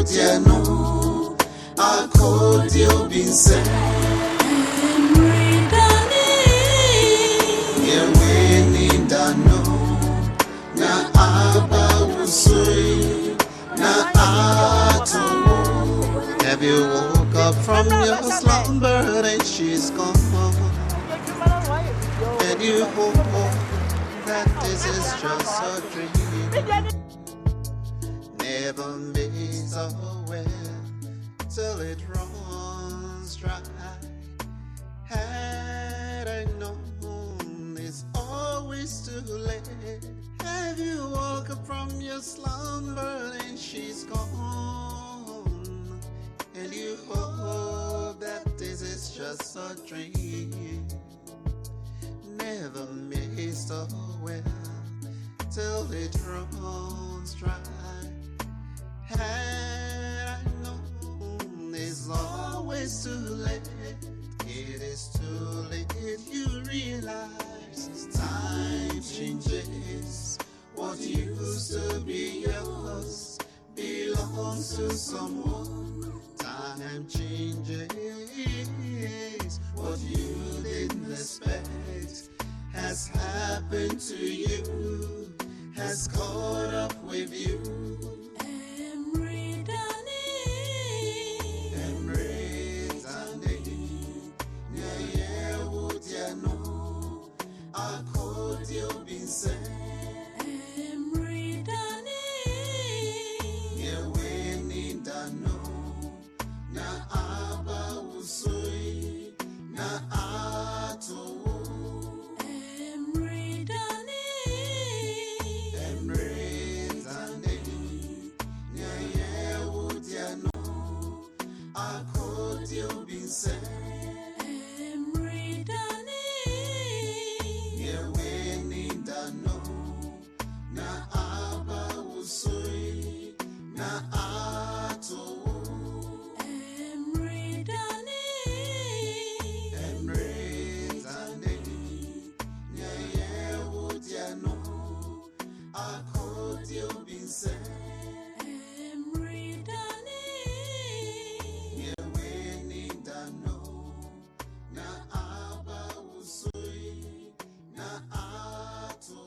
would you know? I could you be said? Yeah, when don't know. Na aba usui, na ato. Have you woke up from your slumber and she's gone? And you hope that this is just a dream. Never makes a well till it runs dry. Had I known it's always too late. Have you woke up from your slumber and she's gone? And you hope that this is just a dream. Never missed a well till it runs dry. Had I known it's always too late. It is too late if you realize time changes. What used to be yours belongs to someone. Time changes. What you didn't expect has happened to you, has caught up with you. EMMERE Dane, yeah, would you know? I could you be said? EMMERE Dane, yeah, when you don't know. Na aba usui, na ato. EMMERE Dane, yeah, would you know? I could you be said? EMMERE Dane, yeah, when you don't know. Na aba usui, na ato. EMMERE Dane, yeah, would you know? I could you be said? EMMERE Dane, yeah, when you don't know. Na aba usui, na ato.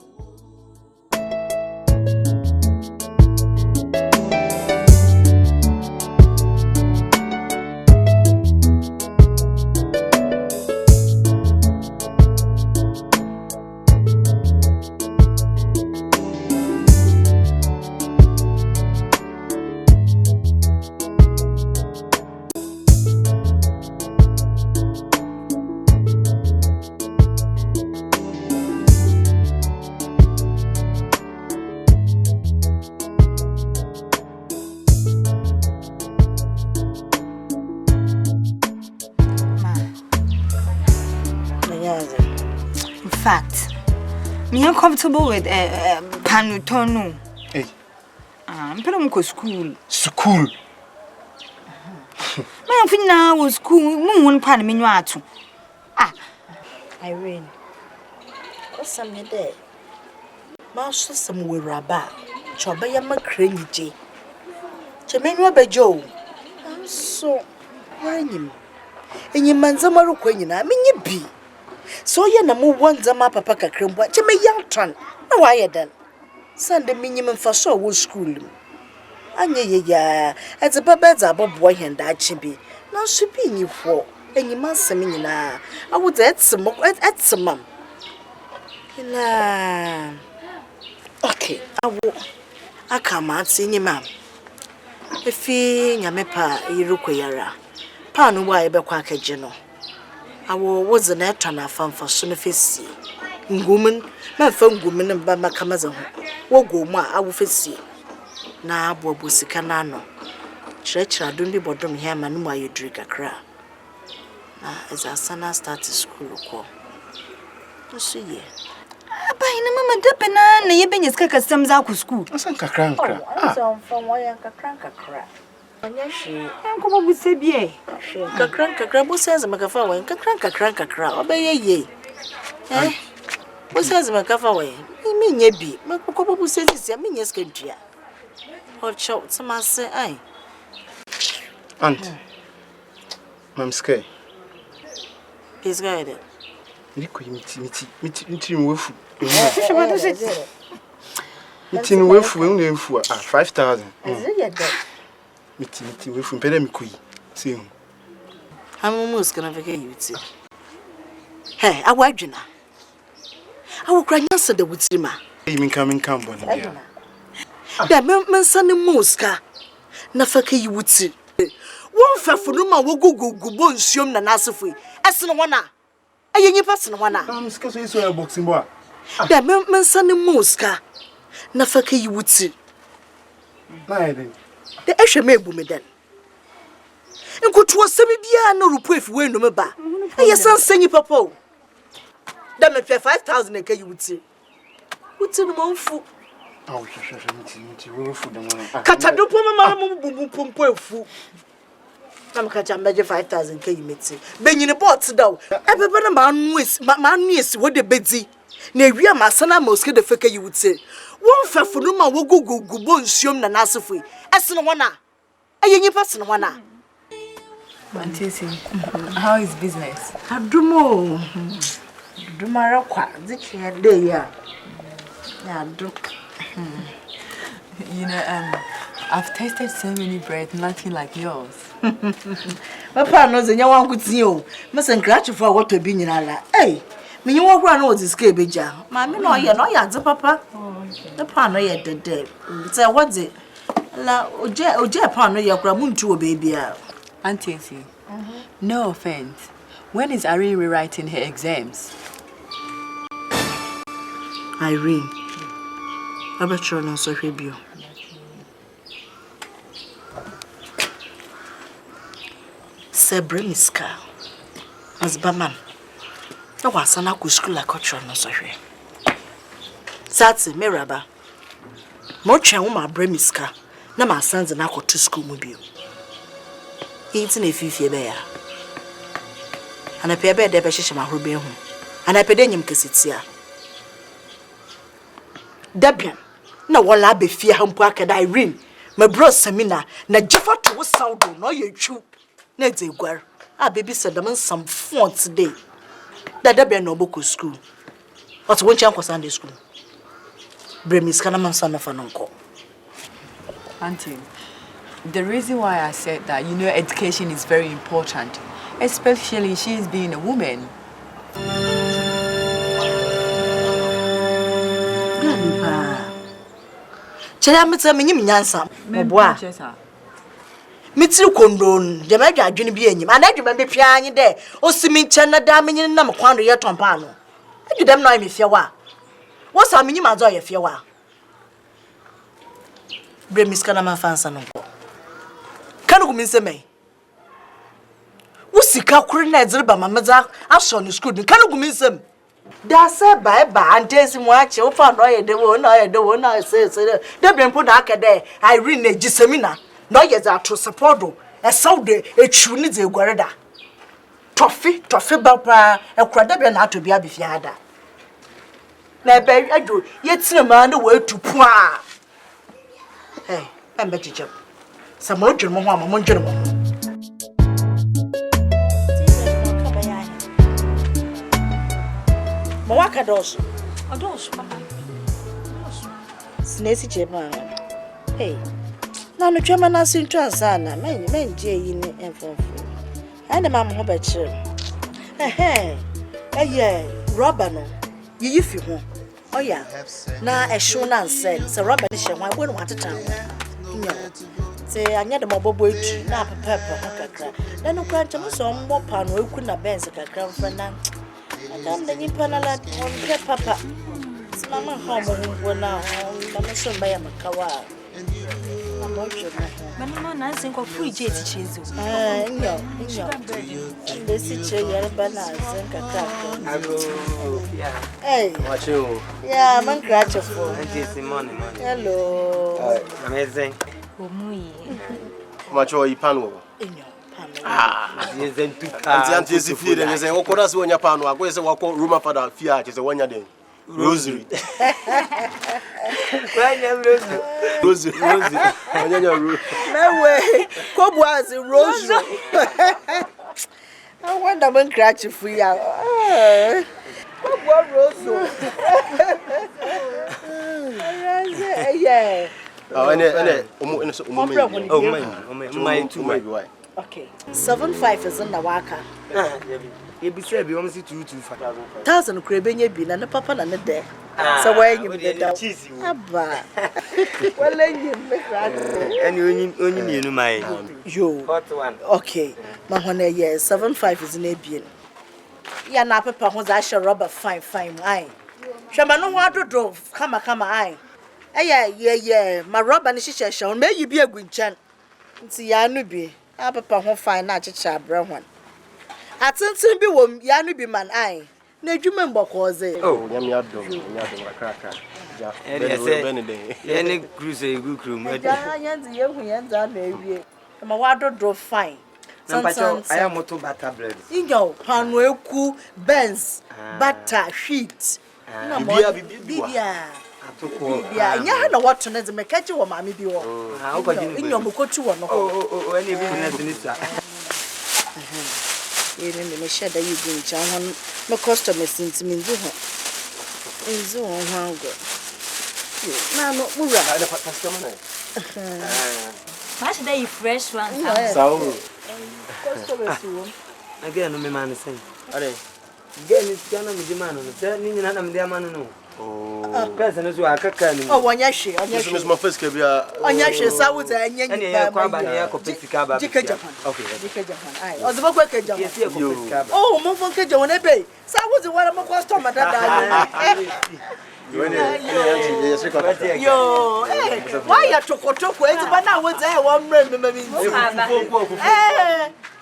In fact, me uncomfortable with panutonu. Hey. I'm going to school. School? My finna was school. Moon pan me nuatu. Ah, Irene. What's some day? Master some way rabba. Chobaya macrangy. Chemenu bejo. I'm so running. And your man's a Moroccan, I mean, you be. So you know, one zama papa crim, what you may young ton. No, I then. Sunday minimum for so will school. And ya, as a babes are boy and that chibi. Now she be you for, and you must send me now. I would add some more at some mum. Okay, I come out seeing you, ma'am. If you yamepa, Irukoyara. Panu wa ebe kwa kejeno. Awo was an etana fan for sunifisi. Ngumen, my phone woman and bamba kamaza. Wogo ma, I will face na bobusikanano. Church, don't be bottom here, man, why you drink a cra. As our son started school, call. See ye. By Mamma Depena, you been as customs out of school. I sang a crank. I'm from Wayanka cranka cra. Uncle would say, ye. Cranka crab says a macafa and cranka cra. Obey ye. Eh? What says a macafa way? You mean ye be. Macobo says it's a minion country. Or chopped some say, aye. Aunt. I'm scared. He's guided. Miti wefu. Miti wefu wefu 5,000. Miti wefu mpele mikui. See you. I'm almost gonna forget you too. Hey, I want you now. I will cry answer the Witzima. You mean coming bon. The man Sunday Muska. Nafaka you would see. One fafunuma will go bon shum na nasifui. Asina wana. Ayenyi person wana. I'm scared so you boxing boy. The man Sunday Muska. Nafaka you would see. The Esha may boom then. And could was semi bia no reproof when no ba. And your son send you papa. That may pay 5,000 a you would say. What's in the month? Oh, miti wefu the money. Catado Poma Pumpo fu. I'm catching 5,000 you may say. Ben in a boat down. Every man with my niece what the bedzy. Nay, we are my son, I most get the fake you would say. One fair for no man will go bon shum na nasifui. As no one. A young person one. How is business? Adumo. Dumara kwa zichi day ya. Yeah, do. You know, I've tasted so many bread, nothing like yours. Papa knows and you want good you. Mustn't scratch for what to be in Allah. Hey, me you walk around with this cabbage. Mammy, no, you're not yet, papa. The pan no yet dead. Say what's it? La Oje pan no your cramun to a baby. Auntie, no offense. When is Irene rewriting her exams? Irene, I bet you're not so happy. Sebremiska, as Baman. No one son of school like culture no so here. Satsi, Meraba. Mocha uma bremiska, na my sons and I go to school mobile. Eating a few bear. And I pay bed the Beshishama Ruby home. And I pay him Cassitia. Debian, no one la be fear him pocket Irene. My bro Semina, na Jaffa to sound no you chew. Ned's a girl. Our baby said them some fun today. That Debian no book school. What's one chunk Sunday school? Bremis Canaman son of an uncle. Auntie, the reason why I said that, you know, education is very important, especially she's being a woman. Cheramita Minyansa, my boy. Mitsu Condon, the Major Junior being him, and I remember piano there, or Simin Chana Damini and Namaquando yet Tompano. You don't know if you are. What's a minimum joy if you are? Bremis Canaman fancy no. Can you miss me? What's the calculating by my mother? I saw the school. Can you miss him? That's a bye and taste him watch your fan. I don't know. I say, they been put out there. Irene Gisemina. No, yes, I to support you. A Saudi, a tune is a guarda. Toffee, Bapa, a cradabian out to be a bifiada. Now, baby, I do. Yet, some man the way to poor. Hey, I'm better job. Some more German woman, German. Mawaka dosu. Adosu, papa. Snesi German. Hey. Now the German has in Transana. Men Jay in and for free. And the mamma Hobbit. Hey, Robano. You if you want. Oh, yeah. Now, as Shona said, Sir Robert, I wouldn't want to tell you. Say, I need a mobile boy to nap a pepper. Then no crunch of some more pan, we couldn't have been a crown for now. I come the Nipanala on papa. It's Mamma home when now, I'm so by a macawa. I'm not sure. Mamma, I think of free jet cheese. No, the situation, bananas and cacao. Hey, Watch you. yeah, I'm grateful. Money. Hello. Amazing. Much or you panel. Isn't too Auntie is feeling and say, what could I see on your panel? I go say, what room for the Fiat is a 1 year day. Rosary. Rosary. No way. What was a rosary? I wonder when cratch you for you. What was rosary? Yeah. Oh, okay. 7.5 is in the waka. You be said, you almost 225. 1,000 crabby bean and a papa and a day. So where you get cheesy? Well, and you only know my you. Okay, my honey, yes, 7.5 is in a bean. Ya na papa who's I shall rubber fine, aye. Shamano want to drove, come, aye. Yeah, my rubber and she shall may you be a good chan. See, I knew be. I papa won't find not a child, brown one. At some be one, Yanu be man, aye. No, you remember cause it. Oh, yummy Adom, a cracker. Any cruise a good crew. My water drove fine. I am motor butter bread. You know, Panweku, Benz, butter, sheet. Bibia. Yeah, you know what to let me catch you, mammy. Be all. How about you in your Mukotu? Oh, any business in it. You didn't share that you bring John. My customer since me do her. In Zoom, how good. Now, no, Mura. Why should I fresh one? So, again, no man is saying. Again, it's gonna be the man on the third, and I'm the man. Oh, person who are cooking. Oh, one yashi, this is my first career. On yashi, so was a young oh, Monfonke John Ebe. So was the one of my customer that yo, why are Choco? But now was there one remember me.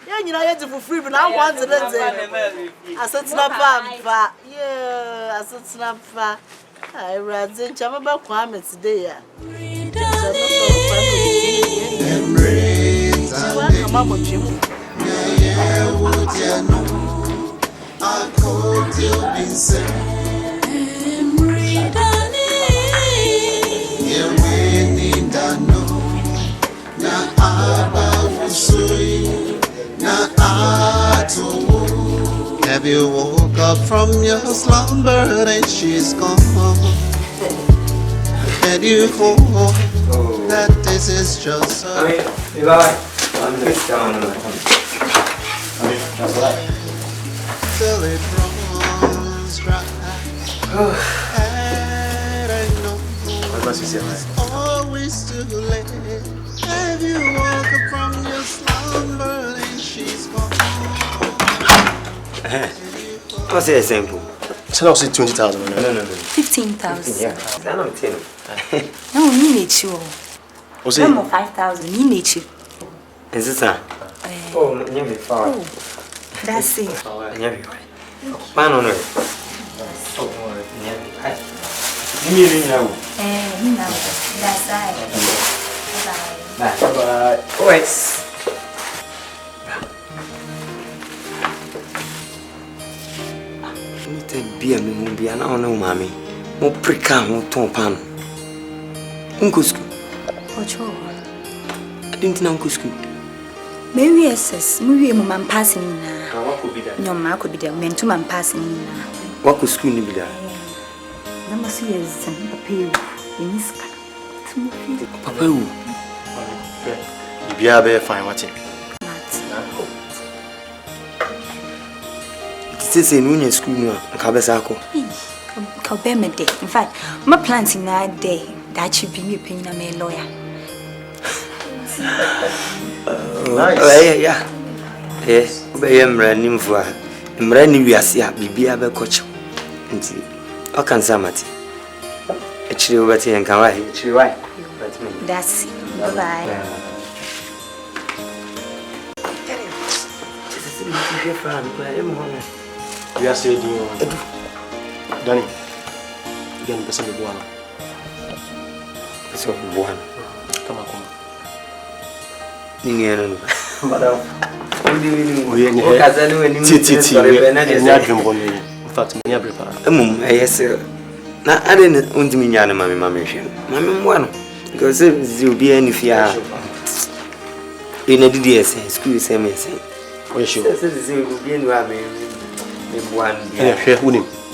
Yeah, you know, I had to for free, but I want to I said, snap, yeah, I said, snap. I read in Chamber Kwame today. Come up with you. I called you have you woke up from your slumber and she's gone? And you hope that this is just a till it runs dry. And I know it's always too late. Have you woke up from your slumber and she's gone? I'll say a sample. Tell us 20,000. No. 15,000. Yeah, I'm not 10. No, me need you. Was it? 5,000. Me need you. Is it that? Oh, nearly far. That's it. Nearly. Man on it. Oh, nearly. You know. No. That's right. Bye. Oh, it's. Beer me be an honor, mammy. More precam, more tompan. Uncle school. I didn't know Uncle school. Maybe yes, maybe my passing now. What could be that? No, ma could be the men to man passing now. What could school be that? Number 3 is Papa in this Papa, you be a bear fine watching. This is a new school, Cabasako. Cobeme day. In fact, my plans in that day that should be me paying a lawyer. Yeah. Yes, obey him running for him. Running, we are seeing Bibia coach. I can summit. Actually, over here and come right. That's it. Bye. We are saying, Danny, again, person of one. So, one. Come on. Madam, we are in fact, yes, sir. Na I didn't want me yana mammy shoe. Mammy one. Because you'll be any fear. In a DDS, school same as Oh, sure. You'll be in one.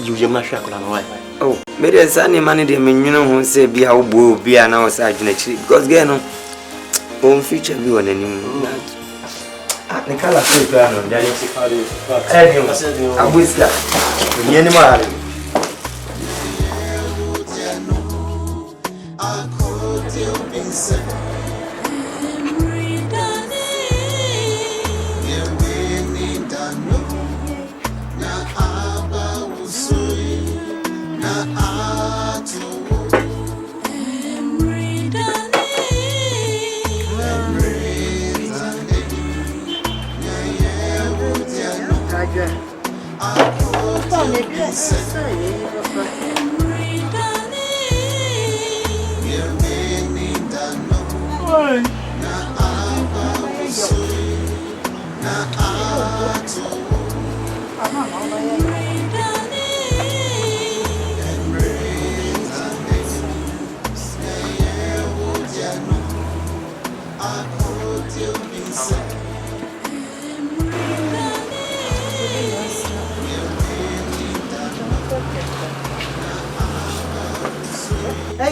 You must shackle on my wife. Oh, maybe a sunny money, the men you know who say be our boo, be an outside in a tree. Because again, own future view on any the color of the I wish that the animal.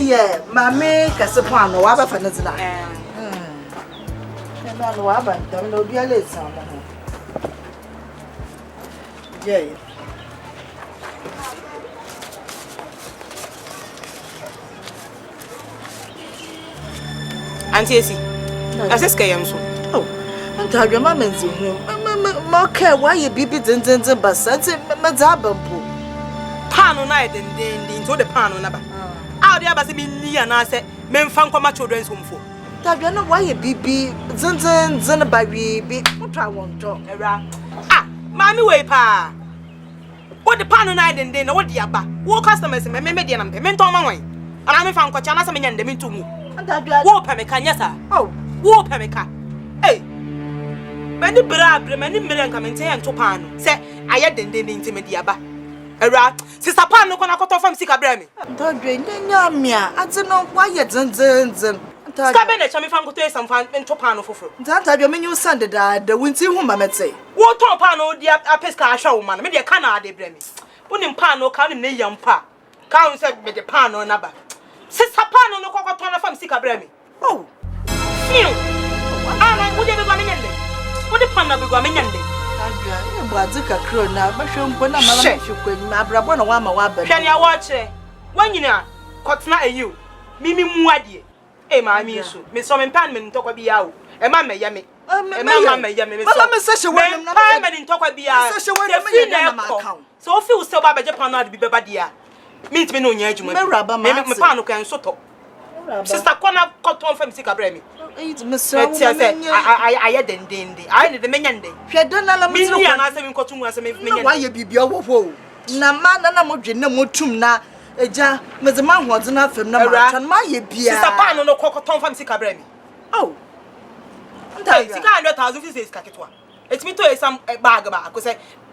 Yeah, Mammy, Casapan, or Abba Fanazla. No, Abba, don't know, be a little sound. Yeah. Auntie, I said, Skayam. Oh, and tell your mamma's room. Mamma, why you be bitten, but such a mazabampo. Pano night and then into the pano number. How the Abbas mean near and I said, men found my children's home for. Tell you know why you be zin by be what I want to. Ah, Mammy way pa. What the pano night and then what the Abba? What customers and median and payment on my way. And I'm found Cochana and the mean to move. War Pemica, yes, sir. Oh, war Pemica. Hey, many brab, many million come and say and to pan. Say, I had the intimate Abba. A rat, Sister Pan, no one cut off from Sicabremi. Don't drink, Yamia. I don't know why you're zin. Scabbing a chummy found to taste some fun and to pano for fruit. That I mean you Sunday that the winter whom I might say. What top pano, dear Pesca show man, maybe a canna de bremi. When in pano, can't name young pa. Can't say with the pano number. Sister Pano, no cockatona from Sicabremi. Oh, you. Ah, would you be going in there? What the pano be going in there? I took a crow now, but she'll put a man you could my brother, one more. Can you watch it? When you know, Cotna and you, Mimi Muadi. Eh, my miss, Miss Somin Panman talk about you. A mamma yammy. A mamma yammy. Mamma such a woman, Panman in talk about such a woman. So few so bad Japan not be badia. Meet me no judgment. Maybe my pano can soto. Sister Connor cotton from Sicabremi. I had den dindy. I did the menende. She had done a million and I said, Cotton was a million. Why you be your woe? Naman and I'm no more tomb now. A jar, but the man was enough from Namara and my beer. Sister Pano no cotton from Sicabremi. Oh, 600,000 is Kakitwa. It's me to some bag about because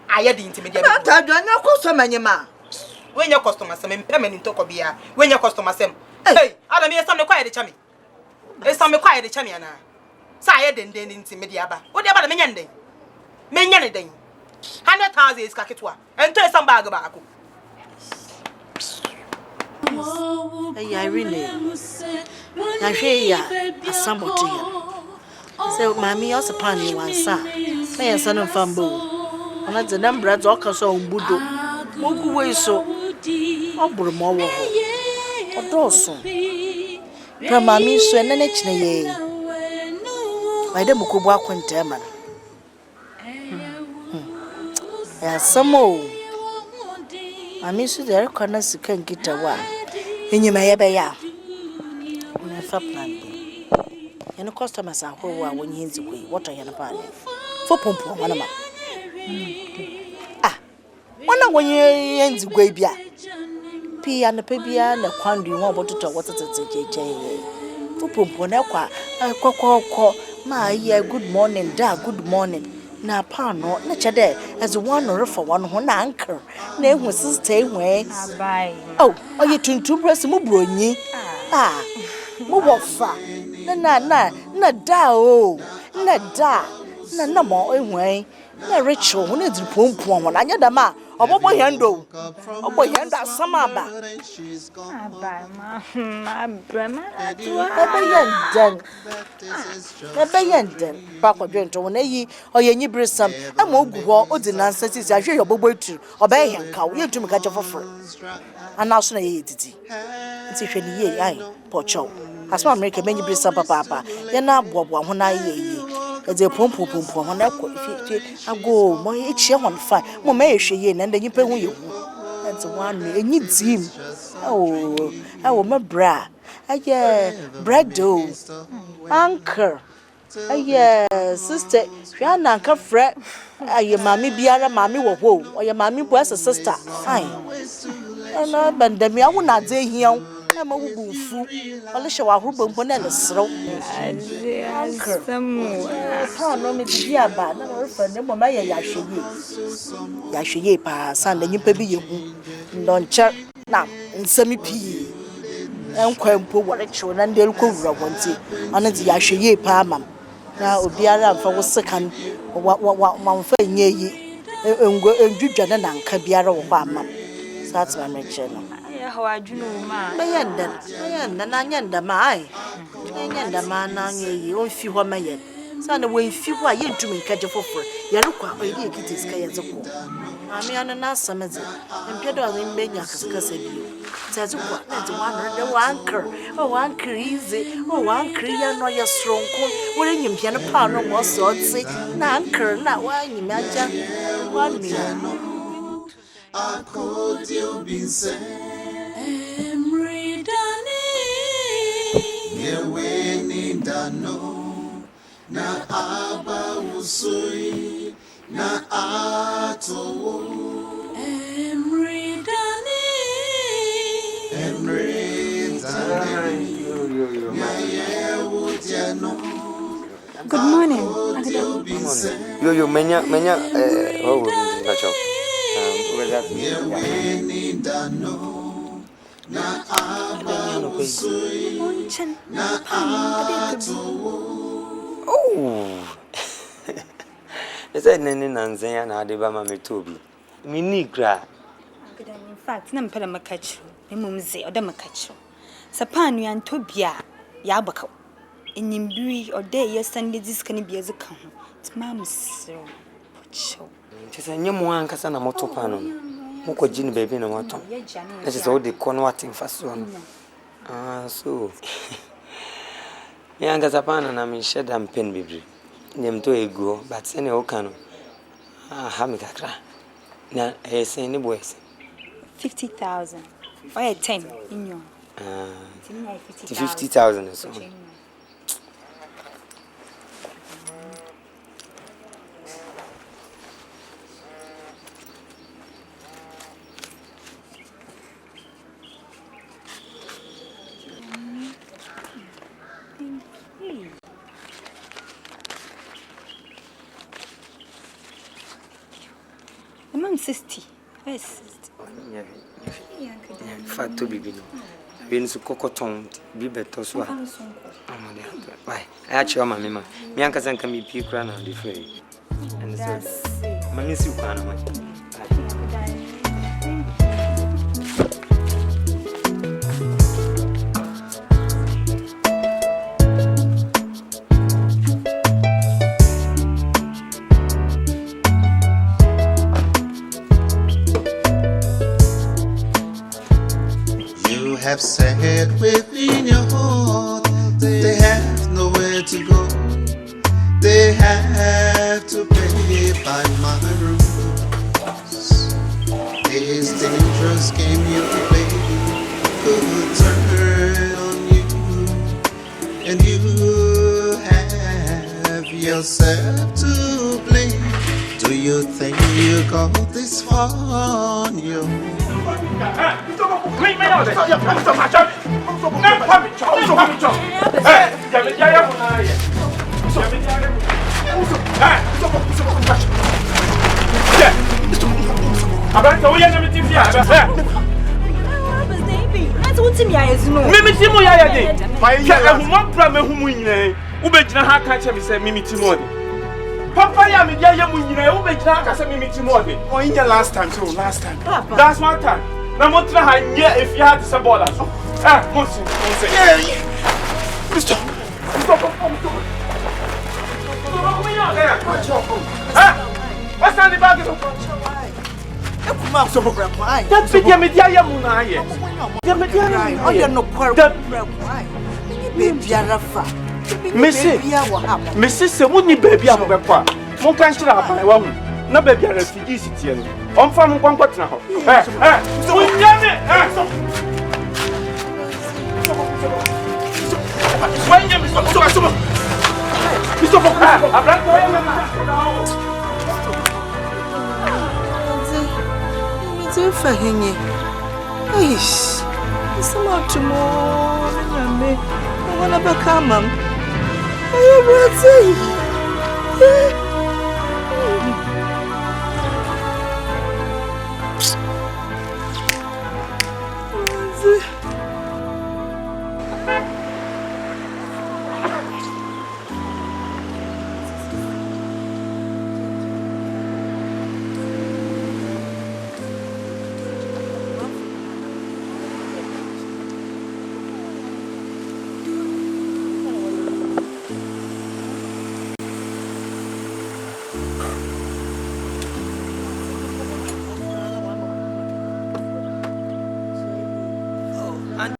I had the intimidate. I don't know so many ma. When your customers some permanent talk of beer, when your customers say, hey, Adam, yes, I'm quiet, chummy. It's some quiet, chummy, Sire didn't intimidate. What about the menende? Menende. 100,000 is Kakitwa, and tell some bag about. Hey, Irene, I hear ya somewhat to you. So, Mammy, also upon you one son. May a son of Fambo. And that's the number of Zokas or Budo. Mogu way so. Oh, Brumo. Or Dawson. Her mammy, so an etchne. I don't go back when Terman. Yes, some more. I miss you there, corners you can get a while. And you may ever ya. And the customers are who are when he's away. What are you about? For Pompo, one of them. Ah, one when you ends away, Bia. P and the baby and the quandary more to talk what it's a JJ. For Pompo, no qua, a cock, my yeah, good morning, da, good morning. na pa no na chede as one or for one ho na anchor na ehu sister ehwe Bye. oh oye tuntum press mu bronyi mo wofa na da o na da na mo ehwe na Rachel ho na dirpompo ho na anya da ma obobo hendo asama ba Bye, ma brema Ebeyenden ba kwadwento na yi oye nyibresam ama ogu ho odi nansa sisi ahwe yobobo etu obey henka wo yentumi ka je foforo ana so na ye titi nti hwe ni ye ai pocho asma America menyi bresam papa ye na aboabo ho na ye eze pompo ho na ko ifi ago mo ye chie hon fa mo ma ye hwe ye na nda nyipa hu ye hu nti one enyi dim oh my bra aye bredo anchor aye sister hwa na anka frɛ aye mami biara mami wo ho oye mami bu as sister ai ana bandami awu na de hian ma wubu mfu ole hwe wa horo bompo na le srew anchor ha no me bia ba na no refa ne mo ma ya hweye pa san da nyipa bi ye hu ndonche na nsami pi enkwampo wore chiwo na ndel ko wura wonti ana di ya hweye pa amam na obiara mfa wo sekan wa mfa nyeyi endwudwa na nka biara wo kwa amam sat ma meche no how I do know, ma. Bayanda na nyanda mai. Nyanda ma na nyeyi on fi ho maye. Sana we fi ho aye ntumi nkaje foforo. Ye no kwa oyi ekiti ska ye zeko. Ami ana na asameze. Mpedo azi mbenya kasakasa bio. Tazi kwa na ti wan de wanker. Oh wanker easy. Oh wanker ya no ya stronko. Wore nyimpia no pa no mo so oti. Na anker na wa nyimi aja. Wa mi. I could you be said EMMERE DANE Yewe ni dano na aba usui na ato EMMERE DANE Good morning. Yo, menya, oh, that's all. Oh, is that any nanzanya na adeba mama tobi? Mini gra. In fact, na mpela makachu. Emumze oda makachu. Sapanu yan tobia ya baka. Enyimbi ode ye Sunday this can be as a kan. It's mam's pocho. Tisa nyemu ankasa na moto pano. Moko jini baby na moto. That is all the converting first one. So. Yanga zapana na misheda mpen bibri. Nyemto ego but sene okano. Hamikakra. Na ese ni boys. 50,000. Or 10 in your. 50,000 or so. I'm 60. Yes. Fat to be no. When so cocoton be better so. Why? I actually my mama. Me anka san kan mi pi kra na the free. And so mami si ukana ma. Have said within your heart they have nowhere to go. They have to pay by my rules. This dangerous game you play could turn on you, and you have yourself to blame. Do you think you got this far on your own? Timo ya de. Ka ehuma pra me humu nyina. Wo be gina ha ka che me say mimi Timo de. Papa ya me dia ya mu nyina wo be gina ha ka say mimi Timo de. Oh, in the last time, so last time. Papa. That's one time. Na mo tra ha nye if you had to say ball so. Monsi. Yeah. Mr. What's on the bag? That's the media. Oh, you're no quarrel. Baby, Rafa. Mrs. Woody baby, I'm a qua. More can't shut up. I won't. No baby, a refugee city. I'm from one quarter now. So we done it. When you Mr. Fahinye. Aish. Sama tumo nyame. Wana bakamam. Ayo brother.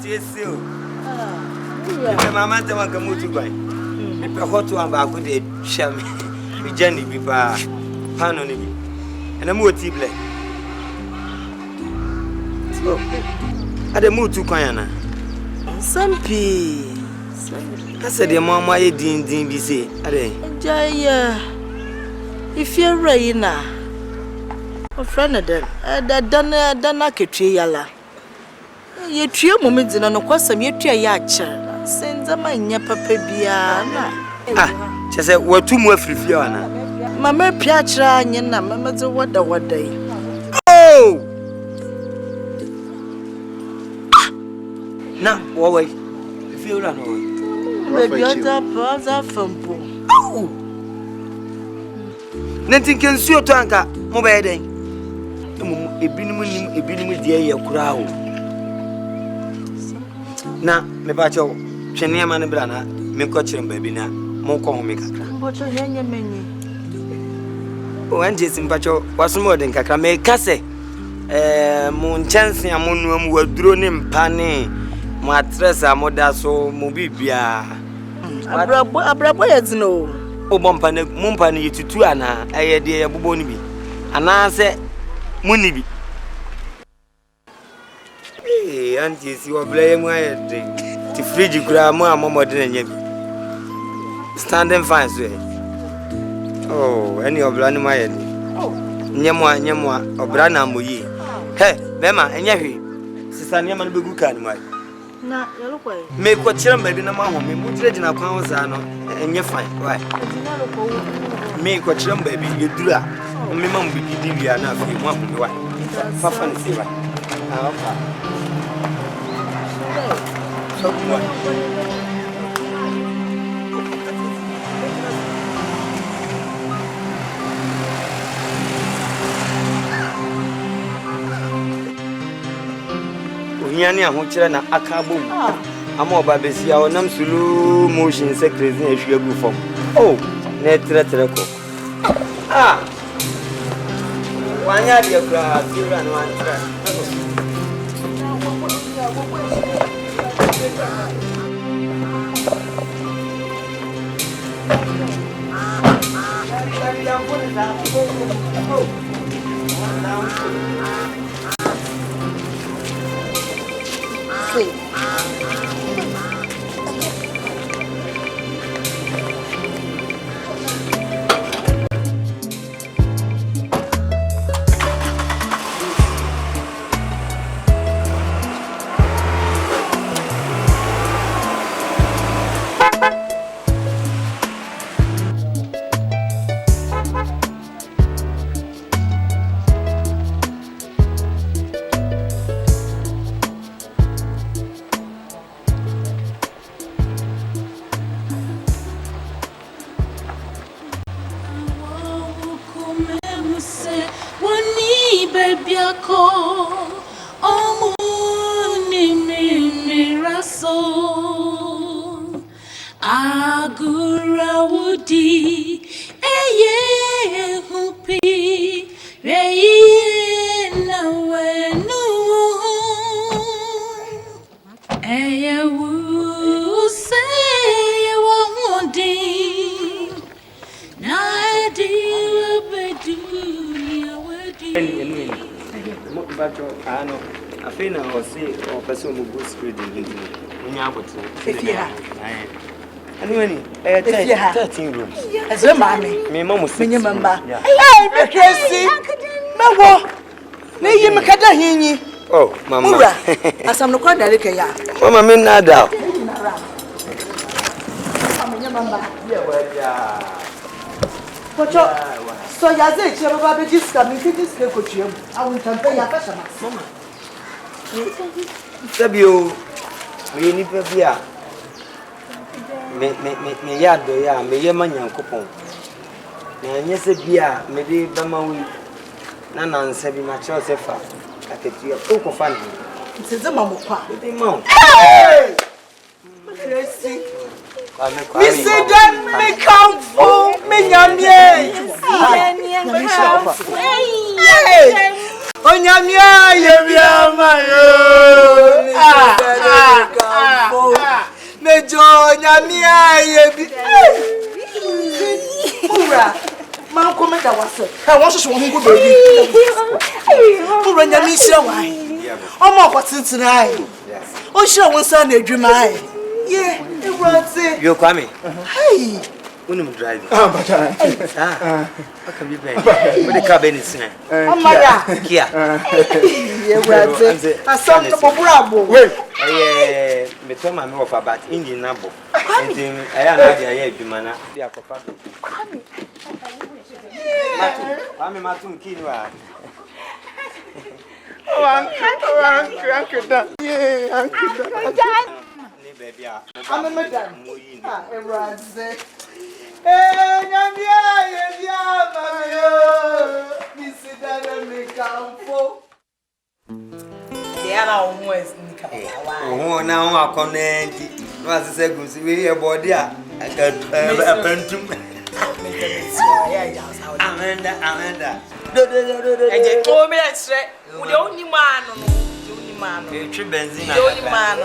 Yes, you. Mamma, the one can move to buy. If a hot one back with a sham, be Jenny, be pan on me, and a more tea black. So, at the mood to Kayana. Sampi. I said, your mamma, I didn't be say, Jaya. If you're Raina, a friend of them, that done tree yalla. Ye trio moments in no question, ye tria yacha. Sends a man, ya papa biana. She said, we're too more free, Fiona. Mamma Piatra, Yana, Mamma, what day. Oh! Now, wait. If you run away, baby, other from oh! Nothing can suit to anchor, mobile day. A binum, dear, crowd. Na me bacho twene ma ne bra na me ko kire baby na mo ko ho me kakra bocho yenye menyi o anje sim bacho wasomo den kakra me kase mo nchanse amonu am waduro ne mpa ne mo atres amoda so mo bibia abrabo yezino o bompa ne mo mpa ne yetutu ana eye de yebobo ni bi ana se mo ni bi auntie, you are playing my drink. The fridge grandma, Mamma didn't standing fine, sir. Oh, any of Brandon my head. Oh, Nyamwa, or Brana Muyi. Hey, Bema, and Yahi. Sister Yaman Bugukan, my. Not your way. Make what children baby no mamma, me put it in a pound, and you're fine. Why? Make what children baby, you do that. Me mum be Divia enough, you want me. Why? Papa and Siva. So what? Unyani ahuchira na akabum. Amo babesi ya onam slow motion secretary na ehwe form. Oh, na tere ko. Wanya dia kra tira no antra. bebiako omuni miraso agura wudi eye hupi rei na wenu eye wu say wudi na di bedu ya wudi Bacho ano afina osi o person mo go spirit in the nya aboto Fefia. Anyway, 13 rooms. As a mommy. Me mama say. Me mama. Hey, me crazy. Me wo. Me yi me kada hinyi. Oh, mama. Ura. Asam no kwa dare ke ya. Mama me nada. Mama. Pocho. So ya ze che baba be diska me fi diska ko tuam. Awu tampa ya fasha ma. Mama. Sabio. Me ni pa bia. Me yado ya me ye manyankopon. Na nyese bia me de bama wi. Na nansa bi ma cho sefa. Aketua. O ko fa ni. Nteze mamokwa. De ma. Hey! Crazy. Me say that me come for me nyamie. Hey! Onyamia ye biama yo. Mejo nyamia ye bi. Ura. Man come da wase. I want to show won go baby. Ura nyamia sira wai. Omo akwatintin ai. O sira won sa na adwuma ai. Yeah, it You Kwame. Hey. When I'm driving. But How can you pay? What the car is in? Kia. Yeah, I saw the bravo. wait. Me told my mother about Indian number. And then I am not here, you man. They are papa. I'm a matun kid. Oh, uncle. Yeah, uncle. I'm a madam. Everyone's hey, Namia, Miss Dana Campo. They are almost Oh, now I connect. No, as I said, we hear body. I got a pentum. Amanda. And they told me that's right. The only man. Benzine. The only man.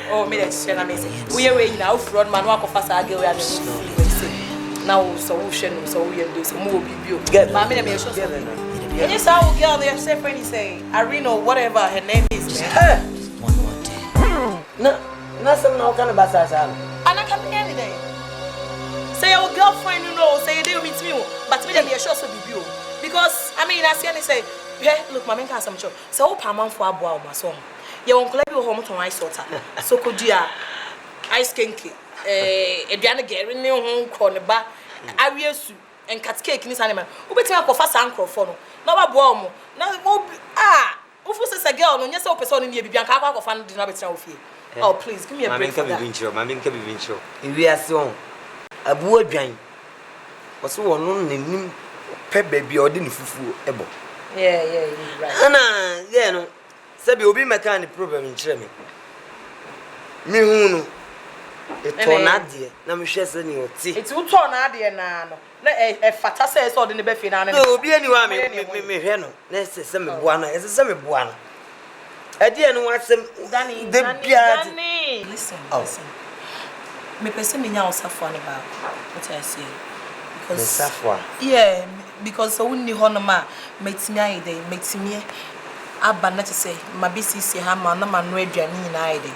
Oh, me that's amazing. We are waiting now for man walk of us. I go and now so we do some more people. Get my name is and this our girl they have said when he say Irene or whatever her name is. No, some no kind of basasa. And I come any day. Say our girlfriend, you know, say they will meet me, but me be sure so be you. Because I mean, I see and say, yeah, look, my man can some show. So, Paman for a boy, my son. You won't collect your home to ice water. So, could you ice kinky? Diana Gary, no home corner bar, Arius and cat cake in this animal. Who bet you up for fast uncle for no bomb. No, who forces a girl, no, yes, open son in the Bianca of fun dinner with you. Oh, please give me a break. My man can be sure. If we are so a boy drain was so unknown. Pep baby or didn't fufu ebo. Yeah, you're right. Anna, yeah, no. Sabi obi mechanic problem in Chemi. Me hunu. E tornado na me hwe se ni oti. It's who tornado na no. Na e fata say so de ne be fi na na. No, obi aniwa me hwe no. Na se me boa no. Ese se me boa no. E die no wasem Danny. De bia. Listen. Me person me nya osafo ne ba. What I say. Because yeah, because so wonni honoma metimi ayide metimi aba na to say ma BCC ha ma na ma no aduane nyina ayide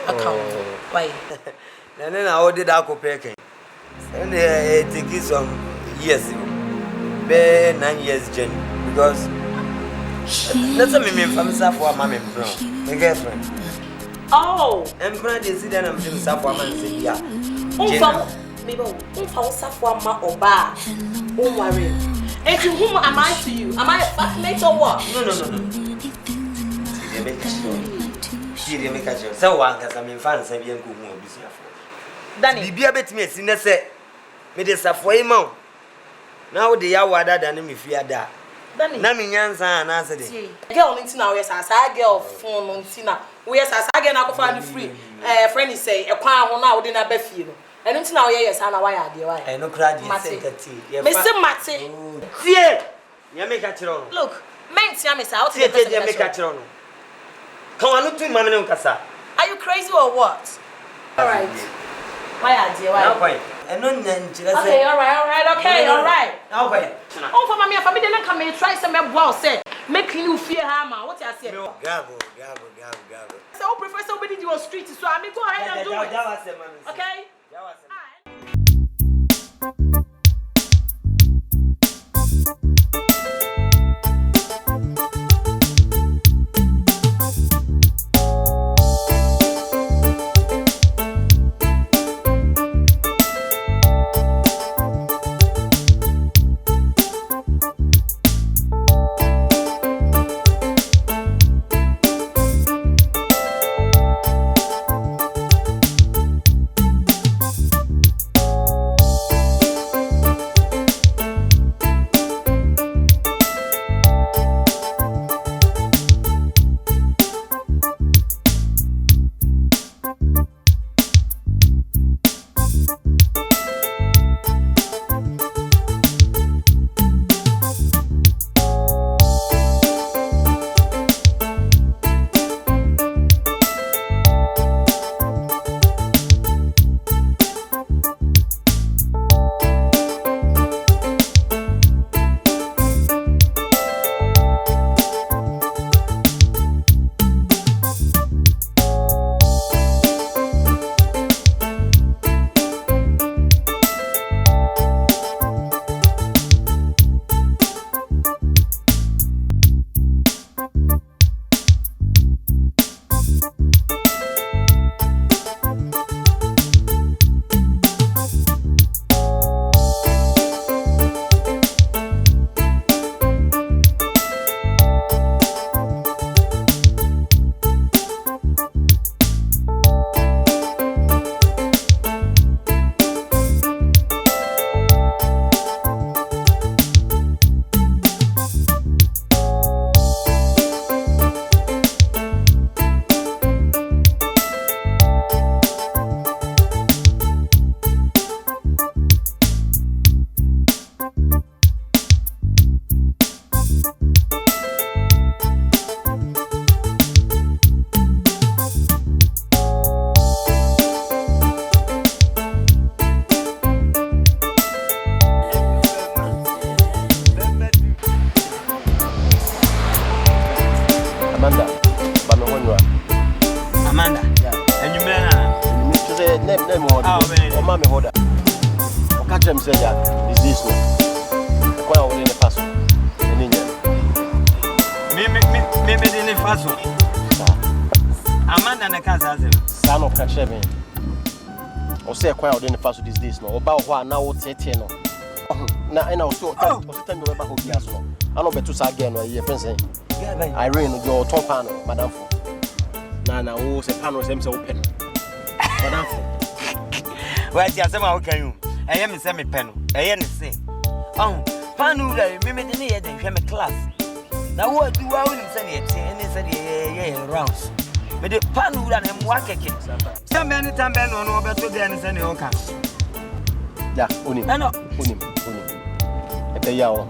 account why na all did akopeke and it take some years be 9 years journey because that's me from Safwa mama brown my girlfriend I'm proud to see that I'm from Safwa man say yeah maybe unfa Safwa ma oba don't worry and to whom am I to you? Am I a flatmate or what? No. She make a joke. So one cause I'm in fans and bien kumu obisi afọ. Danny. Bibia betimi esi na se me de safo imam. Now the yawada than me fear that. Nami Yansa and answered it. Girl, Nintina, yes, as I girl phone on Tina. We yes, as I get out of free. Friend is say, a crown now within a befield. And until now, yes, and why are you? I know crowd, Mr. Matty. Dear, you make a tron. Look, men see me out here, you make a tron. Come on, look to Mamma Casa. Are you crazy or what? All right. Why are you? Why? And no, okay, all right. Okay. Oh, for my family, then come and try some well said. Make you fear hammer. What I say? Gabo. So, prefer somebody to your street, so I may go ahead and do it. Okay? Now what's it? Now, and also, time to remember who yes, I know better again or you're pensing. Irene, your top panel, Madame. Nana, who's a panel, seems open. Madame, where's your summer? Can you? I am a semi pen. I am say, oh, Panu, remember the near the class. Now, what do I will send it? And he said, yeah, rounds. But the Panu and him walk a kid. Some men on over to the end and your cast. Yeah, unim. Ebe yao.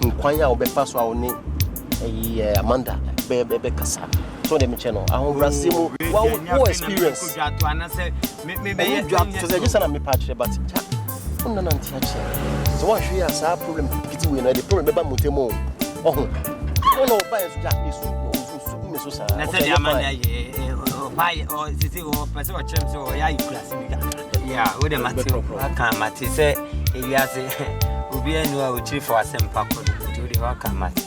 Nkwanya obefaswa oni Amanda be kasa. So dem channel. Ahon brasimu what experience. So just na me patch but no ntiache. So what share sa problem kiti we na the problem be ba mutemo. Oh. No buy so ja isu me so sa. Na say Amanda buy or sisi o person o chem so ya you class me. Yeah, with the matter, I can't matter. Say, if you say, we'll be anywhere with you for a simple to the work and matter.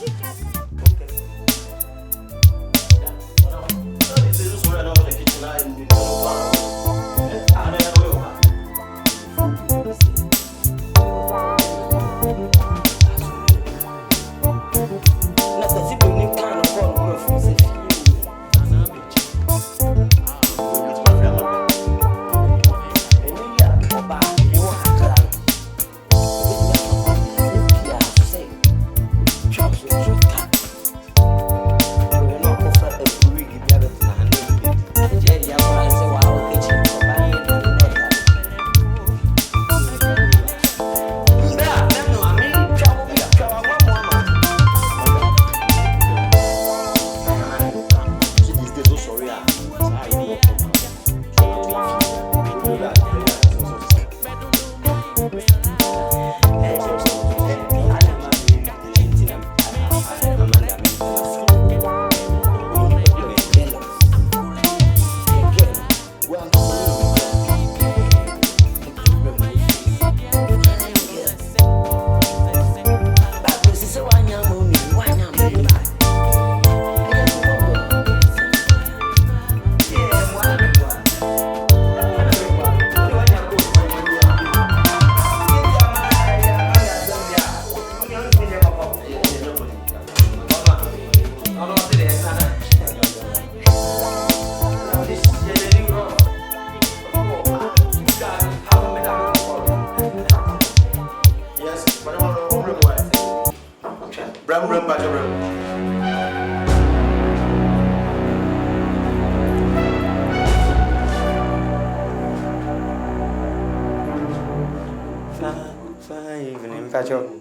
Pacho.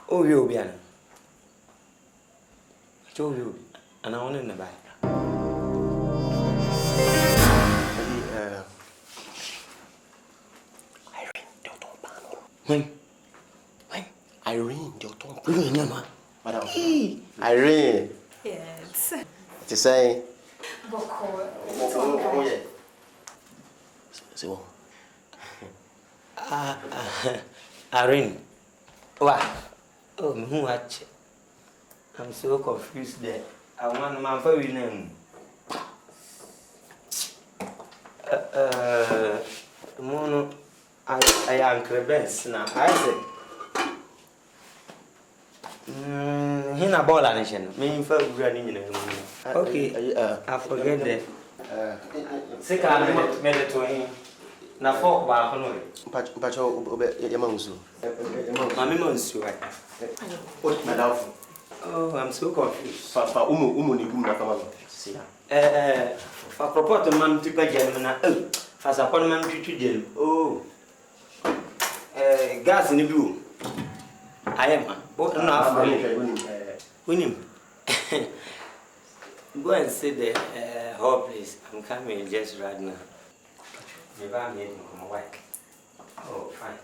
Oh, you'll be an. Show you, and I want in the back. When Irene, your tongue, Madam. Irene. Yes. To say. So, Irene. What? Oh, who watch? I'm so confused there. I want my very name. Mono, I am Crebens now. I said, Hina Bola Nation, meaning for running. Okay, I forget that. Sick, I made it to him. Now, for Bacono, Pacho, Yamansu. Mammy Monsu. What, Madame? Oh, I'm so confused. For propose to man to pay German. Oh, fast upon man to jail. Oh, gas in the blue. I am. But not winning. Go and say the whole place. I'm coming just right now. Maybe I'm heading from work. Oh, fine.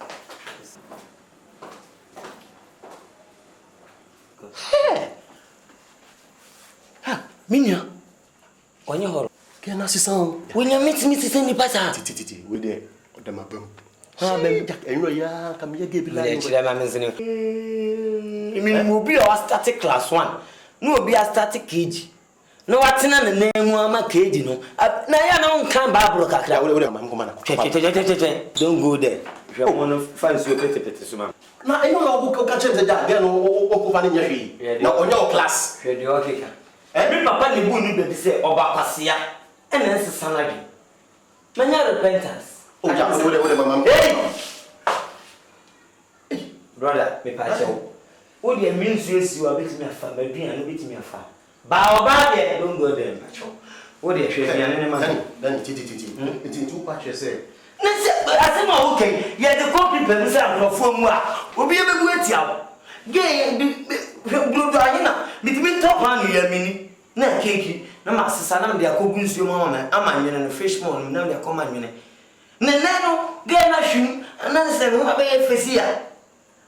Hey! Ha! Minya! When you're home, can I see some? when you meet me, send the passer. Titi, with the Damabum. Ah, baby, and you come here, give me I mean, will be our static class 1. No, be a static cage. No, what's in the name of my cage, you know. Now, I don't come back, don't go there. If you want to find so petty, now, I know who catches the dad, then open in your feet. Now, on your class. Every papa ni bu ni baby say oba kwasia and then se sanagi. Manya repentance. Oh, yeah, what mama. Hey! Brother, me pa show. Wo dey mean so esi wa betimi afa, madua no betimi afa. Ba oba dey don't go there ma show. Wo dey hwe bia ne ma. Then titi. It too patch say. Na se asema okay, ye the copy people say agrofo mu a, obi e bebu atia. Gay blood ayina between top and yamini na keki na masesa na me dia kogu nsuo ma amanyene no fish mon na me akoma nwene na no gay na hwim na se no abaye fesi a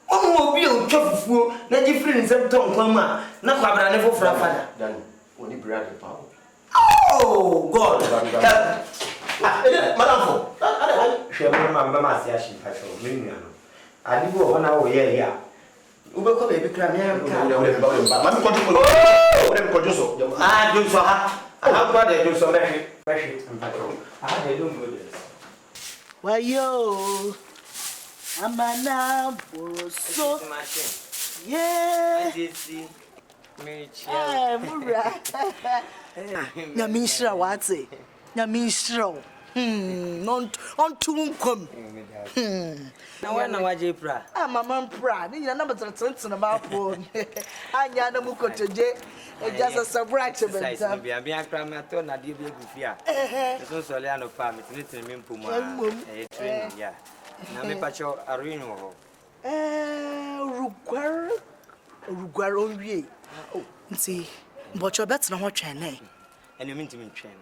onu obi o twafufuo na gifiri nsem ton kwam a na kwabra ne fofora fada dan oni brad pa oh god madam fo hwe ma asia shi fa so me nua no adi bo na wo ye ya ube ko baby kra me am ka mami ko dimo ko joso ah joso ha ba de joso meshi mpato ah de don't go there wayo amana boroso yeah me chia mura nyamishra wate nyamishra on tunkom na wana waje pra mama pra ni na number 30 na mapo anya na mukotoje ejasa sabrate benta bia kra ma to na de bi egufia so so le anopa me tini me mpomu training ya na me pacho Irene ho rugwar onwie nti mbocho bet na ho twene eno mi ntimi twene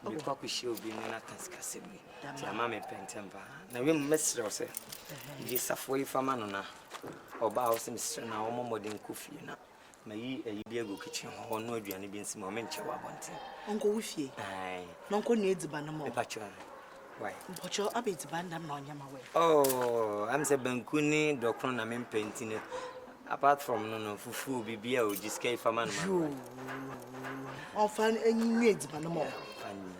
bi kwa ku shi obi na kaskase bi ti ama me pentemba na we mesre o se ji safo ifama no na oba o se mesre na o momodin kofie na mayi bi ego kitchen ho no aduane bi nsi mo menche wa bonte onko wo fie no nko ne ediba na mo me pacho why mbocho abediba ndam na onyama we oh am se banku ni dokron na me pentine apart from no fufu bibia o jiska ifama no ofan enyi ediba na mo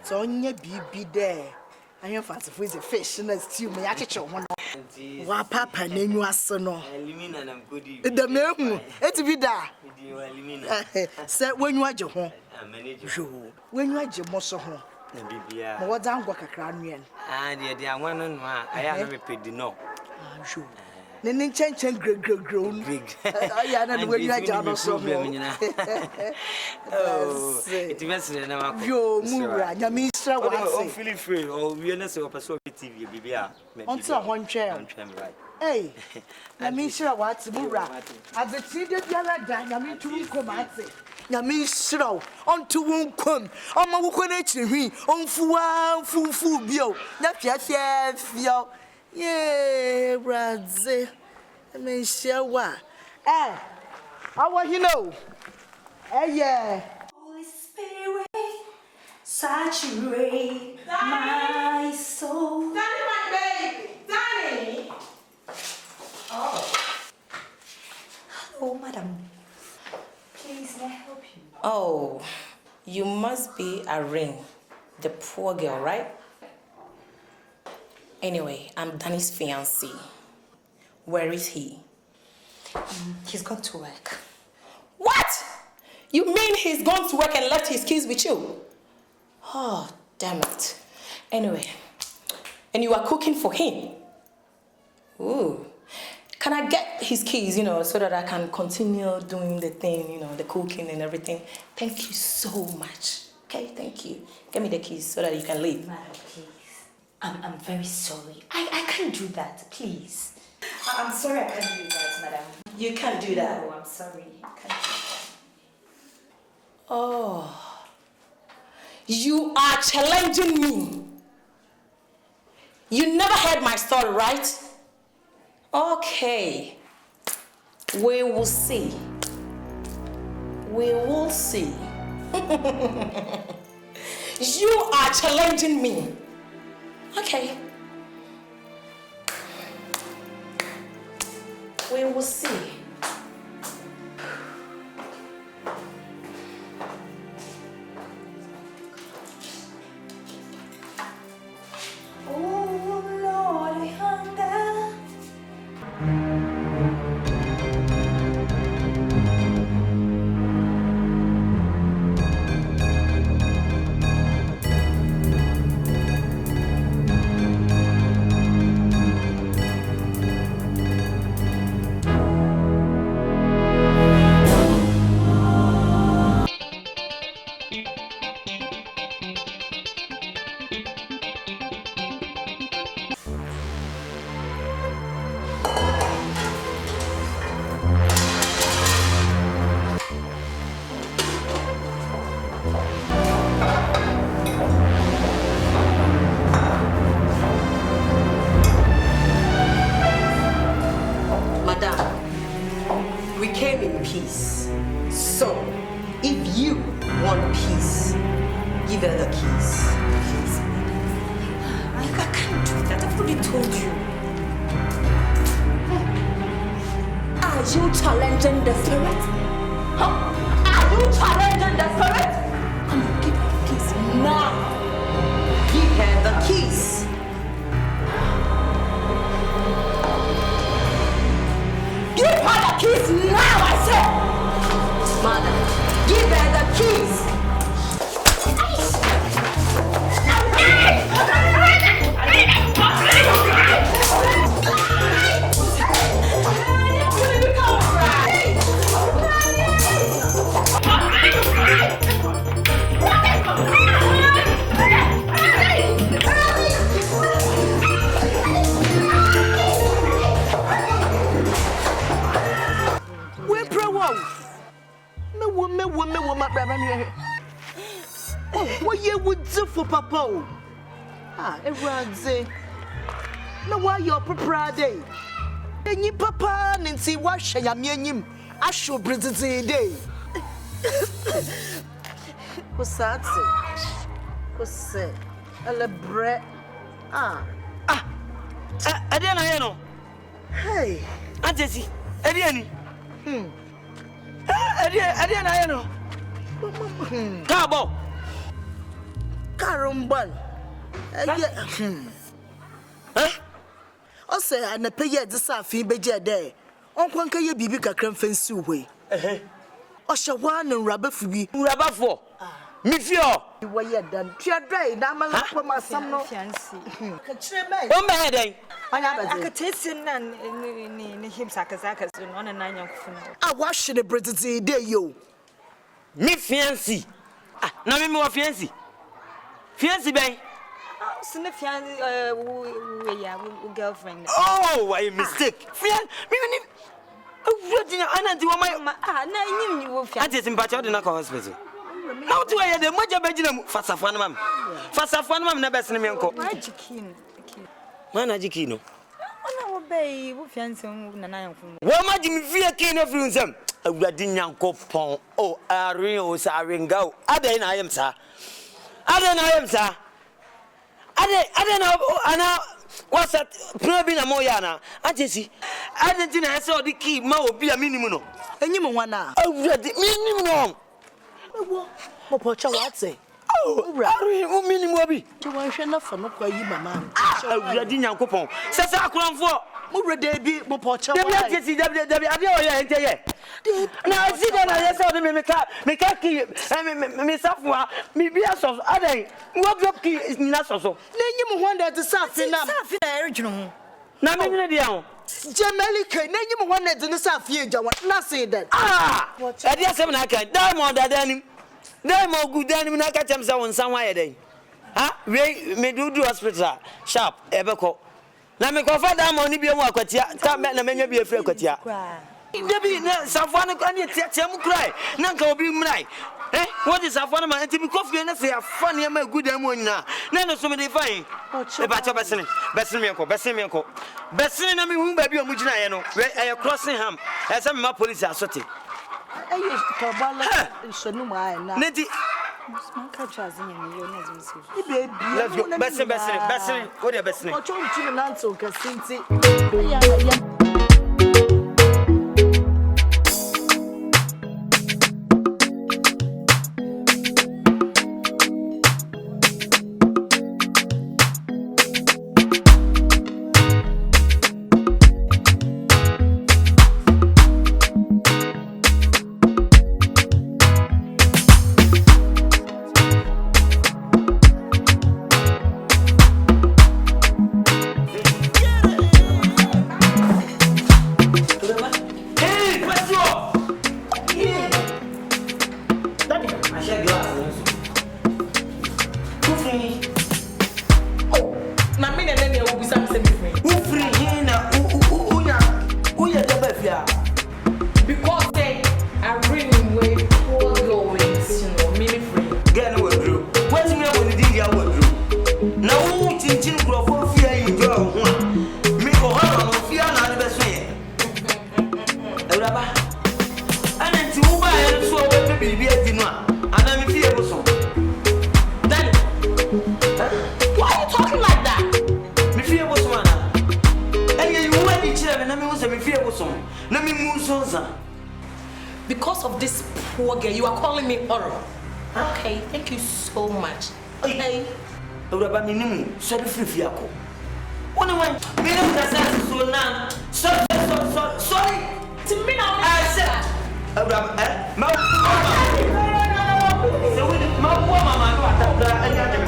so onye bibi there anya fast for the fish na stew me yacheche ho no wa papa na enyu ase no elimina na mkodi da mehu etibi da elimina se wenyu age ho manage wenyu age mo so ho na bibia mo wada ngwa kakra nuen de anwan no a aya na me pedi no ne chen gregro aya na wenyu age no so mo it means na ma yo mura nyamistra wa say feel free or we na say o person TV bibia. Onto a one chair. Right. Hey. Na me sure what mura. As the tide biara da na me tu kom ate. Na me sure onto won kom. Oma wo ko na chihwi. Onfuwa fufu bio. Na fiafia. Yeah, Bradze. Me sure wa. How you know? Yeah. Holy Spirit, saturate my soul. Danny, my baby. Danny. Oh. Hello, madam. Please, may I help you? Oh, you must be Irene, the poor girl, right? Anyway, I'm Danny's fiancé. Where is he? He's gone to work. What? You mean he's gone to work and left his keys with you? Oh, damn it. Anyway, and you are cooking for him? Ooh. Can I get his keys, so that I can continue doing the thing, the cooking and everything? Thank you so much. Okay, thank you. Give me the keys so that you can leave. Madam, please. I'm very sorry. I can't do that, please. I'm sorry I can't do that, madam. You can't do that? No, I'm sorry. I can't do that. Oh. You are challenging me. You never heard my story, right? Okay. We will see. We will see. You are challenging me. Okay. We will see. Oh Lord, I hunger. What you would do for Papa? Everyone say, no, why you're prepared day? And you, Papa, and see what shall I mean? I should bring it day. What's that? What's that? A bread. I didn't know. Hey, Aunt Jessie, Irene. I didn't know. Cabo. Carumban. I say, and the pay the Safi Beja day. Uncle can you be big a cramfence away? Oshawan and rubber for me. Rubber for me. Fear. You were done. Tia dry, Dama for my son, no fancy. Oh, my day. I could taste in him Sakazakas on a 9 young fool. I wash the British day, you. Me fancy. No more fancy. Fancy bay. ne fian girlfriend. Oh, why mistake? Fian, me Ananti woman na nyim ni wo fian. Anti simpacha de na hospital. Now to where the moja begina fasafan mam. Fasafan mam na bes ne me nko. Mana jikino. Ona wo bei wo fian sem na na yanfo. Wo ma jimi fie kin na frun sem. Awurade nyankopon. Oh, Irene o sa Arenga. Adai na ayem sa. Adai na ana what's that? Probably na moya na. Anti Argentina has all the key ma obi a minimum no. Enyim wana. Awurade minimum no. Mo pocha what say? Oh, Irene o minimum obi. To wan hwe na fa no kwa yi mama. Awurade nyankopon. Sesa akronfo. Mo rede bi mo pocha what? Debi ade o ye ente ye. Na si da na yesa o de me ka ki me safwa me bia so adan. Wo drop ki na so. Na enyim ho nda te safi na. Safi na eredwunu ho. Na me ne dia ho. Jemelike na enyim ho nda te safi eja na say that. E dia sem na kan. Diamond adanim. Diamond good danim na ka chem se won san wa ye den. Ha, we me do hospital sharp ebeko. Na me ko fa Diamond ni bi mu akwatia. Ta na menwa bi efre akwatia. Debi na safwa na kan ye tiam krai. Na nka obi mrai. What is safwa na man ti bi kofi na say afa na ma good am onyina. Na no so me dey fine. E ba cha besene me nko. Besene na me hu ba bi o mu gina ye no. We crossing ham. E say me ma police asote. Ayi to bala sonu ma na. Neti Man ka chazi nyame yo na zimsi. Baby. Let's go. Besene. What dey besene? O chon tu na nto ka sinti. Ya. Because of this poor girl, you are calling me horror. Okay, thank you so much. Okay. Uraba minimu, so the free yako. One way, me no kasa so now. Sorry. To me now. I said, Uraba, ma. So we ma mama no atabra any other.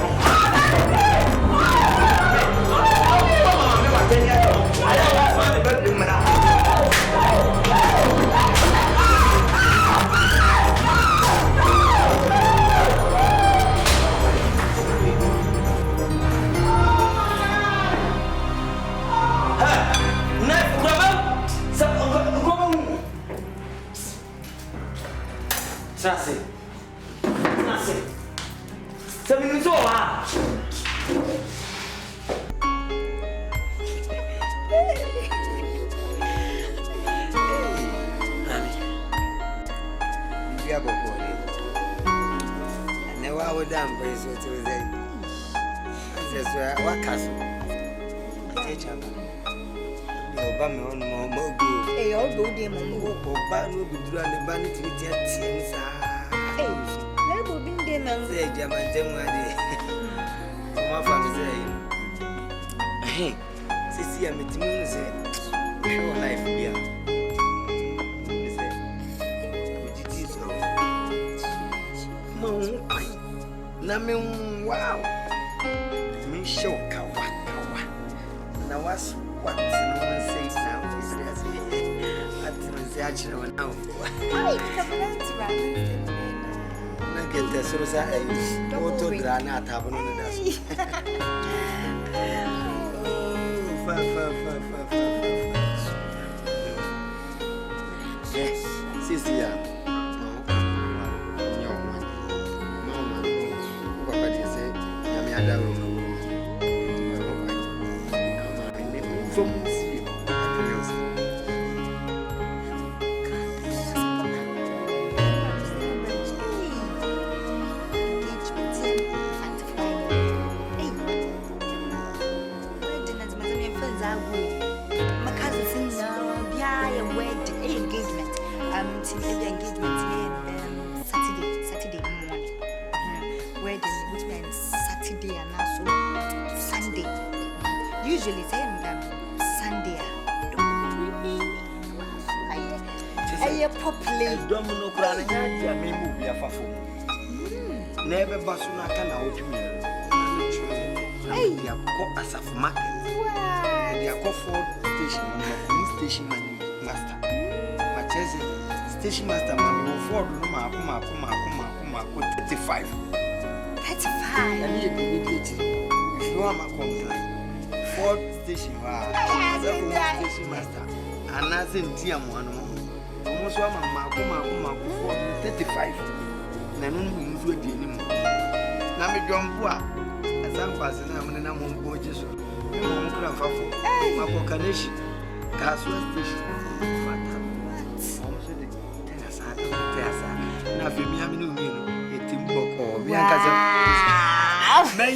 Sase. Sabi nito ah. Dia bokore. Ne wa wodam peso to zai. Aseso wakaso. Techamba. Oba me on mo go. Eh, all go dey mo go. Oba no bidura ne ba ne timi tia sa. Eh, na go bin dey na. Say diamante mu ade. Ma fa mi say. Sisi ya metimu say. Show life bia. Say. Ojiti so. Mo ai. Na me wow. Me show kawa. Na was what no one says now is this. I didn't say actually now. Ai, caminhante vai. Na get the so say auto grana tabono na das. from see. Saturday morning. Wedding, which means Saturday and also Sunday. Usually say Sunday. Hey, properly. Domino Crania, me move your fafo. Never basuna can out me. Hey, you have got as a market. You have got Ford station master. Station master, mammy, Ford, 35. 35. And you be if you are my complaint. Ford station station master. And as in Tiam one almost 35. Nanu move anymore. Now me drum as I'm passing, I'm in a mom gorgeous. You won't cry for my Bocanishi. Castle station. Now, for me, I'm new. We are may I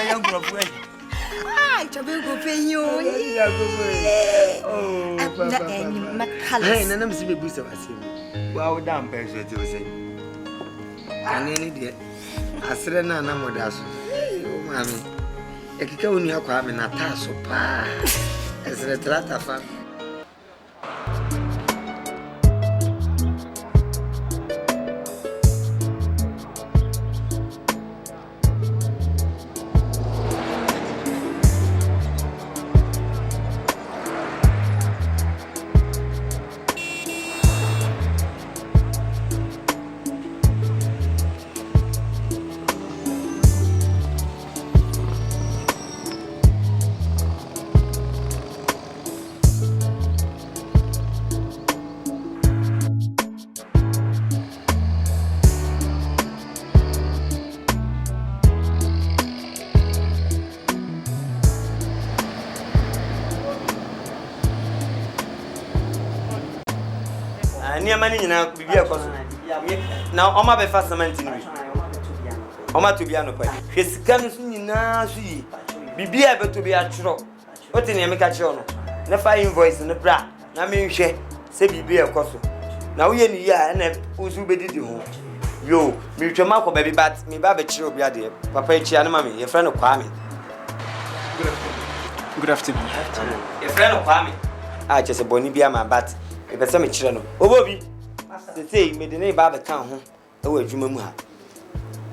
young girl? I shall go pay you. Oh, hey, and I'm seeing boost of us. Well, down, Percy, what you say. And any day, I said, and I'm with us. Oh, mammy, if you go in your car, and I pass so far as a trata fan. Near money now, be a cost. Now, on my fast cement in Oma to be an open. His guns in now, see. Be able to be a true. What in America? Never invoice in the bra. I mean, she say be a cost. Now we in here and who's who be did you? Yo, me to Marco baby, but me baby chill be there. Papa, Chiana, mammy, your friend of Kwame. Good afternoon. Your friend of Kwame. I just a bonibia, my bat. If I say children, oh, Bobby, they say, made the name Baba town, oh, Jumma.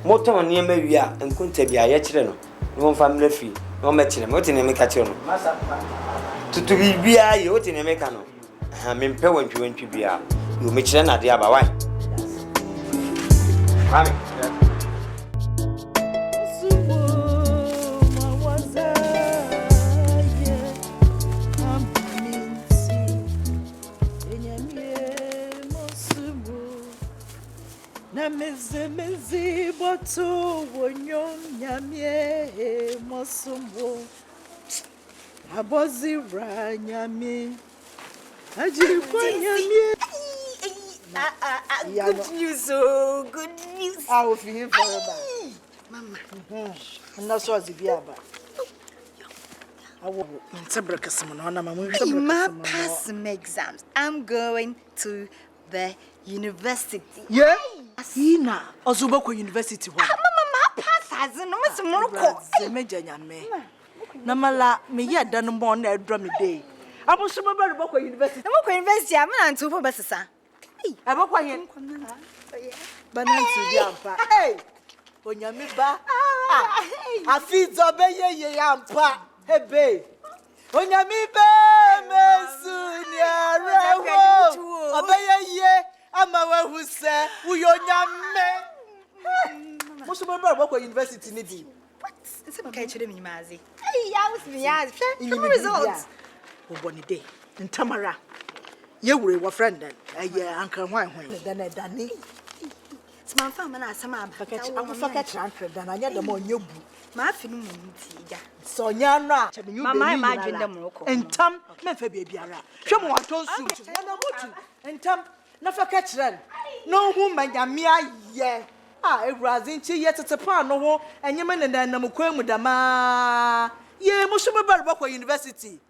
Motor near Maria and couldn't be a children, no family fee, no matching, what in a mecano. To be a yacht in a mecano. I mean, pay when you went to be a you make children at the other one. Mezi boto wonyom nyamie mosumbo abozi ra nyamie ajiri kwa nyamie good news, oh, good news. I will feel forever. Mama, I'm not so as if you are. I will pass some exams. I'm going to the university. Yeah? Ina, Ozubako University. Mama, pass as no Miss Morocco. Namala, me yet done born a drum day. I was some about Boko University. Boko University, I'm not too for Bessa. I walk in. Banansi Yampa. Hey, when you meet back, I feed Zobey Yampa. Hey, babe. When you meet Messunia, Obey, I'm a who said, we are young men. Most of my Boko University need. What? It's okay to me, Mazzy. Hey, I was me as results. One day in Tamara. You were a friend then. Yeah, Uncle Wine. Then I done it. My family has some Forget transfer than I get them on your book. My film, So Yana, Mamma, imagine them. And Tom, never baby. Come on, told suit. And Tom, never catch them. No woman, Yamia, yeah. It was into yet at a pan, no, and your man and then Namuquem with the ma. Ye, Mushima University.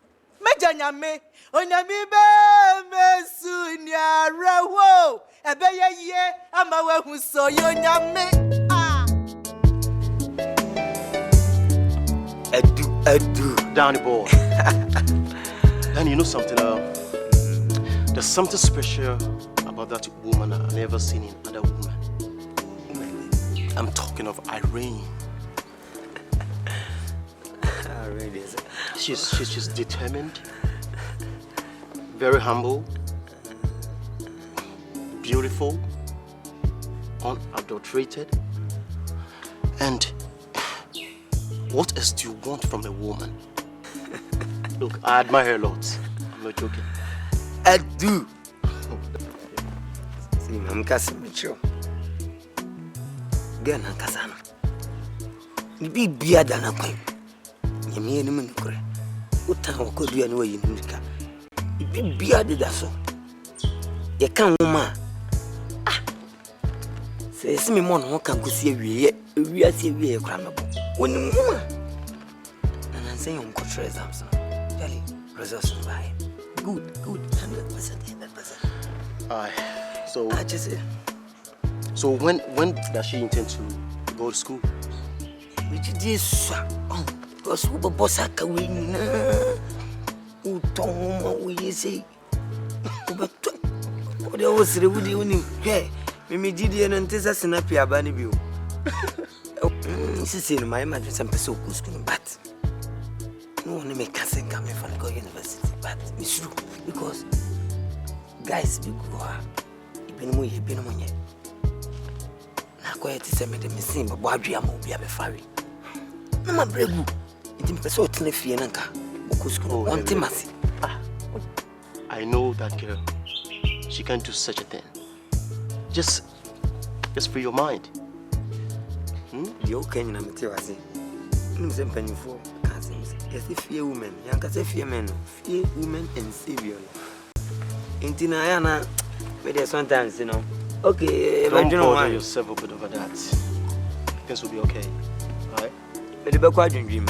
Major me, on Yamiba, soon, ya, rawo. A bear ye, I'm aware who saw you, Yame. I do. Danny boy. Then you know something, there's something special about that woman I've never seen in other woman. I'm talking of Irene. Irene is. She's determined, very humble, beautiful, unadulterated, and what else do you want from a woman? Look, I admire her a lot. I'm not joking. I do. See, I'm casting with you. Girl, I'm casting. You be better than a queen. You mean him in the corner. What time could you anyway in America? You be better than so. You can't, woman. Say, see me, man, what can you see? We are seeing we are crammable. When you woman, and I'm saying, I'm going to exams. Really, results by good, 100%. Aye. So I just say. So when does she intend to go to school? We did this. Because we boss are going. Who told we say? But what else would you need? Hey, me did you and this is an apia bunny view. This is in my imagine some person who's going but no one make cousin coming from the university, but it's true because guys be go ibin mo ye na ko yeti se me de mesin ba boadua ma obi abefare na ma bregu nti person otene fie na nka okuskuru wonte masi. I know that girl. She can't do such a thing. Just free your mind. The okay in a material. I'm penny for cousins. Yes, if few women, young as a few men, few women and savior. In Tinayana, maybe sometimes, you know. Okay, don't bother yourself a bit over that. Things will be okay. Alright? The backward dream.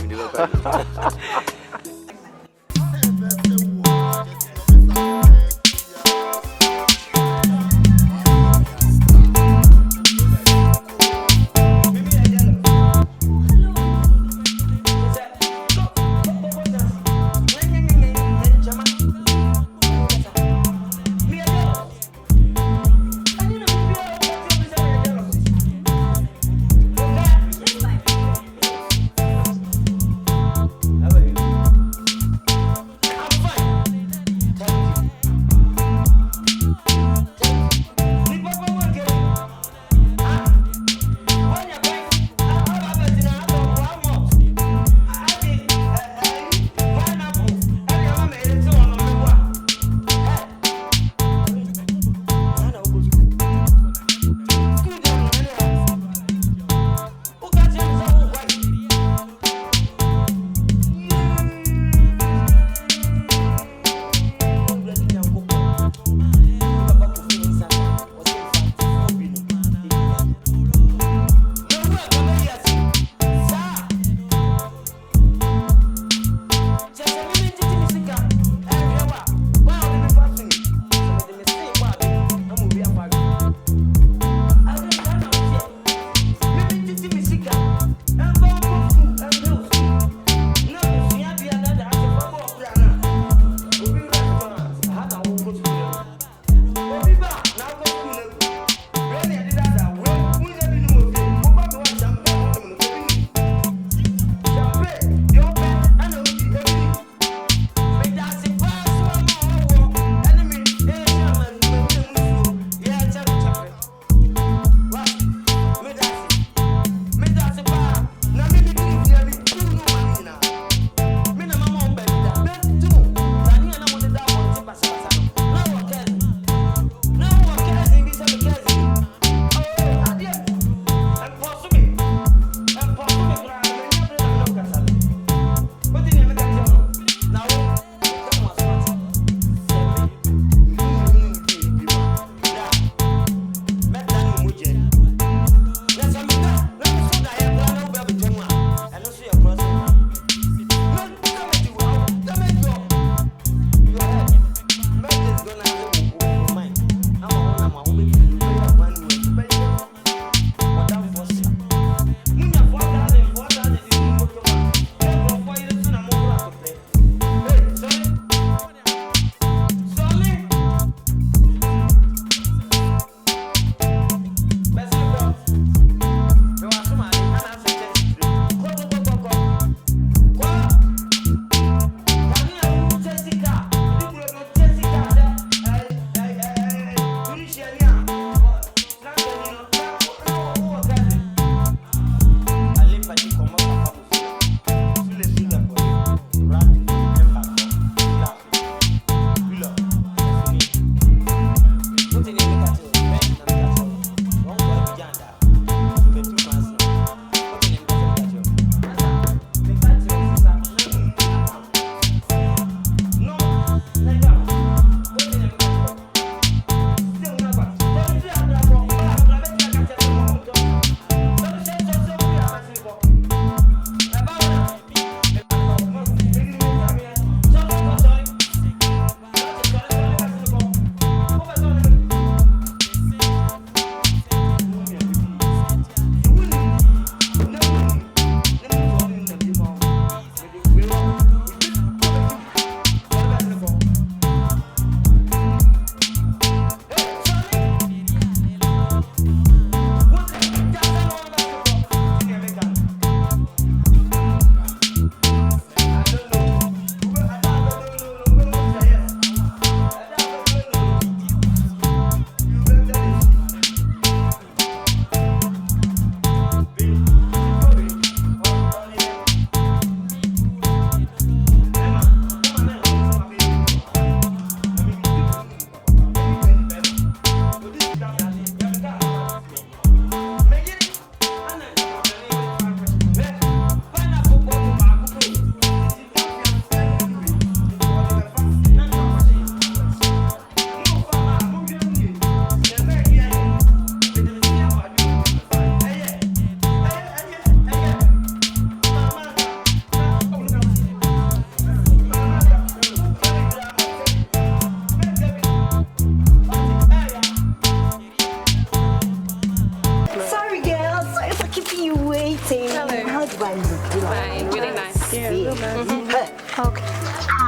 Okay.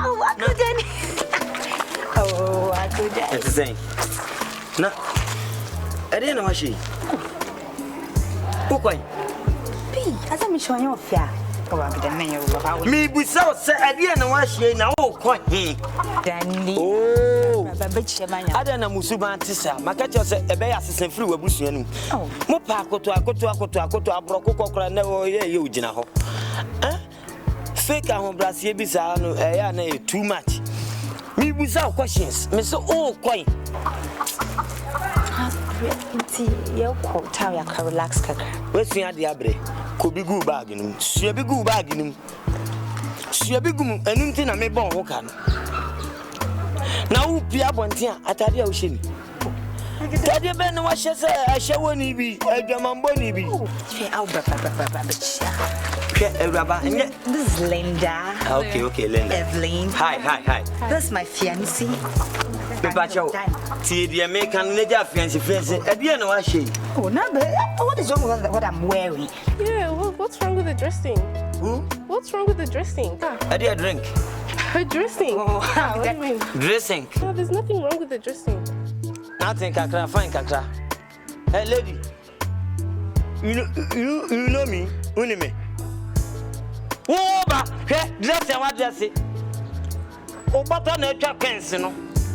Oh, I couldn't. Oh, I couldn't. It's the same. No. I didn't know what she. Who quite? As I'm showing you fair. Me be so say I didn't know what she now quite. Dandy. Oh, I don't know Musuba Tissa. My catcher said a bear assistant flew a bush. Oh, Mopa to a broco never hear you, Jinaho. Fake and Brassier Bizarro, too much. Me without questions, Miss Oh, quite. Your coat, I can relax. Where's the Abre? Could be good bargaining. She'll be good bargaining. She'll be good and anything I may born who can. Now, Pia Bontia at the ocean. Daddy Ben, what she said, I shall only be a German bonny be. This is Linda. Okay, Linda. Evelyn. Hi. This is my fiancé. See the American Naja fiancé. I didn't know what she. Oh, no, but what is wrong with what I'm wearing? Yeah, what's wrong with the dressing? Who? What's wrong with the dressing? I did a drink. Her dressing? What do you mean? Dressing? No, there's nothing wrong with the dressing. Nothing, Kakra, fine, Kakra. Hey, lady. You know me? Only me. Oh, but dress and what dress it? Oh, but on a trap pants, you know.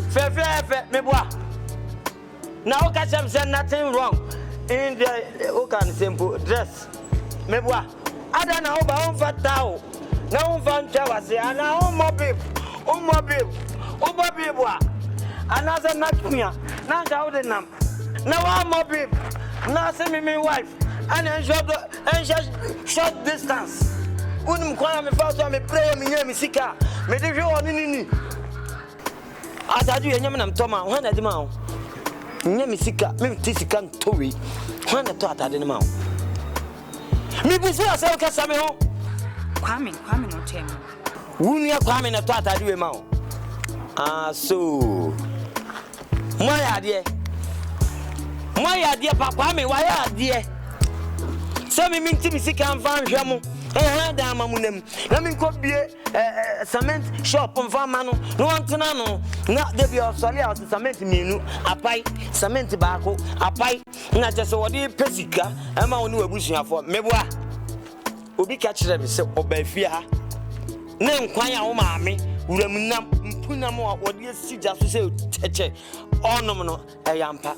Fair, me boy. Now, catch them say nothing wrong in the simple dress. Me boy. I don't know about on fat towel. Now, fan towers, and now, my babe. Oh, my babe, boy. Another knock me. Now, I would numb. Now, I'm my babe. Now, send me my wife. And short distance. Unum kwa me fa so me pray me nya me sika me de hwe oni ni asaju enyam na mtoma ho na de ma ho nya me sika me ti sika ntowi ho na to atade ni ma ho me bu so asa ka sa me ho Kwame no tem wunu ya Kwame na to atade we ma ho so moya de pa Kwame wa ya de so me minti me sika mfa nhwe mo Damamunem. Let me copy a cement shop on Famano. No one to know. Not the be of Solia out the cement menu, a pipe, cement tobacco, a pipe, not just what the Pesica, and my new bushing for Meboa. Ubi catch them, so obey fear. Name Quaya o mammy, Uramuna, Punamo, what you see just to say, Teche, or nominal, a yampa.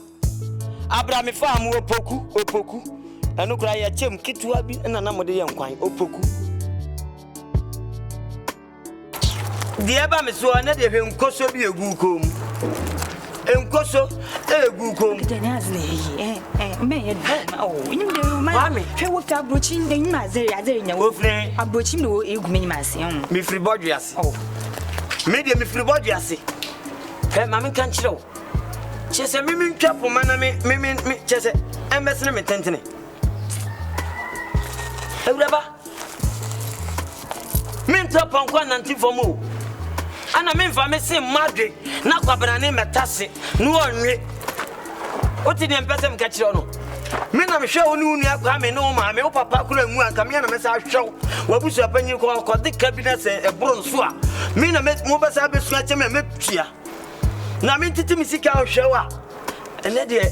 Abrami farm, Opoku. I no cry a chim kit to be and another young quine, Opoku. The Abam so another him coso be a good comb. And coso a good comb. Oh, you know, my what are broaching the Mazarian, a broaching no egg, me free body as oh, maybe me free body as it. Mammy can't show. Chess a mimim chap for me, chess a embassy me tentany. Evreba minto pankwa nanti fomo ana memfa me se madwe na kwabana ne metase no onwe oti de mpese mka kire no me na me hwe oni unu akwa me no ma me o papa kura nwu anka me na me sa hwew wabusu apanyi ko de cabinet e bron so a me na me mo besa besu ache me metua na me titi me sika hwewa ene de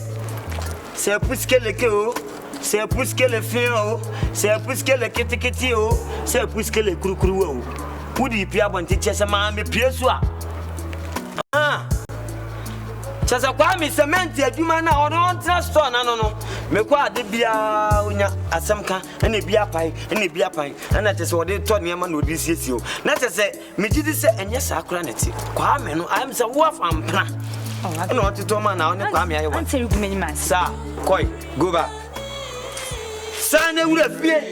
se puskele ke o c'est plus que le fin, c'est plus que le kiti, c'est plus que le crou. Où dit Pierre Bontier, c'est ma pièce. Ah, c'est ça quoi, mais c'est maintenant, du mana, on rentre sur non. Mais quoi, de bien, on a à Samka, un bien paille, and that is what they told me, man, would this is you. Not to say, me did this, and yes, I cranity. Kwame, I'm so wolf and plan. I know what to tell man now, and Kwame, I want to tell you many months. Sir, quite, go back. Sane wura fie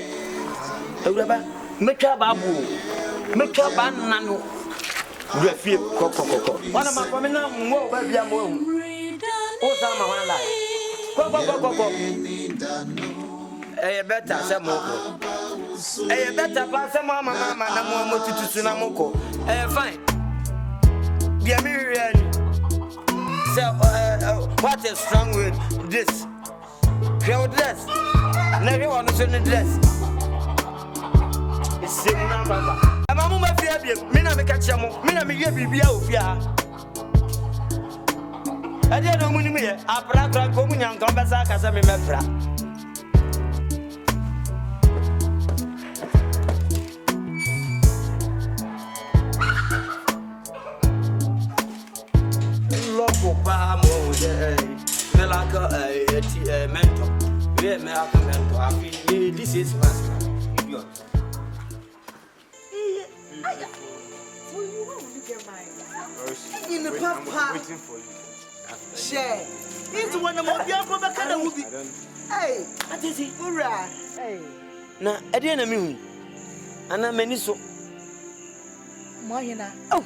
ewuraba metwa babu metwa banano wura fie kokokoko wana mafami na mwo ba bia mo o sa ma wan lai kokokoko better say mo better pa say mama na mo tututu na moko fine bia me really say what is wrong with this how dress never want to see the dress. It's same number. I'm Mamu ma fia bi, me na me ka kire mo, me na me ye bibia ofia. Ade no muni me ye, apra kra ko mu nyanka besa ka se me mefra. Loco pa mo de, me like a mentor. Yeah, me a mentor. I feel this is master. Idiot. In the papa. Waiting for you. Share. Into one of my young brother can be. Hey, I did it. Hurrah. Hey. Na, I didn't mean. And I'm many so. Moyana. Oh.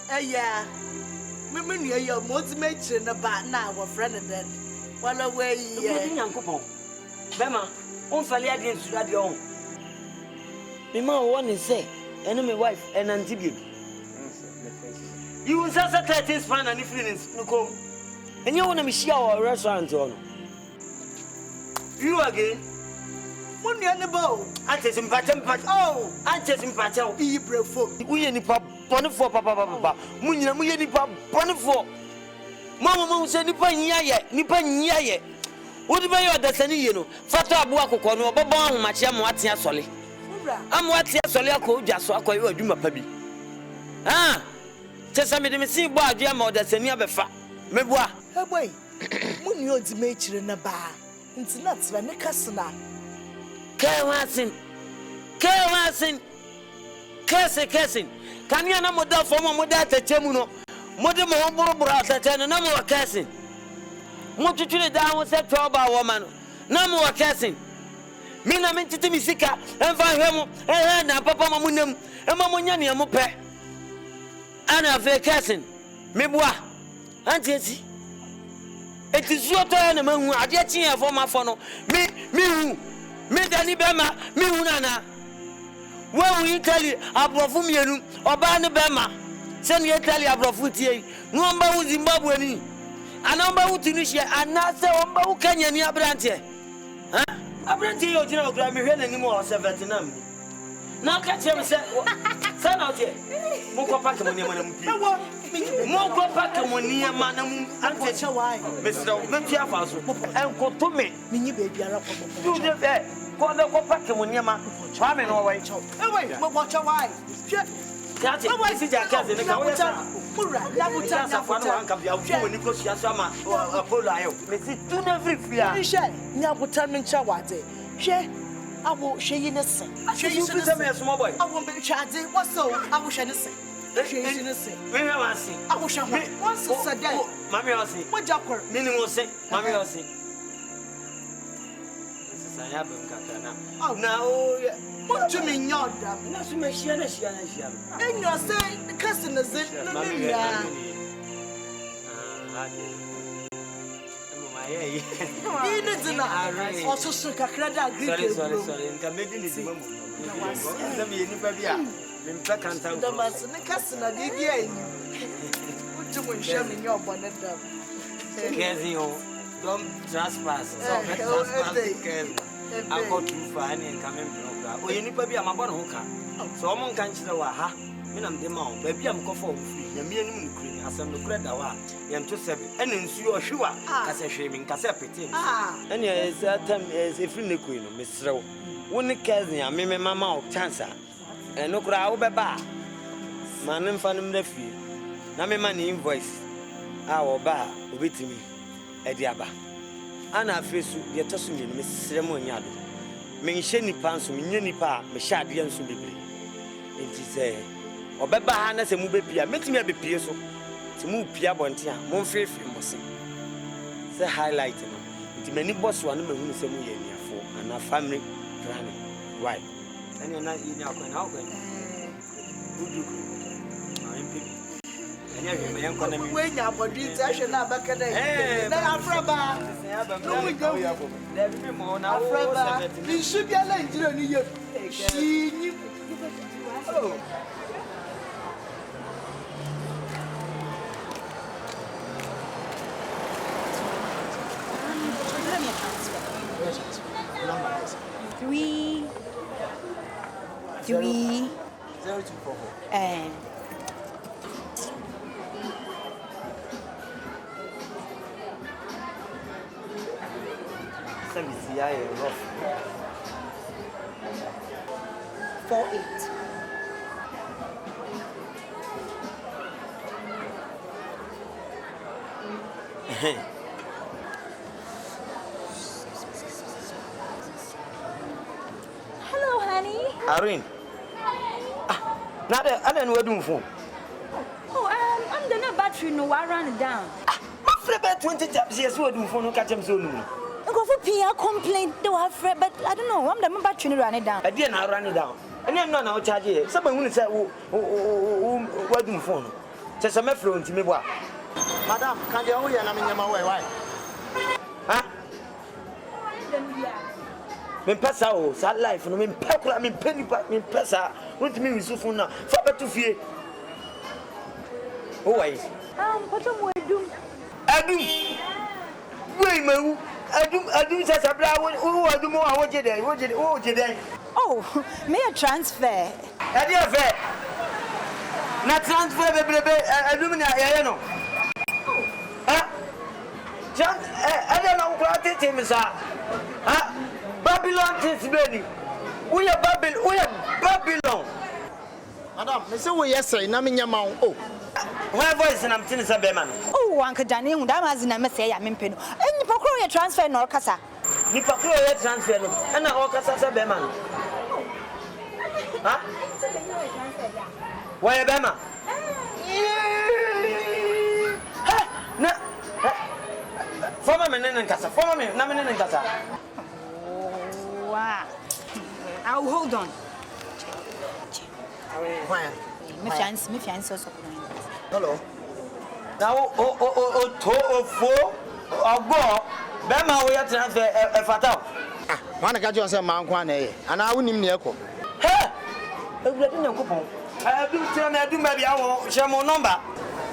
Hey, yeah. Remember, you're motivation about now, our friend and then. Well, away, yeah. Bema, on Falia against your own. My mom one is say, and my wife, and Antibio. You will say 30 span and feelings, no go. And you want to be sure our restaurant on. You again? Money on the bow. I tell him, oh, I tell him, Patel, be brave for. We any pop, bonnet for Papa, Munya, we any pop, bonnet for. Mama said, Nipan Yaye. What about your destiny, you know? Fata Buako, no, Baba, Macham, what's your solly? I'm what's your soliaco, just so I call you a Duma Pabi. Ah, tell me the missing bar, dear mother, send you a befa. Mebois, away. When you're the matron in a bar, it's not when the customer. Cursing. Can you know more for my mother at Temuno? Mother, my brother, and no more cursing. What to the down was a trouble woman. No more cursing. Mina meant to me sick and find him and Papa Mamunum and Mamuniani Mope. Anna fair cursing. Mebois, Auntie. It is your turn among who are getting a former funnel. Me Danny Bema, me Unana. When we tell you, Abrofumian or Bana Bema, send you tell you Abrofuti, no number who Zimbabwe, a number who Tunisia, and not so who can you near Brantie. Huh? Abrantie, you know, Grammy anymore, 70. Now catch him, son out here. Moko Pacamonium. Moko Pacamonium, Manam, and Teacher, why? Mr. Mentia Faso, and go to me, Mini baby, do the bed. Go the Pacamonium, Charming away. Away, watch a why. Catch it, why is it your cousin? Labuta, one can be out when you go to Yasama or Apollo. Mrs. Do not fear. Nabutan Chawate. Share. I will share you the same. She used to tell me a small boy. I won't be charging. What's so? I wish I didn't say. Maybe I see. I wish I had once a day. Mammy, I see. What job? Meaning will say, Mammy, I see. I haven't got that now. Oh, now, what do you mean, you're dumb? Not to make sure. And you're saying the customers in the also so sorry, and come making it. The master, the customer, what you in your bonnet? Don't trespass. I got too far and come in. Oh, you need to be a mabon. So I'm on country. I'm the mount, baby. I'm conform free. The meaning green as I'm the credit. I'm too seven. And in you sure as a shaming Cassapity. And yes, that time is a free queen, Miss Rowe. When the cousin, I mean, mamma of Chancer. And no crowd baba. Man and fan nephew. Name money invoice. Our bar with me. Ediaba. Anna face the Tossum, Miss Remoniado. Mention pants, Minipa, Meshadian Subi. It is a or Baba Hannes and Mubipia, makes me a bit pierced to move Pia Bontia, more faithful, must say highlighting. It's many boss one who is a million for and our family planning. Why? And you're not in your can Would you? When you're about this, I shall not back at it. You should be a lady. She Service ya rough. 48. Hello, honey. Irene. Now I don't know what doing for. Oh, I'm the no battery no I run it down. My friend about 20 times yes what doing for no catch him so no. Go for Pia complaint do have friend but I don't know. I'm the battery run it down. I didn't run it down. And then no now charge it. Somebody who say what doing for no. Just a friend to me boy. Madam, can you hear na me nyama why? Huh? Me pesa o sa life no me pekula me penny me pesa want me wisufo na fa beto fie o why Poto mo edum wei mawu adum sa sabra wo adum wo awoje den wo je den oh me a transfer e dey fair na transfer bebrebe adum na yeye no ha jan ada na ukura tete me sa ha Babylon is ready. We are Babylon. Madam, me say we yesterday na me nyama oh. Why voice and I'm telling some man. Oh, Uncle Danny, that was in a mess. I mean, Peno. And you procure transfer no casa. You procure transfer no. And I all casa beman. Huh? Why a bema? No. Former men in casa. Former men, no men in casa. Wow. I'll hold on. Why? Me fiance also. Hello. Now, go. Bema, we are transfer a fatal. One catch yourself, man, one, and I wouldn't near co. Hey! I do maybe I will share more number.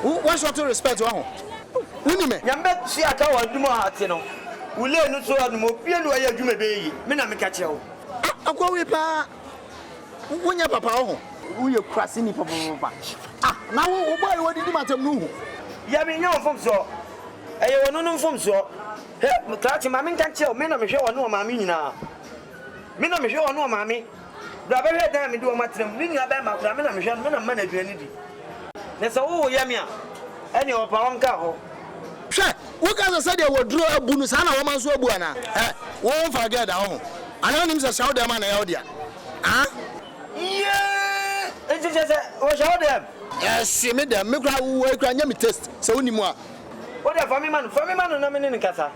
What's your to respect one? Women, Yambet, see, I can't do more heart, you know. We learn no so more piano where you may be. Mina me catch you. I go with pa. When your papa, who you crossing papa. Now, why what did you matter? No. Yamin, no from so. I will no from so. Hey, catch mammy can't tell. Mina me show no mammy now. Mina me show no mammy. Brother, let them do a matter. Meaning about my family, I'm sure no manager anything. That's all, Yamia. Any of our own car. What can I say? They will draw a bonus and a woman's buana. Won't forget that home. I know him to shout them on the audio. Huh? Yeah! It's just a shout them. Yes, see me there. Make who work on your test. So, any more. What a family man, nominating in Casa.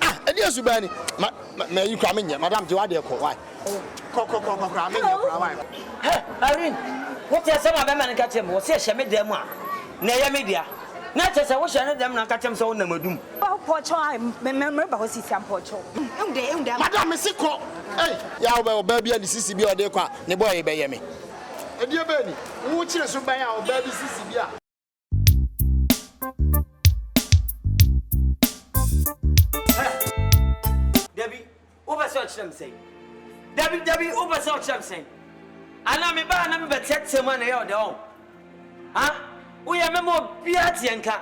Ah, and yes, Subani. May you come in here, Madame Joadia? Why? Hey, Irene, what is some of them and catch him? Was a made them one. Nay, media. Not as I wish I had them and catch him so on the Madum. Oh, poor child, remember what's his pocho. Madame Messico. Hey, Yahweh, baby, and the CCB or the car, the boy, by me. And dear Benny, which is by our baby CCB. Debbie, oversearch them say. Debbie, oversearch them say. And I'm a ban, I'm a text someone out there. Huh? We are more Piatianka.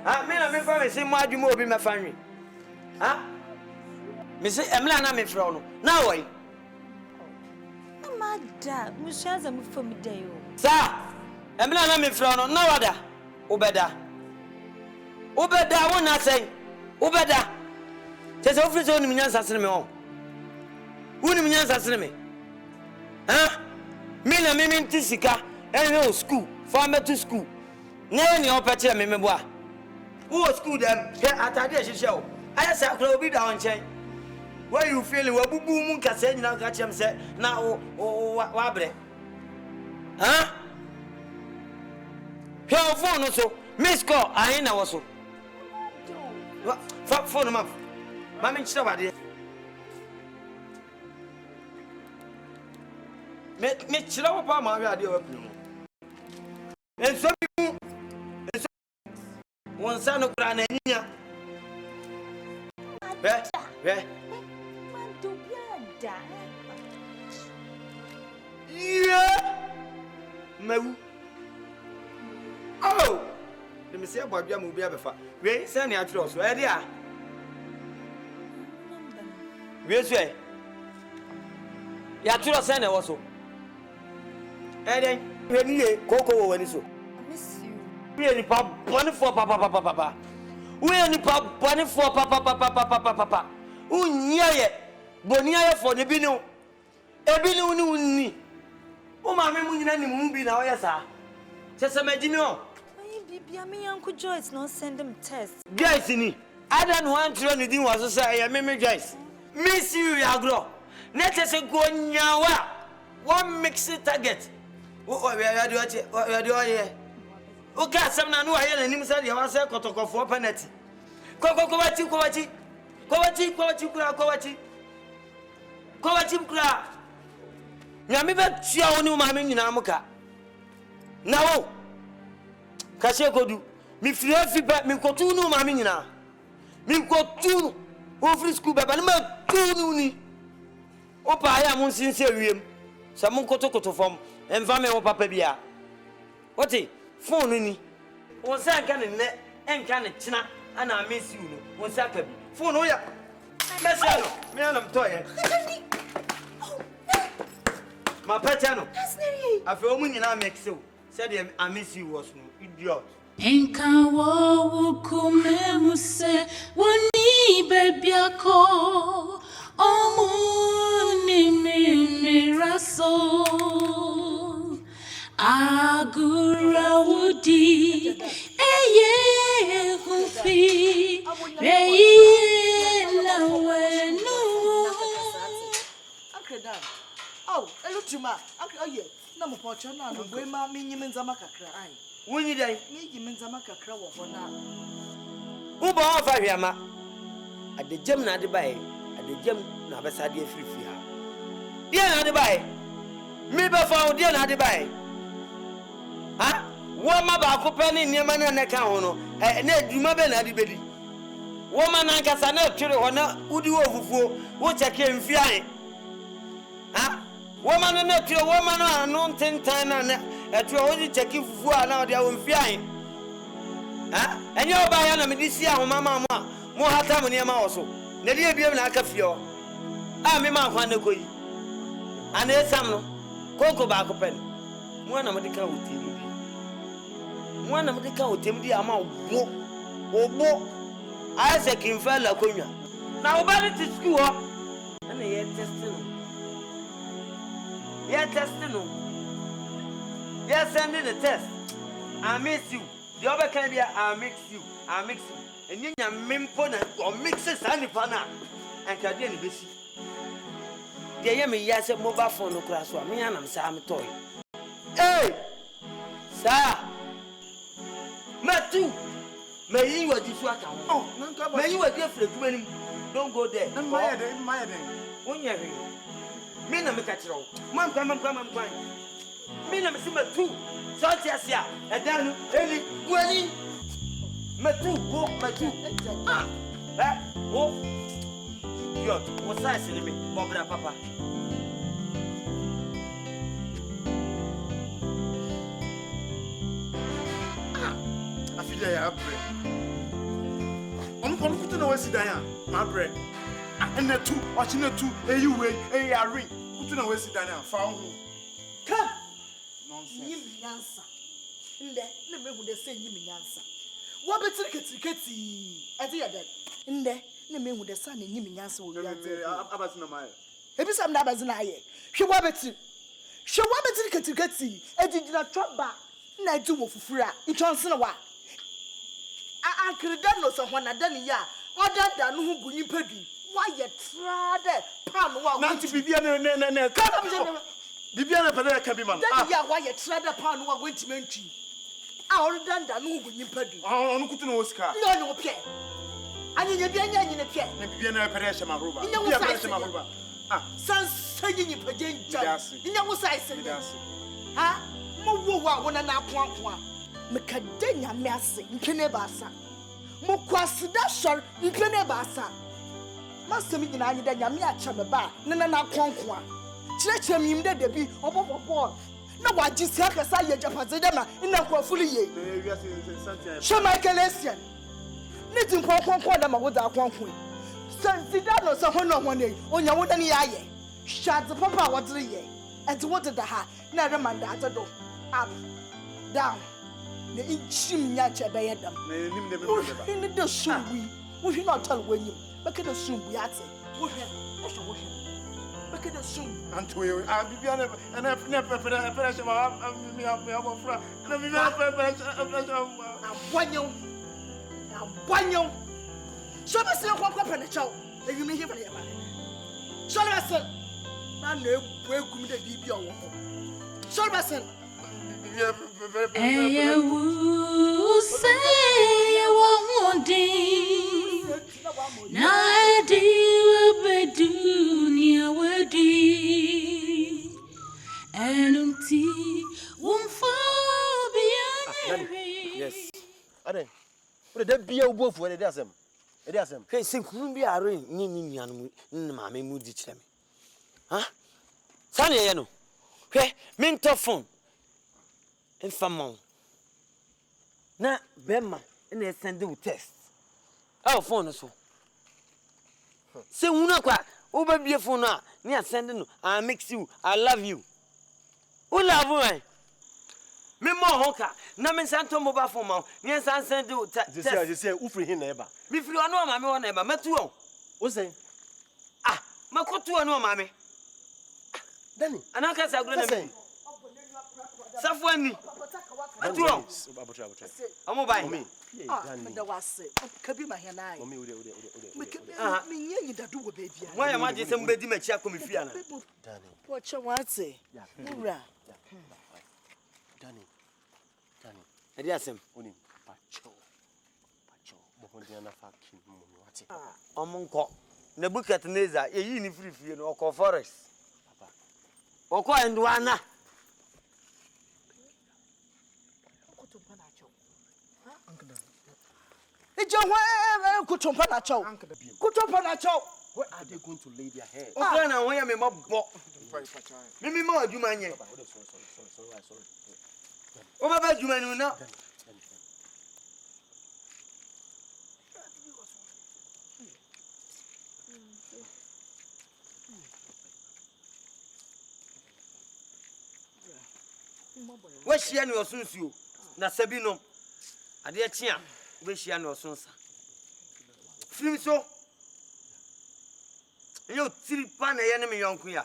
I mean, I'm a say, why do you more be my family? Huh? Miss Emlana, me from now. Why? Madam, Musha's a move for me, day. Sir, Emlana, me from no other. Obeda, what not say? Obeda. There's office on me, assassin me on. Who me assassin me? Huh? Me na me Tissika, and no school, farmer to school. Never any opportunity, me boy. Who school them? Here at a show. I said, I'll be down chain. Where you feel what boo moon can say, now catch him say, now, wabre. Huh? Here, phone also, Miss Call, I ain't also. What phone him up? Mammy, somebody. Me chill upon my radio. And so, one son of Granania. Yeah. Mawu. Oh! Let me say about your movie. We send you to us. Where they are? Where's where? You are to send also. And then, when you cocoa when it's so. I miss you. We are the papa, papa. We are the papa, papa. Who near it? Bonia for the bino. Ebino ni. Oh, my memory and the movie now, yes, sir. Just imagine. Baby, me Uncle Joyce not send them tests. Joyce, I don't want to run anything was to say, I remember Joyce. Miss you, Yagro. Let us go now. One mixed target. What we are doing here? Okay, some now I hear him say, you want to say, Kotoko for penalty. Kowachi. Yamiba chia onu mame nyina muka. Na wo. Kase kodu. Mi free fiba mi kotu nu mame nyina. Mi kotu o free school baba ni ma tunu ni. O pa ya mun sinse wiem. Sa mun kotokoto fom. Enfa me wo papa bia. Oti phone ni. O sa nka ne enka ne kina ana miss you no. O sa ka bi. Phone o ya. Mesano. Me anam toye. My patano. I feel when you make so. Said I miss you was no idiot. Enka wo kumemuse woni bebiako omuni miraso agura wudi eye hufi reye lawenu. Oh, hello, Chuma. Oh, yeah. No more portion. No, we ma me nyimenzama kakra. Ai. Woni dai. Me nyimenzama kakra wo ho na. Wo ba wa fa hwiama. Ade jam na ade bae. Ade jam na besa de afirifi ha. Dia na ade bae. Me ba fa wo dia na ade bae. Ha? Wo ma ba ko pe ni niam na ne ka ho no. Na aduma be na ade bedi. Wo ma na nkasa na twere ho na udi wo fufuo. Wo cheke mfi ai. Ha? Woman na tio woman no tintan na etio oji cheki fufu ana ode wo mfian ha enye oba ya na medisi ahoma ma mo hata mo ne ma wo so na die biem na aka fio a me ma kwa na koyi ana esam no koko ba ko pen mo na medika hotem di mo na medika hotem di ama obo ase kimfala konwa na oba ni school ho na ye testing. You're testing no. You're sending the test. I miss you. The other can be I mix you. And you are mimpona or mixes and pana and Canadian busy. They hear me, yes, a mobile phone no class for me and I'm Sam toy. Hey, sir. Matu, may you were this work? Oh, may you were different when don't go there. My when you're me na me kachiro man kwa me na me si matu so tiasia edanu eli wani matu go matu wo yo wo size ni me bobra papa afida ya abre on kutu na wasi dan ya ma abre and the two watching the two Irene kutu na wasi dan ya fa ho ka nonsense nyimyansa nde na mehu de se nyimyansa wo betiriketiriketi ati ya den nde na mehu de sa na nyimyansa wo ya te abazina mai ebi sam na abazina aye hwe wo betiriketiriketi ejijina twoba na edi wo fufura ntonse na wa akrida no so hona dan ya odada no hu gunyi padu wa ye trade pan wa nanti bibia ne ka bibia na pede ka bi man dan ya wa ye trade pan wa gwentimentwi odada no hu gunyi padu onu kutu no osika no no pie anyenya bia nyanya pie na bibia na pede hye maroba bibia pede hye maroba san sanyi pajenja nya wo sai sen ha mo wo wa wona na akoankoa mekadenya me ase mpene baasa mo kwasida shor mpene baasa masemi nyina anyida nya me acha me ba na akoankoa kirekiram yim de bi obobobo na wagisi akasa ye japaze dem na ina kwafuli ye she Michael Asian ni tin kwon da ma woda kwon santi da no so hono hone onya woda ni yaye shadze papa wodre ye enti woda da ha na remanda atedo up down na inchim nya che be yedam na enim de be be ni de sumbi wo hwi na hotel wanyim beke de sumbi ate wo hwe wo hwe beke de sumbi Antoyo, bibia na pepere se ma mi abofra na mi na pepere abwanyo so be se kwakwa pene chaw eyumi hi fere yaba so be se na na egum de bibia wo ho so be se you say you want na di we dunia we di enunti yes ade what the bia ubofu ade asem hey sinkuru bi Irene ni nuanu ni maame mu di kire me ha sane ye no hwe minto phone infamon na bema na send you text oh phone so se huna kwa o ba bie phone a na send no I mix you I love you o love me me mo hoka na me santo mobile phone ma ni san send you text this say ufri hin na eba me firi ono ma me wona eba metu o o say makotu ono ma me Dani anaka sa gro na me Safwani. Atuo. Omo bai. Me da wase. Kabi ma he na ai. Mommy ode. Me nyenyi da do wo baby. Why am I just some bedi machi akomi fia na? Dani. What you want say? Ura. Dani. Edi asem. Oni pacho. Mo hondia na fa kin mo wate. Omonko. Nebuchadnezzar eyi ni free no okọ forest. Papa. Okọ enduana. Kutumpa na chow. Where are they going to lay their head? Okay, na won ya me mabbo. Mimi ma adwuma nye. Sorry. O baba adwuma ni na. Wa shia ni osunsuo na sabinom. Ade akia we shia ni osunsa. Film so. Yo tiri pa na ye ne me yonku ya.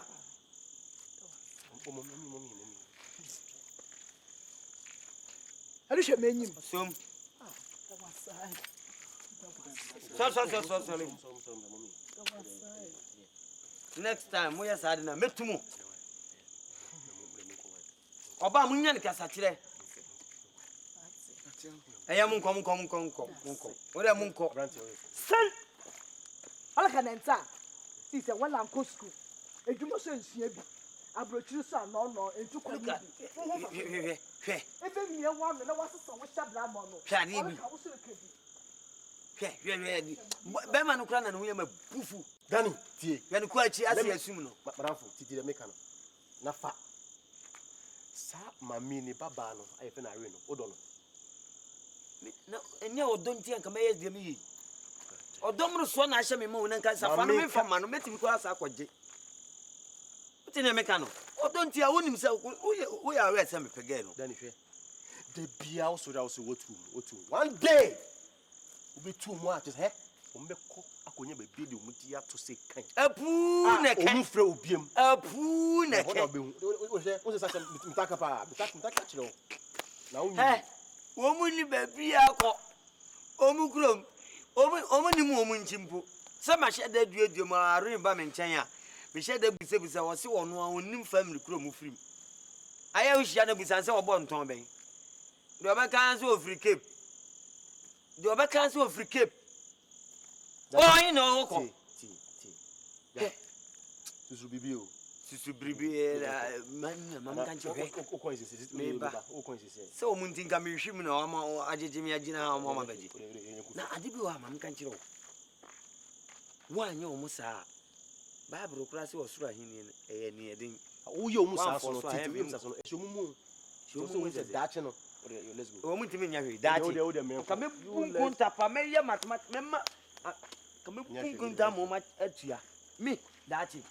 Ari she menyim. Som. So. Next time we yasa na metumu. Oba munya ne kasa kire. Eya munko. Ore munko. Sen. Ala kanenta. Si se wala nko school. Edwuma so nsia bi. Abrochiri so no entu kwa bi. Hwe. Ebe mi e wa no na wasesa wo shabla ma no. Hwe ade bi. Hwe. Bema no kra na no ye ma bufu. Dani, tie. Ya no kwa chi ase asum no. Maranfo, titi de meka no. Na fa. Sa mami ni baba no, ayefe na Irene no. Odo no. Na enye odon tie nka meye de mi yi. Odom ru so na ahye me mu na nka safa no me fa ma no metimi ko asa akwaje. Uti na meka no. Odon tie wonim se wo ya we se me pege no. Dani hwe. De bia wo so da wo se wotu. One day. Ubi tu mo at he. Ombeko akonya be bi de omuti ya to se kan. Apu na kan. Omufre obiem. Apu na kan. O se sa mtaka pa. Mtaka chiro. Na unyi. Womu ni ba bia akọ. Omu krom. Omu ni mu omu nchimpo. Se ma hye da duadu ma Irene ba me nchen a. Me hye da busa wo se wono a onim family krom frim. Aya wo hia na busa se wo bo nton ben. De obeka so ofri cape. Oh, you know, T. Susu bibi man can't you o coincidence o coincidence so muntinga mi hwim na o agegemi agina o mama baji na adibi wa man can't you wa anya o musa bible kura se osura hini ni edin Who you almost asked for? Let's go. O mutimi nya hwe dachi. Ka me kunta pa me ye mathematics me ma ka me kunta mo ma atua. Me dachi.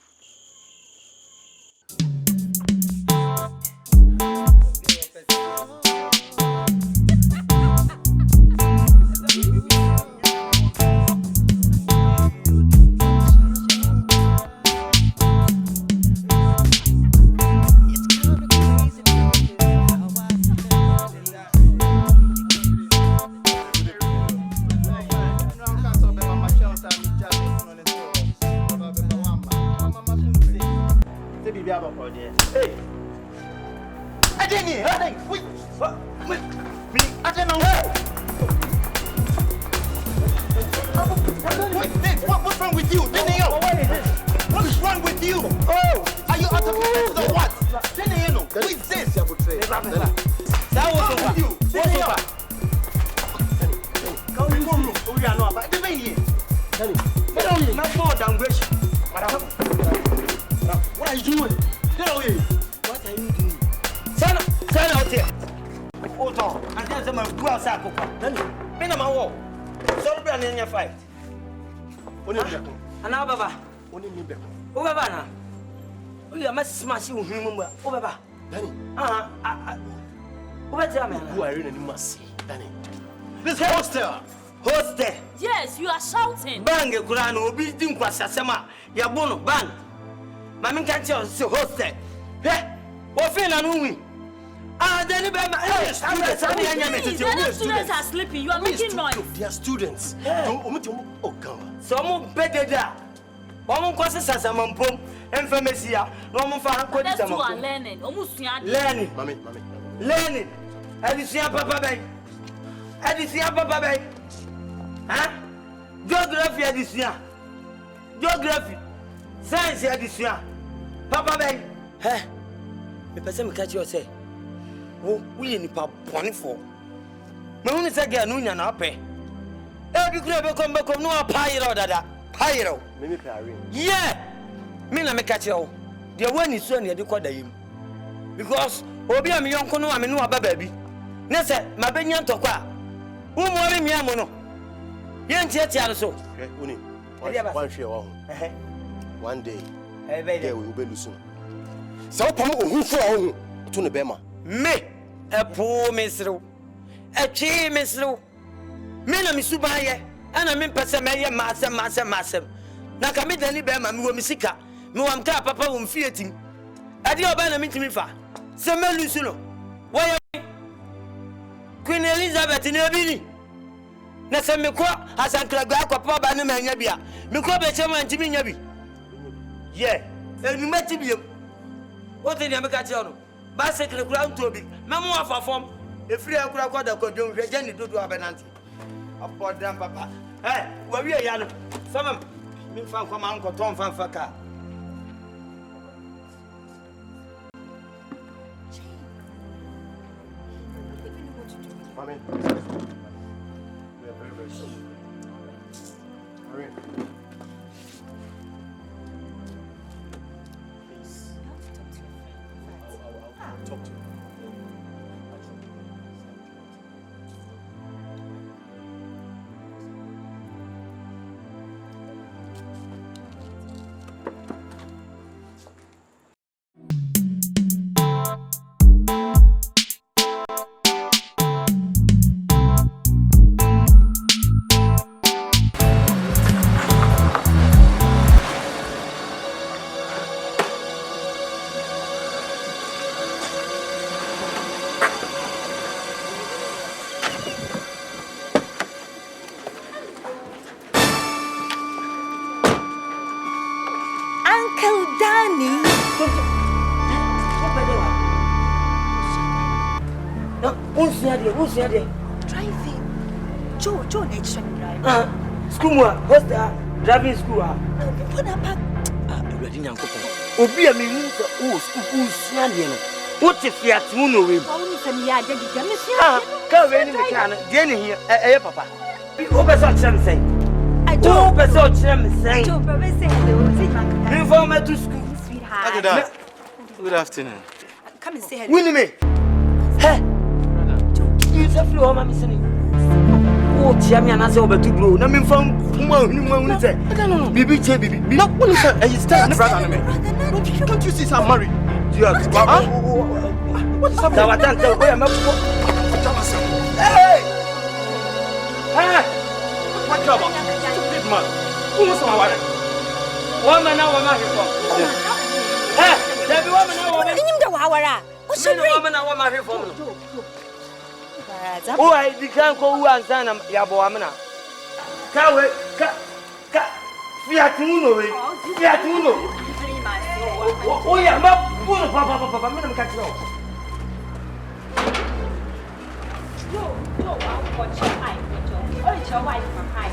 Hey! I didn't wait! What's wrong with you? What is wrong with you? Oh! Are you out of your head or what? Who is this? That was over. What's over? Come we are not about the here. Not more than wish. What are you doing? Get away! What are you doing? Stand out here! Hold on. I tell them I'm going outside. Me na my wall. So be an in fight. Ana baba. Oni ni be. O baba na. O ya ma smash you him mu. O baba. Danny. O better me. Who are Irene and Mercy? Danny. This hostel. Hostel. Yes, you are shouting. Bang e kura no obi din kwasasema. Ya bono bang. Mami can't tell us hostel. Eh? What feel na no win? Then the students are sleeping. You are making noise. They are students. Oh, God. Some better there. One causes as a mumpum, infamousia, no one found what is learning. Almost learning. Mammy. Learning. Edisia Papa Bay. Edisia Papa Bay. Huh? Geography Edisia. Geography. Science Edisia. Papa Bay. Huh? The person catch you say. We nipa bone for. Me woni se ga no nya na ape. E bi kura be kom no apayiro dada. Payiro. Me pe Irene. Yeah. Me na me catch you. The one is so na de koda yim. Because obi am yonko no ame no aba baabi. Ne se mabenya ntokwa. Wo mo re miam no. Ye ntiatia no so. Okay, uni. One share one. One day. There we will be losing. So pam ohun fo ohun to ne bema. Me a poor misro, a chi misro. Men are Misubaye, and I mean Passamaya, Massam. Nakami Danny Bema, Misika, no am car papa won't feating. I do abandon me to me fa. Samuel Luciano. Why Queen Elizabeth in Ebini? Nasamiko, as Uncle Papa Banamania, Mikoba Chaman Jimmy Yabi. Yeah, and you met him. What did you make a journal? Basically, the ground to be. Mamma for form. A free aqua could do Jenny to do a benanti. Of course, damn papa. Eh, where we are young. Some of them found from Uncle Tom Fanfaka. Mommy. We are very sorry. Irene. Talk to you. Who's here? Driving. Joe next time drive. School what's that? Driving school. What about? Ready now, Obi, I mean, who's here? What if you are to know him? Only some yard, come in the can, Jenny here, papa. Over such something. I don't over such something. Inform to school, sweetheart. Good afternoon. Come and say hello. Winnie me. Hey. You say flow, mama sini. Oh, tia me anase obetu bro. Na me fam kuma hunu say. No. Bibi che bibi. No, what is that? You stand brother me. Don't you see I'm married? Yes. What is happening? Dawatan tell boy am. Hey. Hey. What job? Stupid man. Who must I worry? Woman now woman here. Hey, there be woman now woman. Inyim da wawara. O shebri. Woman now woman here for me. Oh, I can't go who and son ya bo amna. Ka we ka Fiat Uno we. Fiat Uno. Oh yeah, ma papa me na catch no. Yo, watch your eye, watch your wife from high.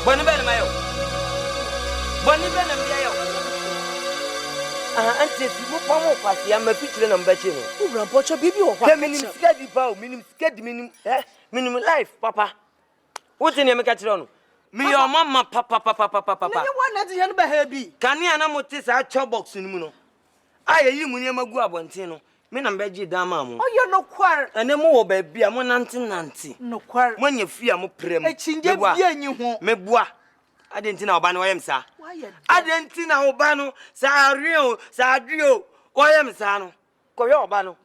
Boni ben mayo. Boni ben mbiayo. Auntie, mo pa mo kwase ya mafikire na mbache no. Ura bocho bibi wo kwa. Minim skedi pa o, minim skedi minim life papa. Wote ne meka kire no. Me your mama papa. Na ye wana di he no ba ha bi. Kane na mo te sa cho box ni mu no. Aye yi mu ne magu abonten no. Me na mbaje dan ma mo. Oyo no kwar. Ene mo wo ba bia mo nante. No kwar. Mo nya fia mo prem. Echinje bia nyi ho. Me bua. Adentina oba no oyem sa. Adentina oba no sa rio, sa adrio. Oyem sa no. Koye oba no.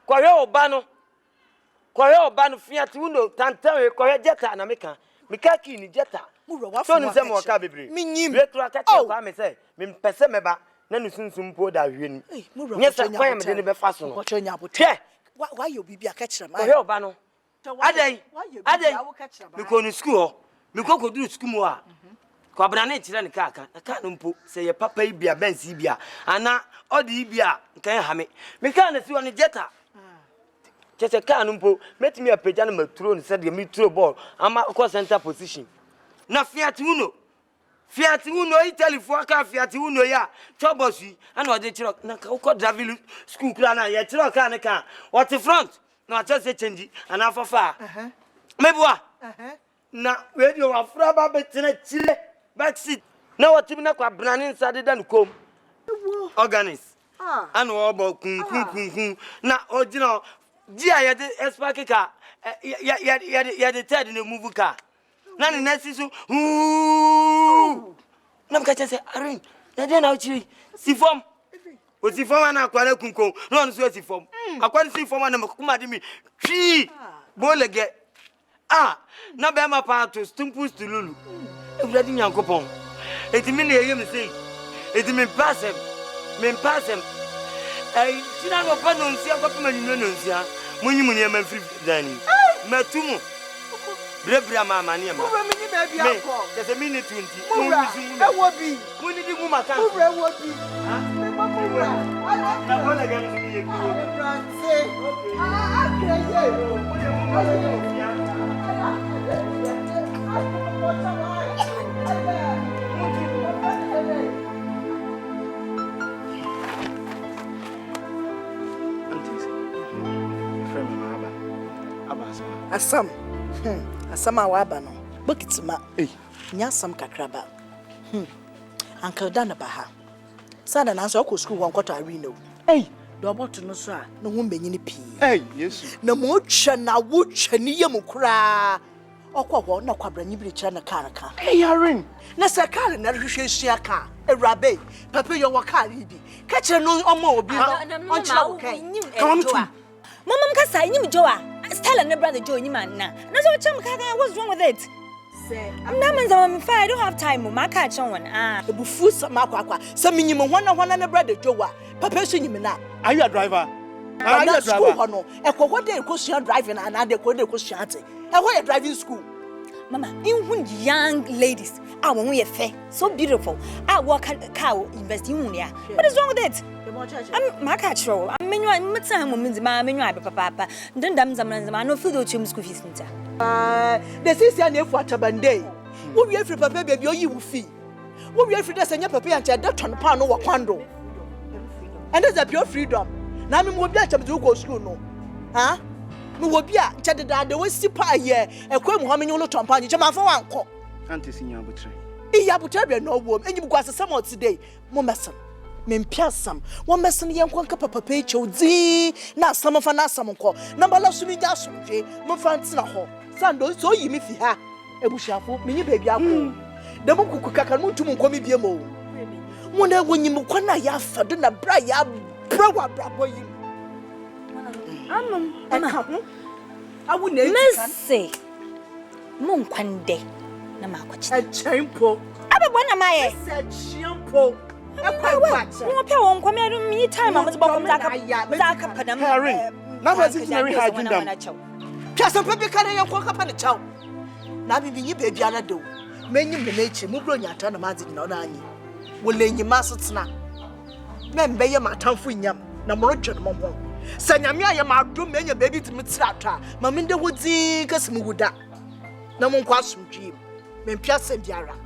Koye oba no Fiat Uno tantan koye jeta na meka. Meka ki ni jeta. Muro wa so ni se mo ka bebre. Minyim. Retro aka che kwa me se. Me mpese meba na nu sunsum po da hwe ni. Nye se kwa me de ne be fa so no. Kocho nya bote. Why you bibi aka kire ma. Koye oba no. Adai. Me ko ni school. Me ko do school mo a. Kwa bana ne kire ne kaka. Aka no mpo se ye papa ibia bensi ibia. Ana odi ibia nkan ha me. Me ka na si woni jeta. Chese ka no mpo metimi apeja na maturo ne se de me turo ball ama ko center position. Na Fiat Uno Italy for aka Fiat Uno ya chobosi ana ode kire na ko driving school kula na ye kire ka ne ka what front na chese change ana fafa. Mebua. Na radio afra ba betene chile backseat na watimi na kwa brane inside dan kom organize ana obo kun na original dia ya de espark car ya de third ne move car na ne nasi so na mka say Irene na de na uchi si form o si form na akwara kunkon na on so si form akwara si form na makuma de mi twi bolege na be ma pa to stumpu stululu Everybody nyankopon. Etimi na yeye me say. Etimi passem. Me passem. Tina no pa no nsia ko pema nyino no nsia. Munyimu ne ma free dani. Matumu. Brebra mama ne ma. Ura me ni ba bia ko. Tese mi ni 20. Ura. E wo bi. Muni di guma kan. Ura wo bi. Me ma ura. Na wala ga ni ye ko. Franse. Asam awaba no. Bokitima. Nya asam kakraba. Uncle Dan baha. Sada na so ko school won kwato Irene. Do oboto no so a no ho mbenyini pii. Yesu. Na mo twa na wo twa ni yam kura. Okwo na kwabranyi bi kira na car ka. Irene. Na se car na hwehwe hia ka. Ewrabe. Papa yo wa car bi. Ka kire no omo obi no. On kira wo kan. Come to. Mama mkasa inyim Joa. Stella and brother Joe ni man na. Na so cham kaka what's wrong with it? Say, I'm not man so I don't have time ma ka chon one. Ebufu sama kwakwa. Se minyim hwana na brother Joa. Papa so nyim na. Are you a driver? Are you a driver? No. Ekwo dey question driving and dey question ate. Where driving school? Mama, in young ladies, I want you fair, so beautiful. I work at cow invest in ya. What is wrong with it? ma catch roll. I'm menu I'm time moments my menu papa. Then damn zaman no food to school fees nta. The sister near for Chabande. What we every papa baby you will fee. What we every day send your papa and that ton pound over quando. And that's a pure freedom. Now me will be at to go school no. Huh? Me will be at that the way sipa here and quite Mohammed no champagne. Jama for one call. Auntie Sinya Butre. Iya butere no wo. And you go as some today. Momesam. Mempiasam. One messon young quanka papa page odi. Na some of an asamko. Number last me just my friends na ho. Sando so you me fi ha. Ebushafo me baby ako. Demo kukaka mu tumu nkomi biemo. Mo na wonyi mu kwana ya fado na bra ya bra wa brabo yi. Mama. Awu na Mercy. Mo nkwande na makochi. A chimpo. Abe bona maye. A chimpo. No pay won come here me time am to bokom zaka padam. Irene. Now was it very hard down. Just a baby carry your cock up and a chow. Now be you baby anado. Many nature, Mubronia turn a magic no nani. Will lay your muscles now. Men bay my tongue for yam, Namorojan Momo. Sanyamia, my room, and your baby to Mitzrata. Maminda would see Casmuda. No one quas from dream. Men Pias and Yara.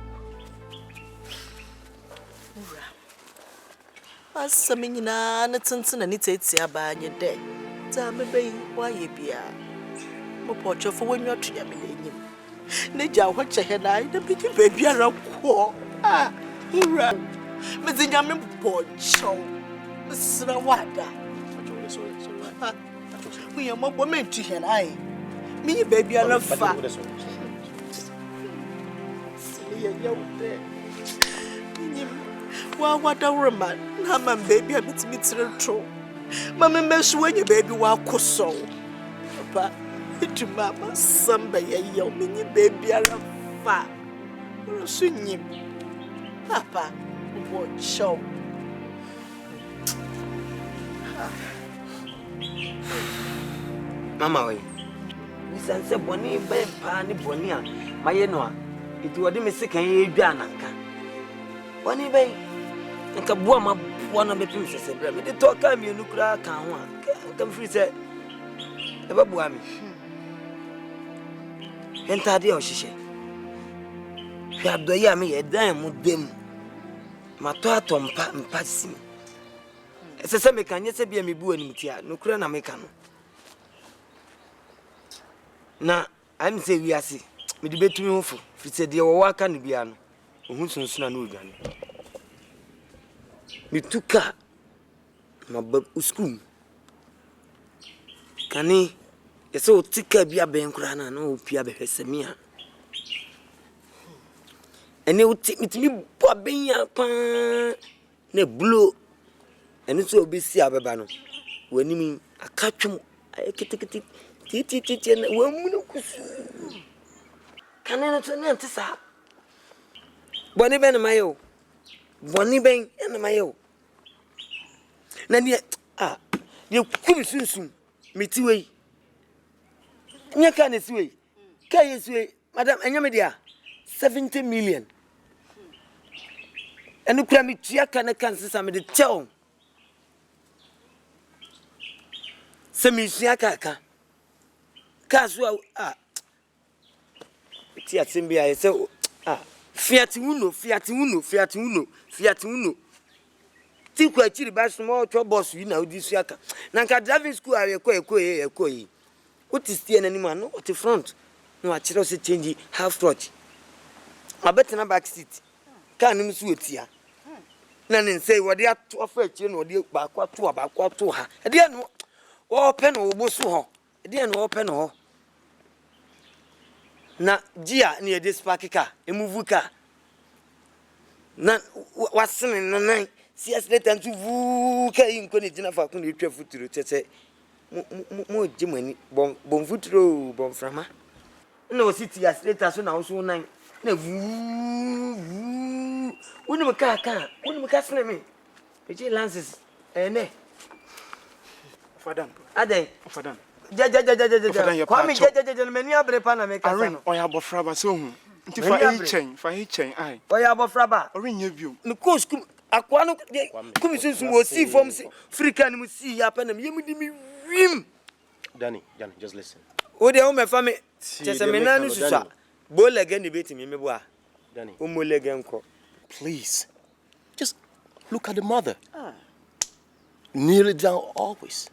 As some in an attention and it's a by your day. Tell me, why you be a portrait for when you're traveling. Neja watch a head eye, the pretty baby are a poor. Ah, hurrah! Mrs. Yamin Porcho, Miss Rawada. We are more women to hear I. Me, baby, are not fat. Well, what a woman, Naman baby, I'm it's true. Mamma, mess when your baby walk so. Papa. To mama, somebody a young mini baby are fat. Or swinging. Papa, what show? Mama, we sense a bonny bed, panny bonia, my enoa. It would be sick and ye danaka. Bonny bay, and Kabuama, one of the princess, the talk come you look like come free said. Ever boami. Entadia oshishe. Ya doya me edan mu dem. Mato atompa mpasim. Esese me kan yese bia me bu anim tia. No kura na me kan. Na am say wi ase. Me de betumi hofu. Fitse de wo waka ne bia no. Ohun sunsuna na odwane. Me tuka mabab uskum. Kani so tika bia ben kura na no opia be hwesemia ene uti mitimi bo ben ya pa na blow ene so obesi abeba no wanimi akatwum ayeketekete titi na wamu kusu kanena to ne antisa boni ben mayo boni ben ene mayo na ne ye kumi sunsun mitiwe Nyaka neswe. Kay yeswe, madam enyamedia 70 million. Enu kura mi tia kana kan sisa me de chew. Se mi tia kaka. Kaso tia timbia yese Fiat Uno. Ti kwa chiri ba small to boss you na odi suaka. Na nka driving school are ekoyi. What is the animal? No, at the front. No, I chose change half trot. I bet in a back seat. Can't even sweet here. None say what they are to offer, you know, the back what to her. A dear no, open or bosso. A dear no open or. Na, Gia near this parky car, a move car. None what's in the night. See us let them to woo, carrying condition for country travel to the church. Mo jimani bon futuro bon frama no city as later so na so nan na woni me ka sene me e lances ne Fadam aden Fadam ja kwa mi ja meni abre pa na me ka Irene oya bofraba so hu nti fa he chen ai oya bofraba orenye bio me ko school Akwa no kumi sunsun wo si form si Africa ni mu si ya pa na me yemu di me wim. Danny, just listen. O de o me fa me chese me na no susa. Bo lega ni beti me bo a. Danny. O mo lega nko. Please. Just look at the mother. Kneel it down always.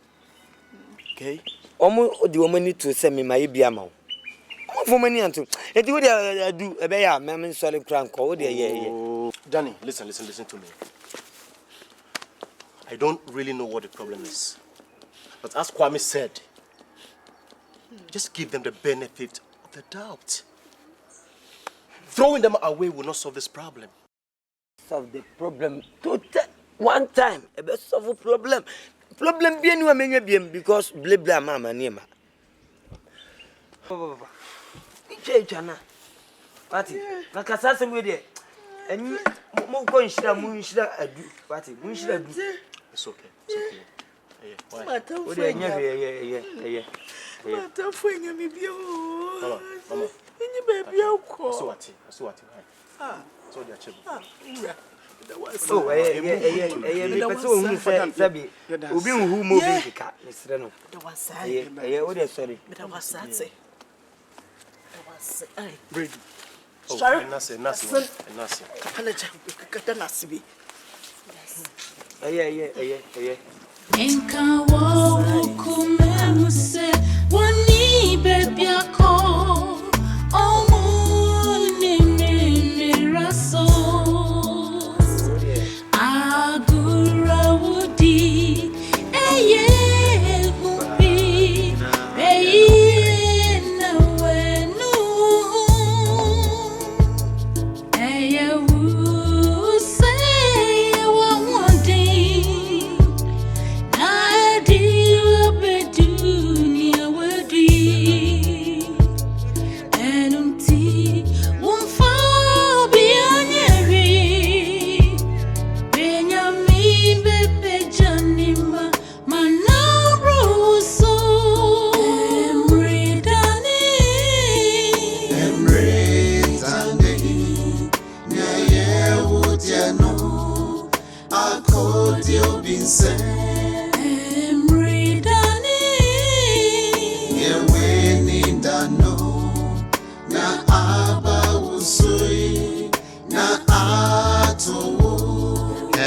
Okay? Omo di omo ni to se me ma ye bia ma. Omo fo mani anto. E di wo de do e be ya me sorry kra nko wo de ye. Danny, listen to me. I don't really know what the problem is. But as Kwame said, just give them the benefit of the doubt. Throwing them away will not solve this problem. Solve the problem. One time, a best solve a problem. Problem bien you menya bien because blah mama niema. Chana. Pati. Na kasase mu de. Eni mo ko nshira adu. Pati, mu nshira adu. It's okay. Why? O de nya Mata fwenga mi bio. Mama. Ni baby akọ. So what? So dia chebo. Oh, me person who sabi. Obi hu mo bi kika. Mesre no. Da wasai. O de sorry. Da wasate. Da wasai. Ai. Brady. Sorry. Nasi. Kapala cha kata nasibi. Enka wo kumemuse woni bebiako omo ni raso agura wudi eye hubi eye na wenu eye wu say wa wodi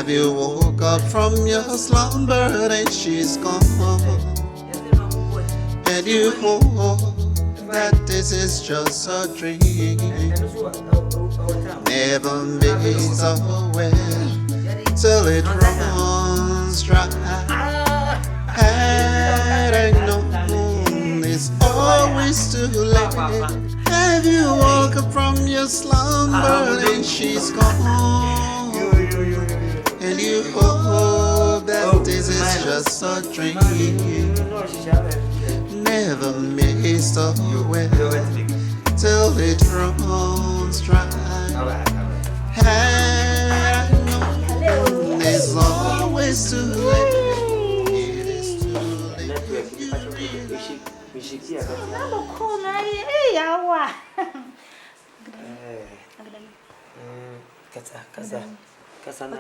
Have you woke up from your slumber and she's gone? And you hope that this is just a dream. Never makes away till it runs dry. Had I known it's always too late. Have you woke up from your slumber and she's gone? And you hope that this is just a dream. Never missed away till it runs dry. Had I known it's always too late. It is too late. Kasa na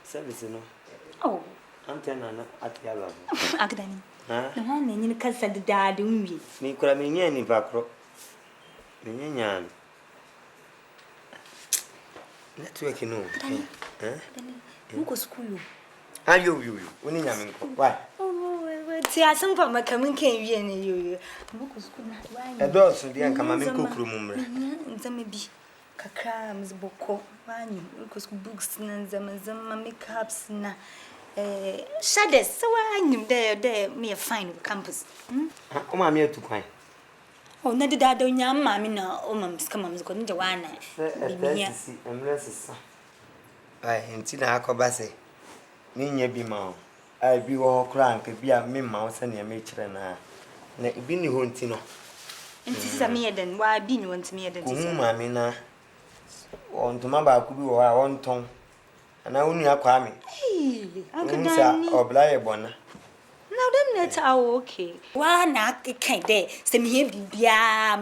service no. Oh. Antena na atiala. Agdani. Na wana nyine kasa dadaade unwi. Me kura me nya ni bakro. Me nya. Network no. Muko school. Ayo. Woni nya me nko. Why? Ti asempa makamin kan wie ne yo. Muko school na wa. Edo so dia nka mame nko kuro mu mre. Nzame bi. Kakra mziboko wani uko books na nzama makeups na shades so wani there me fine with campus o ma me atukwan o na dida do nya ma me na o ma mska ma mziko nje wana bibia emresa ai enti na akoba se me nya bi ma o ai bi wo kra nka bi a me ma o se na me kire na bi ni ho enti no enti sa me yeden wa bi ni won ti me yeden ti so ma me na on to mamba ku bi wo a won ton ana unu akwa me akadani obla ye bona na dem That's okay. One can't day. Send me here,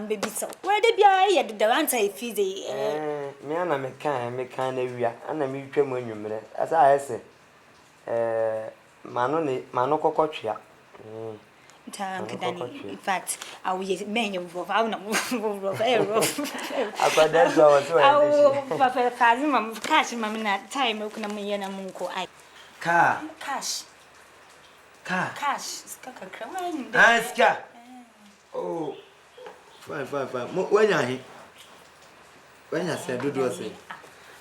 baby. So where the beer, the answer is easy. Me and I make kind area, and I meet them when you minute. As I say, Manoko Cochia. In fact, I will use many of our rough. I got that I will cash, mamma, time, open a munko. Cash. Aska. Oh, fine. When I said, do you say?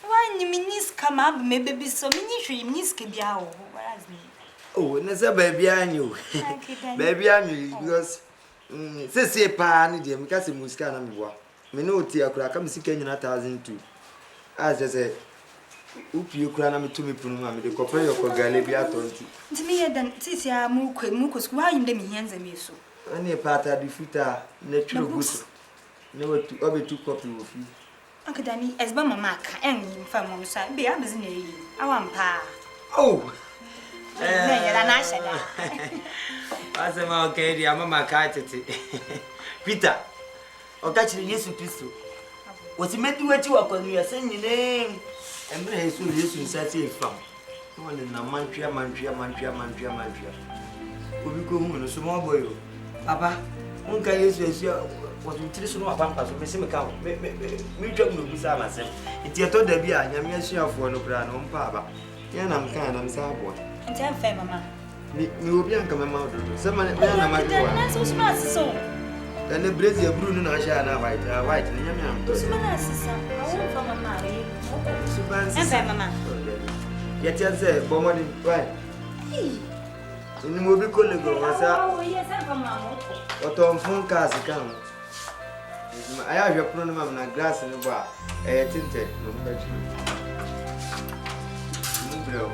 Why, you minis come up, maybe so many tree, miss Kibiao. Oh, and a baby, I knew. Baby, I knew because say, pan, dear, because Muscana. Minoti, I could come seeking 1,002. As I said, you cram to me, Puma, the copper of Galabia 20. To me, then, Tisia Mucus, why in them hands and me so? Only a part of the futa, natural books. Never to over 2 copies of you. Uncle Danny, as Mamma and from one side, be a business. I want pa. Oh, I said, okay, the Mamma Cartity. Peter, or catching yes, Christo. What's it meant to what you are calling your singing name? And very soon, listen, Saturday from one in a mantria. We go home, a small boy. Papa, one can use what you tell us about us, Miss McCown. Me drop no beside myself. It's your told the beer, and I'm sure for no brand on Papa. Yan, I'm kind, I'm sad boy. And tell fair, Mamma. Me will be on come out. Someone, I'm so smart, so. And the brazier Bruno and Shana white, and Yam. Who's my sister? I won't from a marry. And fair, Mamma. Yet, I say, Bomber, right? In the movie, colleague, oh, yes, I'm from Mamma. What on phone cars account? I have your pronoun and glass in the bar. I tinted, no better.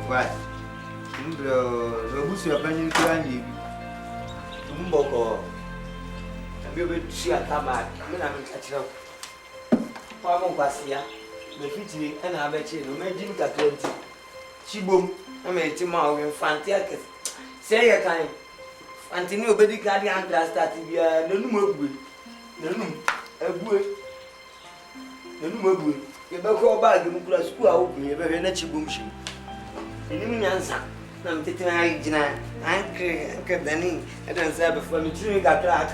Why? No, who's your penny candy? Mumboko. And we will see a camera. I mean, I'm catching up. Pamo Passia, the fitting, and I bet you, no making at 20. Chibum, I made tomorrow in Fantiacus. Say a kind. Antony obedi cardi and glass that be a no more good. No, a boy. No more good. You better call back and class school. I hope you ever let you boom she. You didn't answer. I'm taking my dinner. I'm Danny. I don't say before me to make a crack.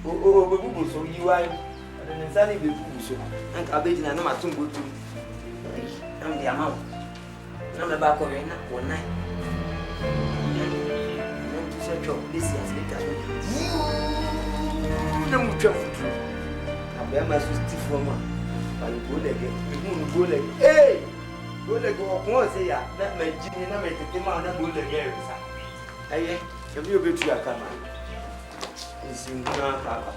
Oh, so you are. And then Sally be so. And I'll be in another tomb. I'm the amount. I'm the back of it one night. This year's later. No more trouble. I'm very much stiff for me. I'll go again. Go again. Hey! Go again. Once a year. That my genie, and I make the man and go again. Hey, can you be to your camera? It's in Papa.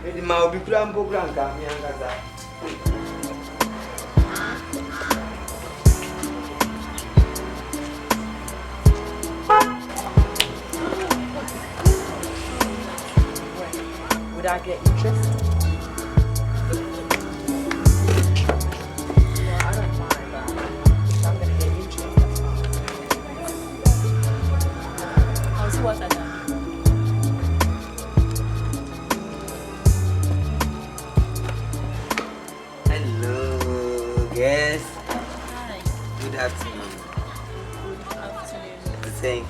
Maybe my be grandpa, grandpa, me and that. Would I get interest? Well, I don't mind that. If I'm gonna get interest, that's fine. How's what I done? Hello, yes. Hi. Good afternoon. Good afternoon. The same.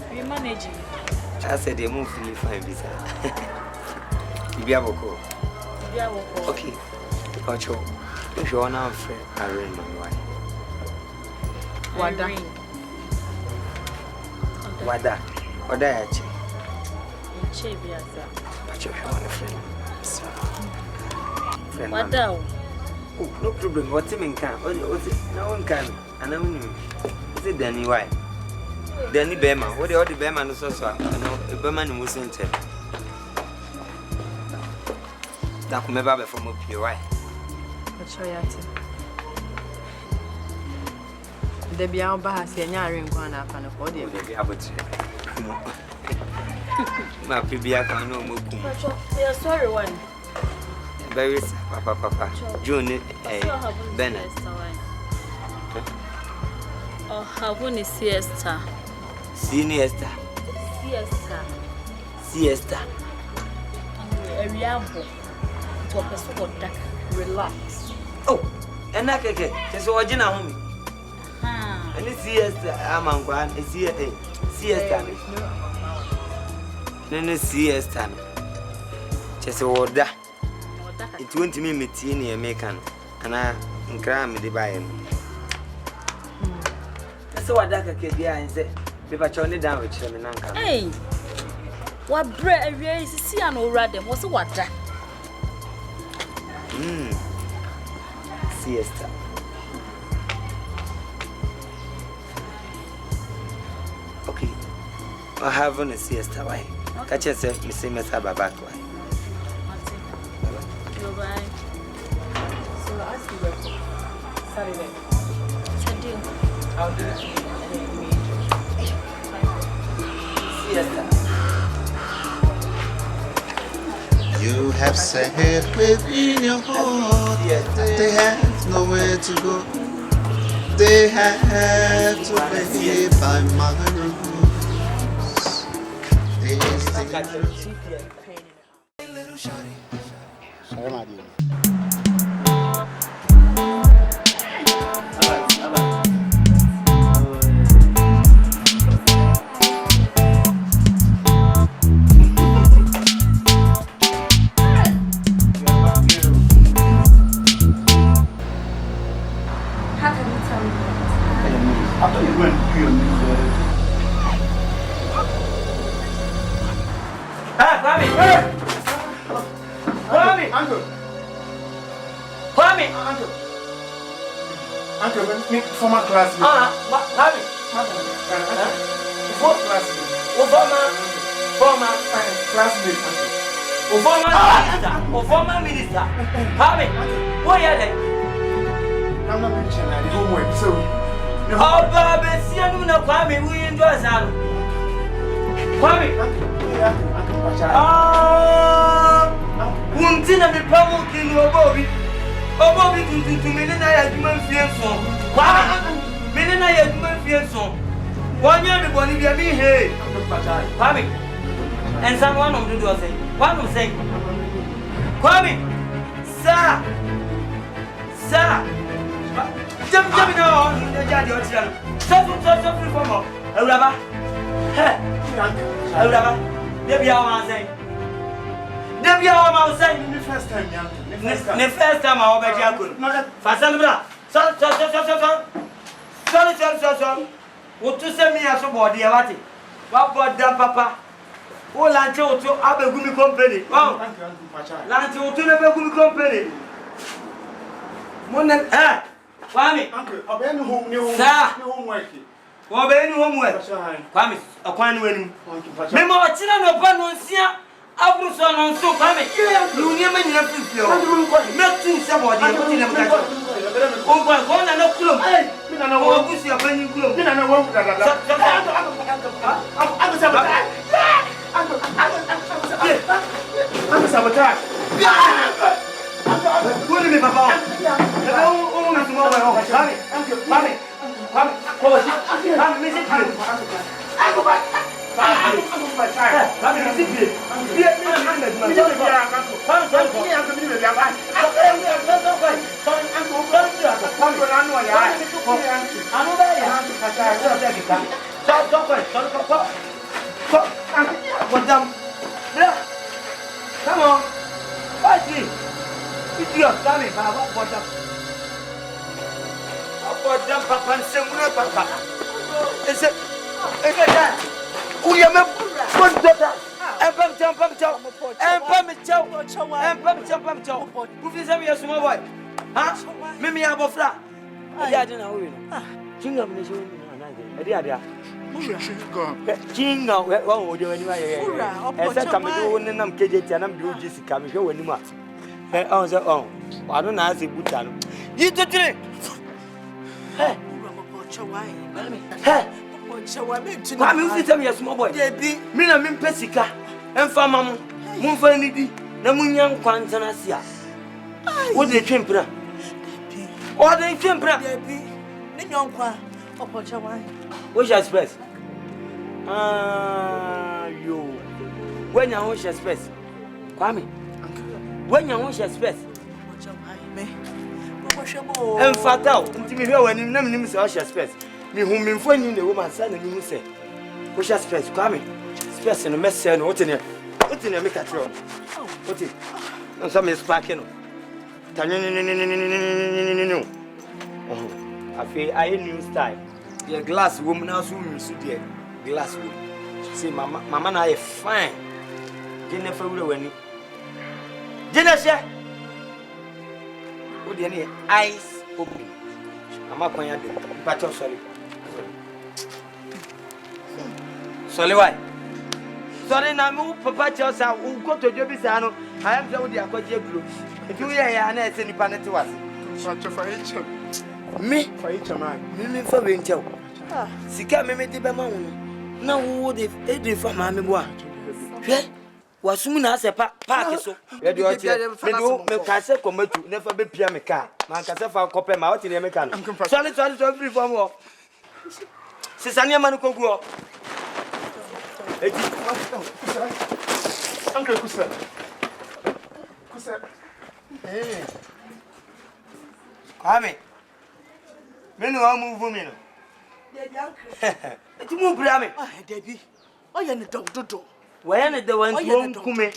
Are you managing? I said they move really fine, Bisa. You be able to go. Okay. Ocho, if you want to friend, Irene, my wife. Wada. Wada. Wada, actually. Che biasa. But you want a friend. So, friend. Wada. Oh, no problem. What's it mean? What's it? No one can. And I'm new. Is it Danny? Why? Danny Bema. What the other Bema no so so? No, Bema no musn't tell. That come back from up here. Why? What's your yati? The beyond Bahas, and Irene going up and a body. They have it. My PBA can no more. You're sorry, one. Very Papa. June Bennett. Oh, have one siesta. Siesta. Relax. Oh, and I can get just original home. And it's siesta. I'm on one. It's siesta. Then it's siesta. Just order. It won't mean me tea American. And I cram the buy. That's what I can get and say. If I turn it down with him, hey, what bread is see an old radem? What's what that? Siesta. Okay, I have on a siesta. Why? Catch yourself, Miss Mesaba back. Why? Bye. So I ask you Saturday. It's a deal. I'll do it. You have said within your heart they have nowhere to go. They have to play by my rules. Sorry, my dear. Former classmate. Former minister. What are they? I'm not mentioning the homework, so. Oh, Baba, see, I don't know, Kwame, we enjoy that. Kwame, Untina be provoking your Bobby. Oh, Bobby, to me, and I had human fear song. Men and I had human fear song. 1 year ago, if you mean, hey, Kwame, and someone of the door say, one of say, Kwame, sir, jump now, the judge or children. So free for more. A rubber. A rubber. There be our saying. There be our saying the first time, young. The first time I obey Jacob. Fasanabra. Sorry. What to send me as a body, Avati? What about that, Papa? Oh, Lancho to Abegumi Company. Oh, Lancho to Abegumi Company. Monan, eh? Kwame, Uncle, obey no homework. Obey no homework. Kwame, a quan winning. Memo, China, no panuncia, Abruson on so, Kwame. You never have to feel. Not too somebody, put in a catch. Oh, one and no clue. I know what you are playing clue. I know what I'm sabotage. What do you mean, Papa? Oh, not tomorrow. Mommy. I'm missing you. I go back. I'm my child. I'm missing you. Be a come on. Fight me. Idiot, come in, Baba. What the Papa and Samuel Papa? Is it that? We are not daughter. And Pam. Who is a small boy? Huh? Mimi Abofra. I don't know. Jingle Mission. Jingle, what would you anyway? As I come in and KJ and I'm doing Jessica, I'm sure when you must. Oh, I don't ask you, Butan. You to drink. Hey, I'm tell me a small boy. Mina Min Pesica and Famam, Munfanidi, Namunian Quantanasia. What they champion? Or they champion? What's your express? Yo. When you want your space. Kwame. When you want your space. En fatal, until me hear when you name say your space. Me whom me phone in the woman son and you say. Push your space, Kwame. Space in the mess and what in here. What in here make a throw. What it? No some is sparking. No. I feel I new style. The glass woman now soon see the glass woman. See mama na fine. Jennifer will win. Jennifer. What the eyes open. Mama konya do. Pacho sorry. Sorry why? Sorry na me papa chosa u go to jobi sa no. I am say we dey akwaje glo. If you hear ya na say nipa net was. Pacho for each. Me For each man. Me for we ntel. Sika me de be ma wo no. Na wo de edri fa ma me bo a. Hwe wasum na ase park so. E de o che. Me ka se komatu na fa be pia me ka. Man ka se fa kope ma o ti ne me ka no. Sorry free from wo. Se sania manu kogu o. Eti. Uncle Kusa. Kwame. Me no move me no. Eti mu bra me. Debbie. Oye ne dododo. Where ne de wan tu kume.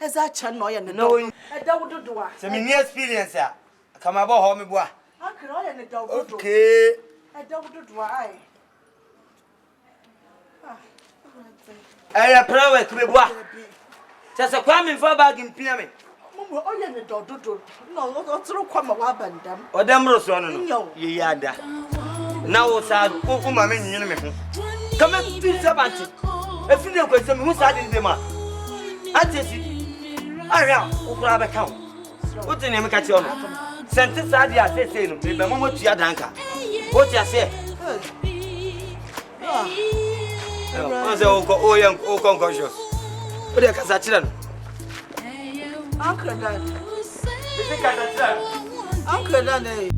Eza cha no oye ne no. E dododo a. Se me ni experience a. Come about ho me boa. Uncle oye ne dododo. Okay. E dododo ai. Aya prawe ku me boa. Se Kwame for bag impia me. Mumu oye ne dododo. No, o tro kwa ma wa bandam. Odam roso no no. Ye yada. Na wo sa o ma me nyine me ho. Come to servant. If you go say me who sad dey ma. Atesi. Aya, o kura be kan. O te ne me ka ti ono. Sente sad ya say no. Me be mo tua danka. O ti ase. O se o ko o yan o conscious. O de ka sa chira no. Uncle Dan. Me ka sa chira. Uncle Dan eh.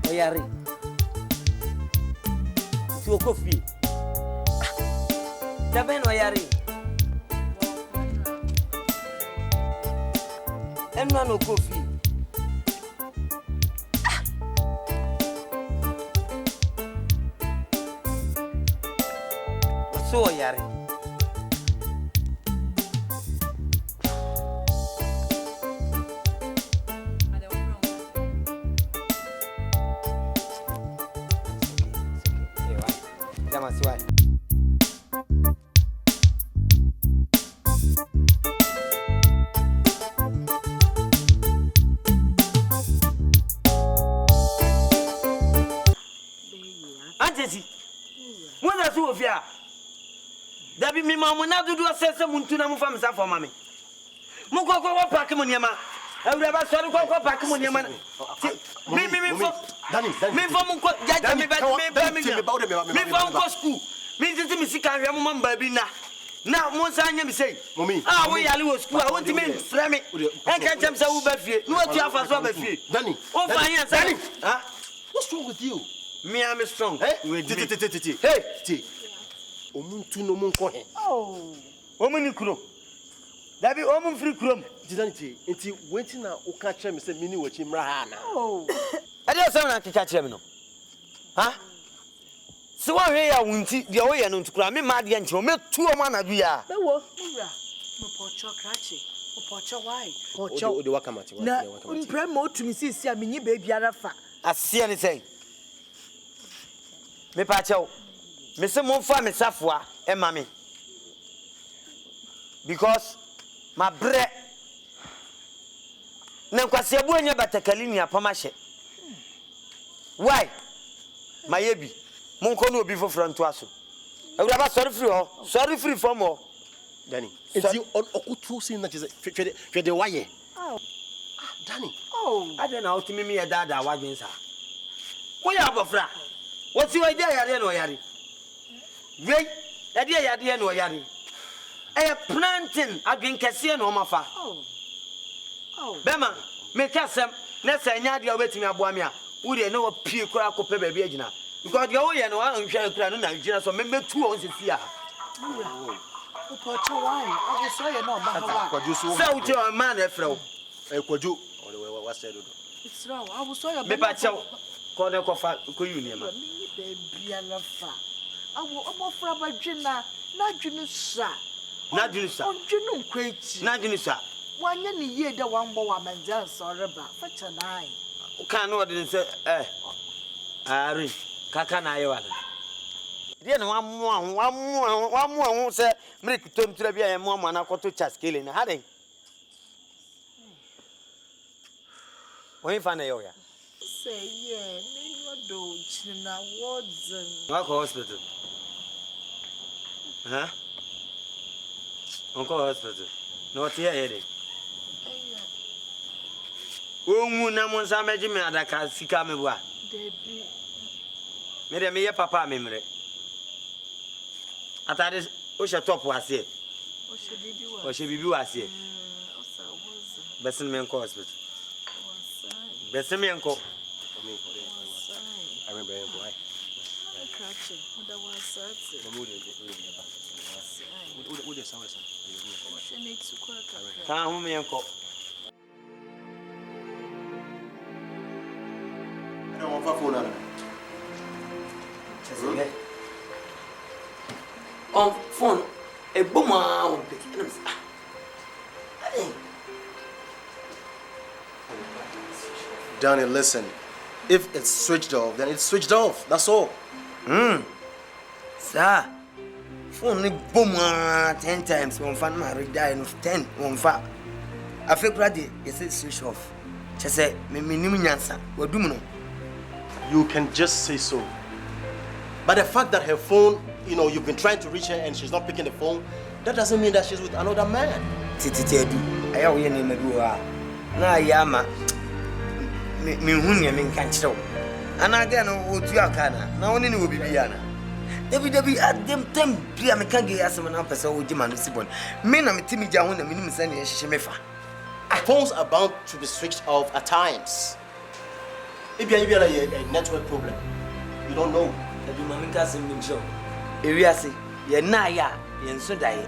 Oyari. Tu okofi. Daben oyari. Enwa no kofi. So oyari. Dabi mi mamu na dudu asese muntu na mufa msa for mame. Mu ko pack mu niema. Awura ba sori ko pack mu niema. Mi fo. Mi fo mu ko jaja mi ba mi. Mi fo mu ko school. Mi titi mi sika hwe mu mamba bi na. Na mo sa anya mi sei. Ah wo yale wo school. I want me frame me. En ka chem sa wo ba fie. No atu afa so ba fie. Danny. O fa anya sa. Huh? What's wrong with you? Me am strong. Hey. Hey. Omuntu no mun ko he. Oh. Omuni kuro. Dabi omun free kuro. Didanti, enti wenti na o ka kire me se mini wachi mra ha na. Oh. Ade o se na ka kire me no. Ha? Se wa hwe ya wunti de o ye no ntukura me ma de nche o me tu o ma na du ya. Bewo, mura. Mo pocho krachi. Mo pocho why? Pocho. O de wakamati wa. Na mpre mo otumi sisi a menyi ba biara fa. Asia ni sei. Me pa chao. Me say mon fa me safwa e mami. Because my bre na kwase abu anya batakali ni apama hye. Why? My yebi. Mon kono obi foforo nto aso. Ewura sorry free from all. Danny, it's you okutu sin that is for the wire. Oh. Danny. Oh, I don't know to me a dad wadwen sa. Wo ya abofra. What's your idea yare no yare? Wait, idea yare no yare. E planting adwen kese no mafa. Oh. Bema, make asem na sanya dia obetimi aboa me a. Wo de na wo pie kura akopɛ ba bi agina. Because you ye no an hwa kura no na agina so me tu on sisi a. Upocho why? I was saying no man. Say uche o man e frɛ wo. Kwaju. What said do? It's wrong. I was saying me ba chew. Ko de ko fa ko uni ma. Me baby alafa. Awo omofra ba dwina na dwinu sa. Na dwinu sa. Ondwinu nkwachi. Na dwinu sa. Wanya ni ye de wambo wa manza soreba. Facha nai. Kan no de say Irene kaka na ayewa na. Dia na wamu ho say mrik tom tura bia ye mo na koto chaskele na hade. When find yo ya? Say yeah, no do china wards. What hospital? Huh? Uncle hospital. No here here. Omu na mo nsa meji me adaka sika me bua. Debi. Me de me ye papa me mre. Atade o she top wase. O she bibi wase. Besin me nko hospital. Besin me nko. I remember boy. Kan hu me nko. I don't want phone on. On phone a boomer. Danny, listen. If it's switched off, then it's switched off. That's all. Sir, phone boomer 10 times. One fan married die of 10. One fa. I feel ready. It's switched off. She said, me nyansa. What do you know? You can just say so. But the fact that her phone, you know, you've been trying to reach her and she's not picking the phone, that doesn't mean that she's with another man. Titi, I have your name. Na yama. Me hunya me can't show. And again, what you are kana. Now only will be Biana. Debbie at them time, Pia me can't get some up as old Jim and Sibon. Men am Timmy John and Minimum Sandy Shemefa. Phones are bound to be switched off at times. Maybe a network problem. You don't know. The Mamika Simbin show. Iriasi, ye naya, yen so die.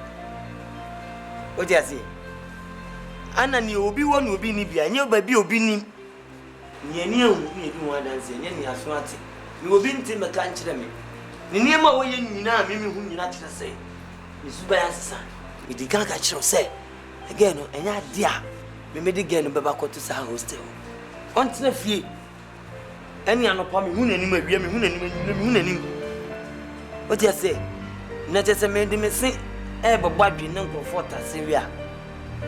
What do you say? Anna, you will be one will be Nibia, and your baby will be Nim. Ye knew you do one dance, and you are swatty. You will be in Tim a country. Near my way, you know, Mimi, whom you naturally say. Miss Bass, you can't catch your say. Again, and ya dear, we made again about to Sa hostel. On the fee. Any other palm, moon and him. What do you say? Not just a man, they may say, ever body, no comfort, Syria.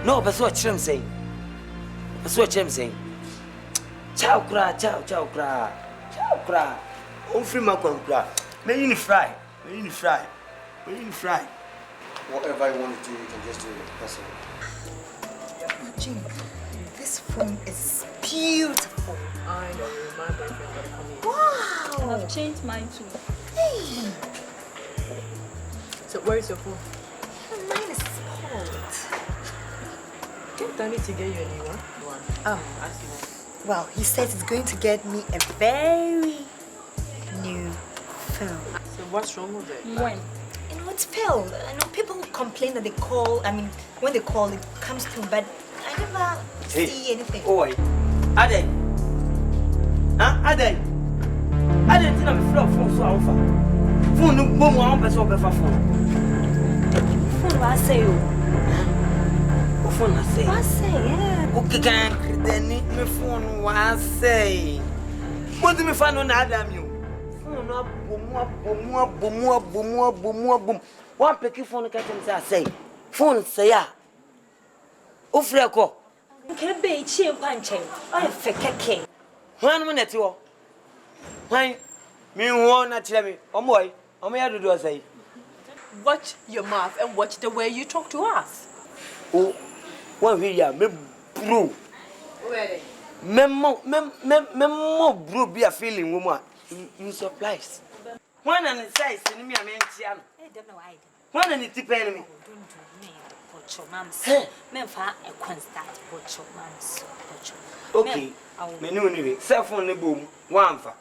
No, but what I'm saying. That's what I'm saying. Chow cry, chow cry. Oh, free my cry. May you fry. Whatever you want to do, you can just do it. That's all. Jim, this phone is beautiful. I know, my boyfriend got coming. Wow! I've changed mine too. Hey! So where is your phone? Mine is spoiled. Can't tell me to get you a new one? Oh. Well, he says he's going to get me a very new phone. So what's wrong with it? When? You know, it's failed. I know people complain that they call, when they call, it comes through, but I never see anything. Oi, Ade. Ade, didn't have a phone so alpha. Phone no bomb on person of phone. Phone, what I say? What phone I say? What I say, yeah. Okay, then me phone what I say. What do me find on Adam you? no boom. One picky phone can say. Phone say ya. Ufreko. Can be cheap punching. I fake. 1 minute. Why? Me won't not tell me. Oh, boy. Oh, me, I do say. Watch your mouth and watch the way you talk to us. Oh, one here, me bro. Where? Memo bro be a feeling woman. You surprised. One and the size in me a man. I don't know why. One and the tip enemy. Don't do me. Watch your mom's. Men for a constant. Watch your mom's. Okay. Me no anyway. Cell phone the boom. One for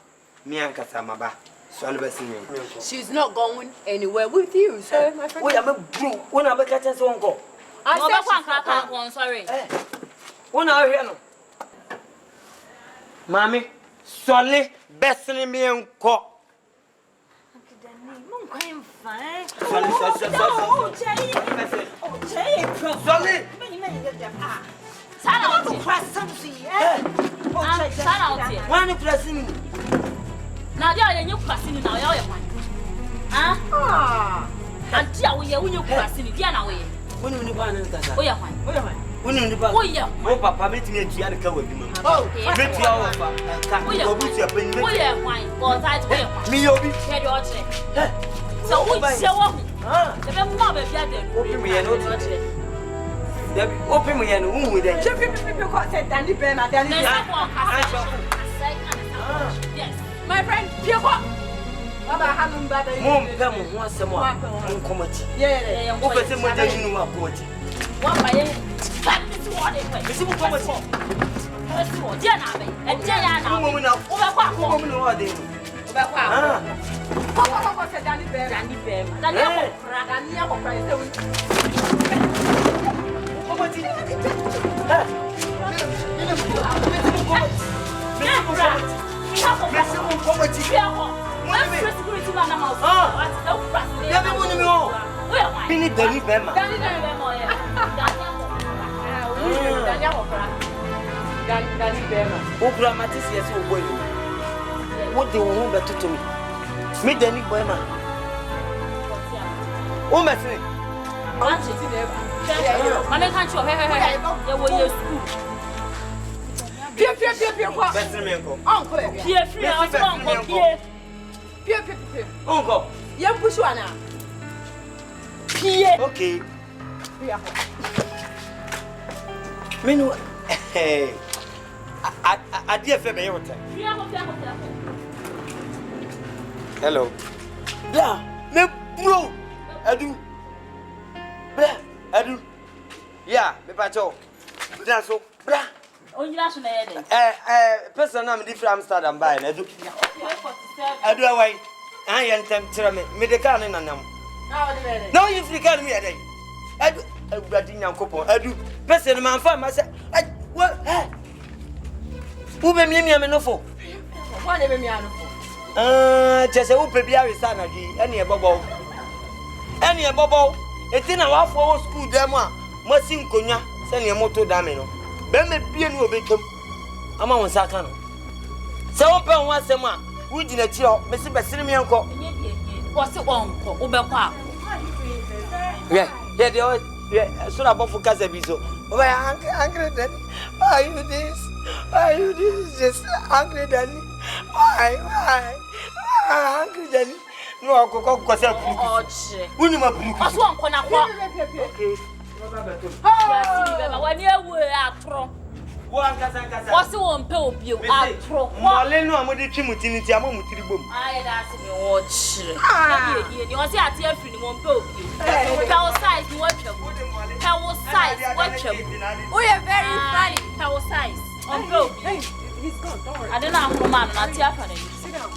me and Casamaba. So I'll be seeing. She's not going anywhere with you, sir. My friend. Wait, I'm a bro. When I'm a catch and so on go. I said, sorry. One hour here no. Mommy, solely bestly me and cock. One pressing. Now, there are new pressing now. Ah, until we are pressing again away. When you want to we are fine. When you oh, Papa, meet me at the car with you. Oh, meet you our can't we are fine. But I me, you'll be so we show the mother open me and open me and whom with them. Yes, my friend, Mom, come once more. Yeah, open some more than you know about it. What by this one? This is what and Diana, woman of woman or they. What do you want to me? Me, Danny Boyman. Oh, my friend. I can't show her school. Uncle, you push one now. Okay. Menu, hey, I dear February. Hello. Blah, me bro. Adu. Blah, adu. Yeah, me pacho. That's so. Blah. Only that's on the person I'm different Amsterdam by Adu. Adu away. I am tempted me the car in Nam. No, you forget me a day. Adu, young couple. Adu, person man farm. I said, what? Who be me a menofo? What ever me on? Just a whoop be a son again, any a bubble. Any a bubble. It's in our for school demo. Mossing Conya, send your motor damino. Ben me be a new victim. I'm on Sakano. So open once a month. We didn't tell Mr. Bassimian Co. What's the one? Oberpa. Yeah, the old, yeah, soon above for Casabiso. Why, angry Danny? Why you this? Why you this? Just angry Danny. Why? Angry Danny. No, I'll go because I'm winning my blue. What's one corner? Okay. When you were out from what's the one pill you are from? Maleno, I'm with the Chimutin, Tiamo Mutiribum. I asked me watch. You want to see a tear free one pill. Power size, watch them. Power size, watch them. We are very funny. Power size. On pill. He's gone, don't worry. I don't know how man, not tear for sit down.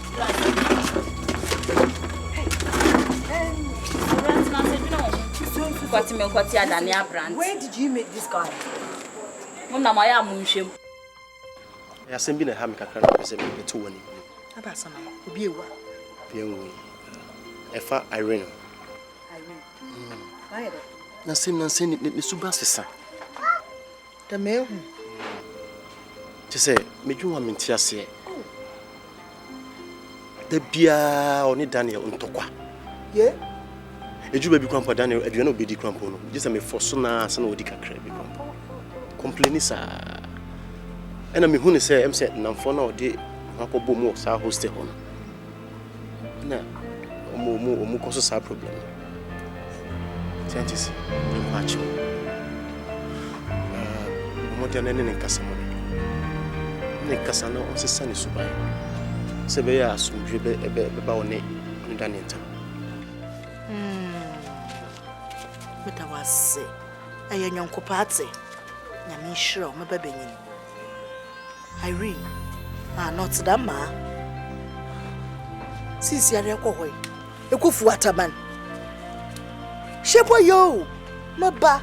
Where did you meet this guy? I send me a hammock. I can't present me to one. About some be Efa Irene. Why? Nasim send it the Subasisa. The mail. To say, make you want me to say. The Bia or Daniel on Tokwa. Yeah? You baby grandpa Daniel, you know, be the grandpa. Just a me for sona, son of the crabby grandpa. Complaining, sir. And I mean, who say, I'm set, and I'm for now, dear, Uncle Bomo, Sir, hosted home. No, more causes our problem. Thanks, much. More than any Casamon. Casano, or Sissani Subai. Sebea, some dribble a bit about Nate, and Danita. But I was say, I am young Copazzi. I'm sure my baby. Irene, not that ma. Since you are going, you go for waterman. Shepo yo, my ba.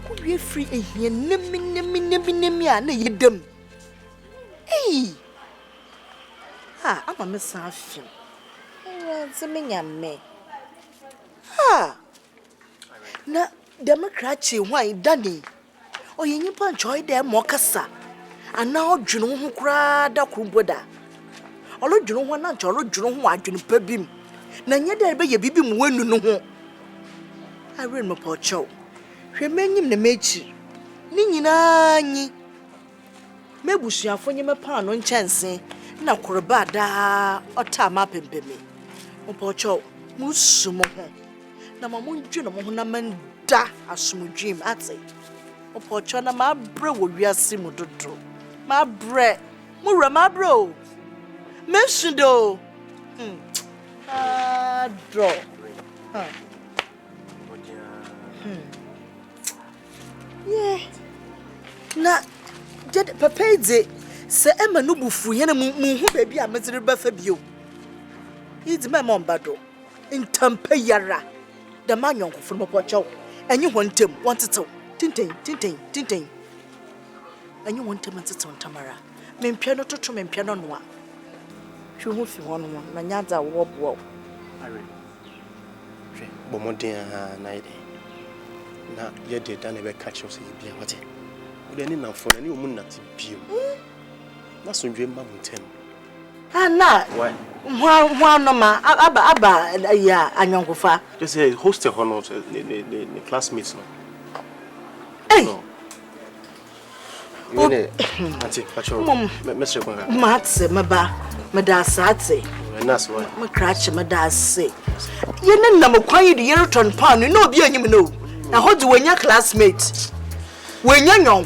Could be free a here, nimmy, and you dumb. Hey, I'm a miss of him. Me. Ha. Na Democrat, why, Danny? Or you punch joy there, Mocassa. And now, Juno who cried a crumboda. Although Juno one and Jolo Juno watching Pebim. Nanya there be a bibim when you know. I read my poor chow. Remain him the match. Nina, Mebusia for you, my pan on chance. Now, Corabada or Tam up in Bimmy. My poor chow, Musumo. Na mamu dwena mo honaman da asomu dream ate opocho na ma bre wo wiase mu dodo ma bre mu ra ma bro meshindo draw yeah na did papa de se ema no bufu ye na mu hu ba bi a mezire ba fa bio yidi ma mo mbado ntampa yara the man young from a pocho, and you want him, want it to tinting. And you want him to Tamara. Men piano to men piano noir. She won't see one, Nanyada wob. Irene. Bomodin night. Now, yet they done a catch us in Biawati. Would any now for any woman not in Pew? That's on dream mountain. Ah, na. Why? One no ma. Abba, yeah, and young gofa. Just a host of honors, the classmates. Hey. You know, Auntie, Mr. Matse, Madasate. And that's why. My cratch, Madase. You know, quiet the Yeroton Pound, you know, be a you know. Now, how do when your classmates? When you're young,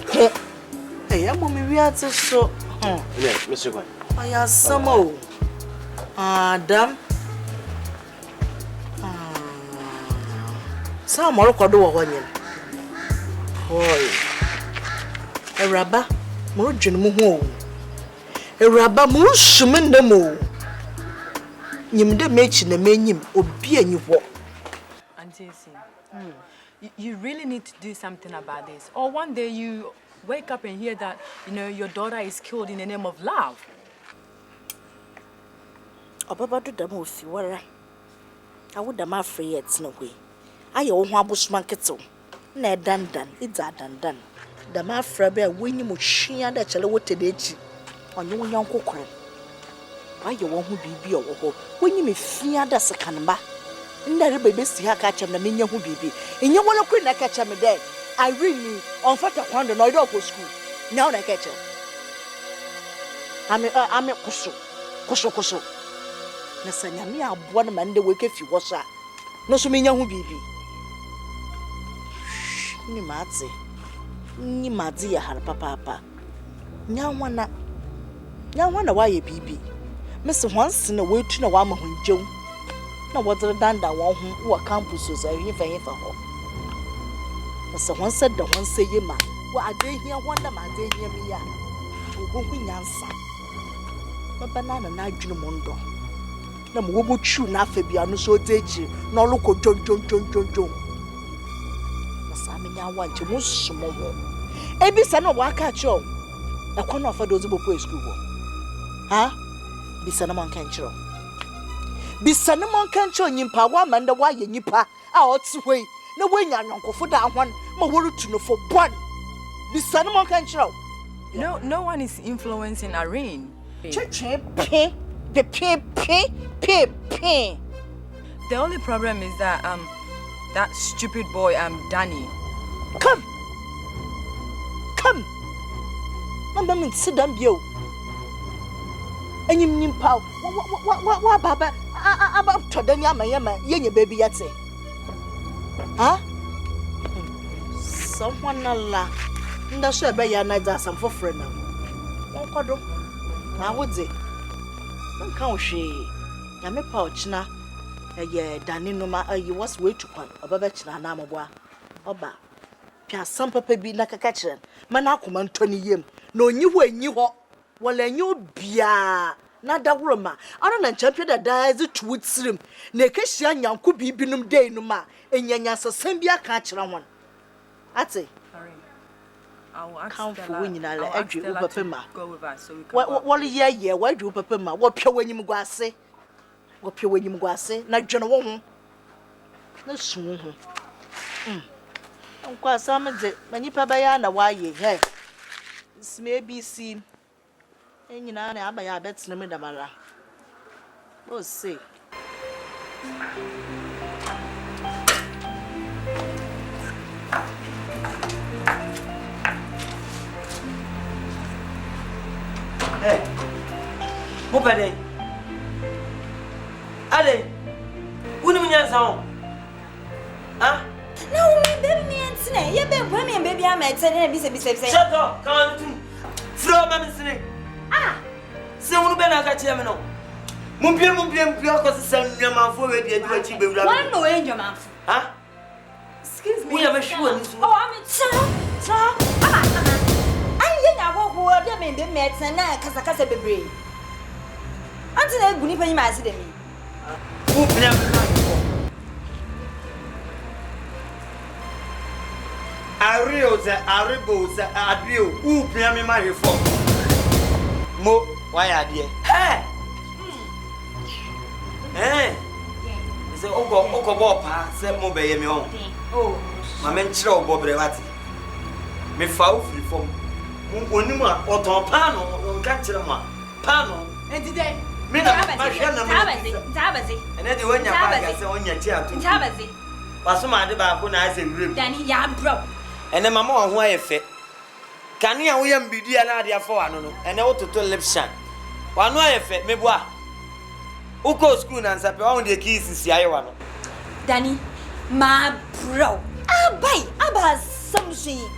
hey, I'm mommy, we are so. Yeah, Mr. Gwen. I have some more. Adam. Some more could do a one. Boy. A rubber, more general. A rubber, more summon the more. You the match in the menu or be a new walk. Auntie, you really need to do something about this. Or one day you wake up and hear that, you know, your daughter is killed in the name of love. About the most you were. I would have my free yet no way. I own one bush market. Ned done, it's a done. The ma frabber when you must share that shall what today on your young cocker. Why you won't be or when you may fear that's a canamba. Never baby see her catch him the minion who be. And you want to quit, I catch him a day. I really on fat a wonder no dog school. Now I catch him. I'm a koso. Nasanya me a one man the wake if you was a no so many who be. Ni madzi ya har papa. Nya wana why ye bibi. Mr. Once in a way to no one when Joe. No what the danda one who are campuses are here for her. Mr. One said the one say ye man. What I day here wonder my day hear me ya. Who win answer. But banana night mundo. Na mwobo chu na afebia no so techi na oloko jon. Masami nya wanche musumo ho. Ebi sa na waka cho. Na kono afa dozi bo po school ho. Ha? Bisa na man kan chiro. Bisa na man kan cho nyimpa wa manda wa ye nyipa a otwei na wanya nyonkofo da hwan ma woru tuno for born. Bisa na man kan chiro. No one is influencing Irene. Cheche pe. The only problem is that that stupid boy Danny. Come. Mama min sit down bio. Enyim nyimpa. Wa baba aba todani amayama yenye baby yate. Huh? Someone la. Nda so ebe ya na da some for friend now. Won kodo. Na wodze. Nka ohwe. Ya me pa ochina. Eye Danny no ma you was way to kwan. Obaba china na amboa. Oba. Pia some papa bi na kaka kire. Mana akoma ntoni yem. Na onyi ho anyi ho. Wala enyo bia. Na dawroma. Ano na champion da daze tuwut sirim. Na ekehia nyanko bibinum dey no ma. Enyanya sasam bia ka kire won. Ate. I will ask Stella to go with us so we can what ye why do papa ma what pure when you go ase na dwene wo ho na sun ho nkwa sam de manipa ba ya na wa ye he sme ABC enyina na aba ya betene me damara o say Hey, mo pede. Ale, unu mnya sawo. Ah? Na umi baby me entine. Ye be kwa me baby am entine na bi se. Shut up, can't you? Throw mama sine. Ah. Se unu be na ka chia me no. Mumpie ko se nyamanfo we de adu achi be wura. One no we nyamanfo. Ah? Excuse me. We am sure ni so. Oh, I'm cha. Dia me be met na kasa bebre. Anti na eguni panyi ma ase de mi. Wo bia me ka ko. Aribo adio. Wo bia me ma refo. Mo why ade. Hey. Se ogo bo pa se mo be ye me on. Oh. Ma men kire obo bre wati. Me fa wo free form. Onimu a oton pano nka kire ma pano entide me na ma hwe na me tabazi ene de wonya pa ga se wonya chi ato tabazi waso ma de ba ko na ase wrem Danny ya bro ene mama wo ho ayefe kanu a wo yam bidi na ade afọ wano no ene wo toto lipshan wano ayefe mebua uko school na nsape wa de kiss si aye wano Danny ma bro aba something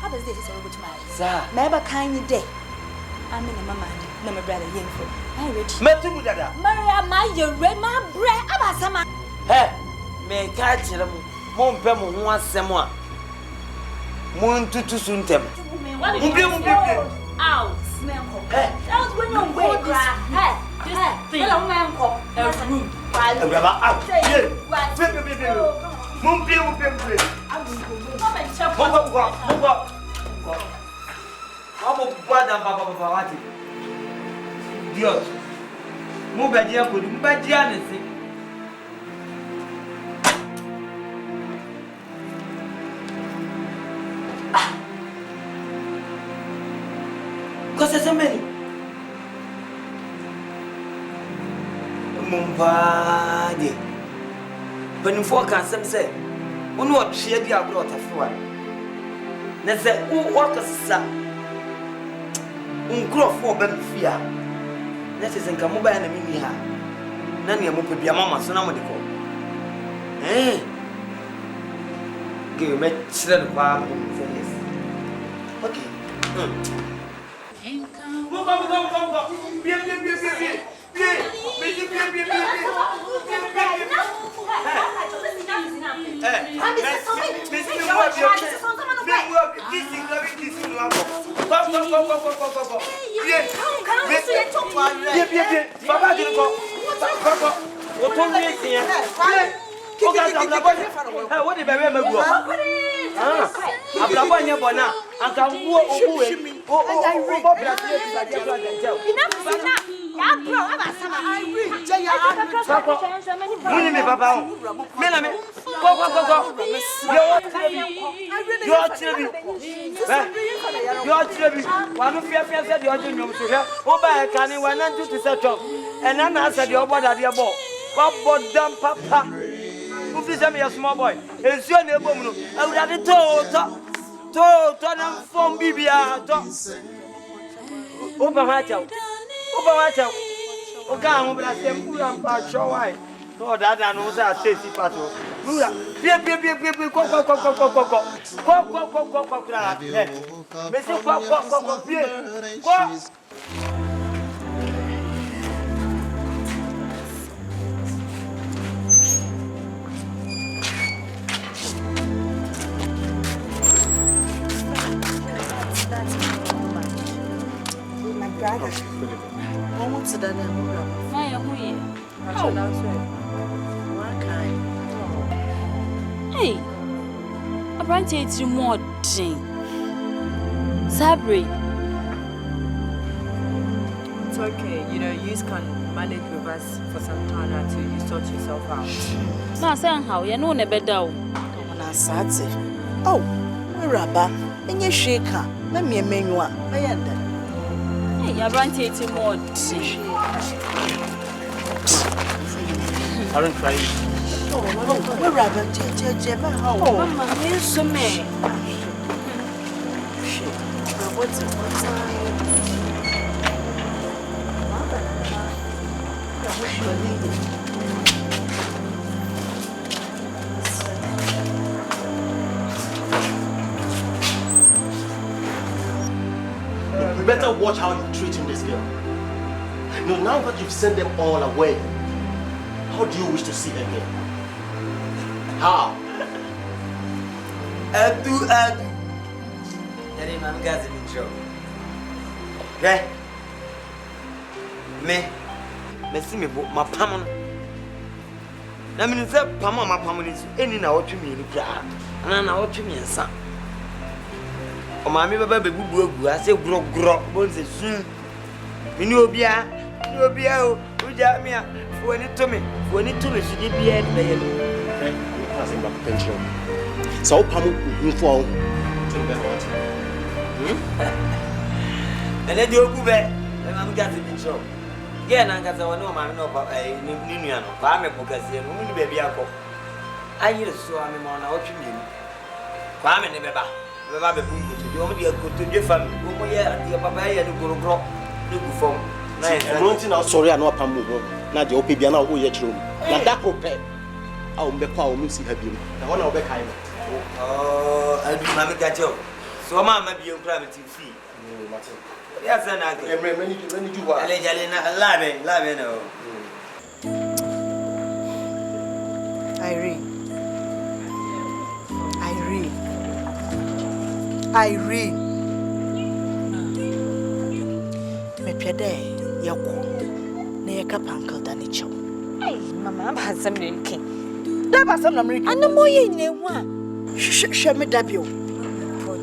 aba ze se wo butuma sa meba kan yi de ami na mama na my brother yemfo I ready metumu dada Maria ma ye ready ma bre aba sama me ka kire mo mpe mo ho asem a mo ntutu su ntem mbi out menko that was when you wait just think hello menko room brother out mumpi Amo bada baba wati. Dios. Mo badia ko, mo badia nese. Ko se semeni. Mumbade. Bani fo kan sem se. Onu otwe di agro otafiwa. Na se wo kasisa. Unkrofo ba mfia na sese nka mobile na mimi ha na ne mo pebia mama so na mo de ko give me chile ba mo say yes okay go bien Baba didn't go. What told me here? What did I remember? Abrabanya bona anka wo obuwe ya bro aba sama Irene jaya muni me baba o me na me yo trebi wa no fia se de ojo nyom so hwe o ba e kan wa na ntu se top And I said, your body, dear boy. What damn papa? Who is a small boy? It's your neighbor. I would have told them from Bibia. Open my child. Okay, I'm going to say, I'm not sure why. No, that I know that tasty patrol. My brother. What's that? Hey, I brought you to more thing. Sabri. It's okay. You know, you can manage with us for some time until you sort yourself out. Ma, say how you know never down. Oh, Rabba, and you shake her. Let me a menu. I end. Hey, I brought you to more thing. I don't try it. We're rather Mama, here's some man. What's it? You better watch how you're treating this girl. No, now that you've sent them all away, how do you wish to see her again? How? Adu. I'm getting in trouble. Okay? Me see me book my pamon. I mean, it's a pamon, my pamon is any now to me, and I know what you mean, son. Oh, my baby, I say, grow, bones is soon. You know, be out, when it to me, she did be at the end. Passing back pension. So, Pamu, you fall. And then you go back, and I'm getting in trouble. Yeah, and I got no man, no, but I knew I'm a because you're only baby. I used to saw him on what you mean. Kwame never. You only go to your family. Go here, dear Papa, and go grow. Look for. I'm sorry, I know Pamu. Now the Opibiana who yet room. Now that prepare. I'll be power music have you. I want to be kind. Oh, I'll be Mamma Gacho. So, Mamma, be your private fee. Yes, and I when you do what? Irene. Me pede yako. Ne yakapankle danicho. Hey, Mama, I'm handsome king. That was some American. I know more in the one. Show me W.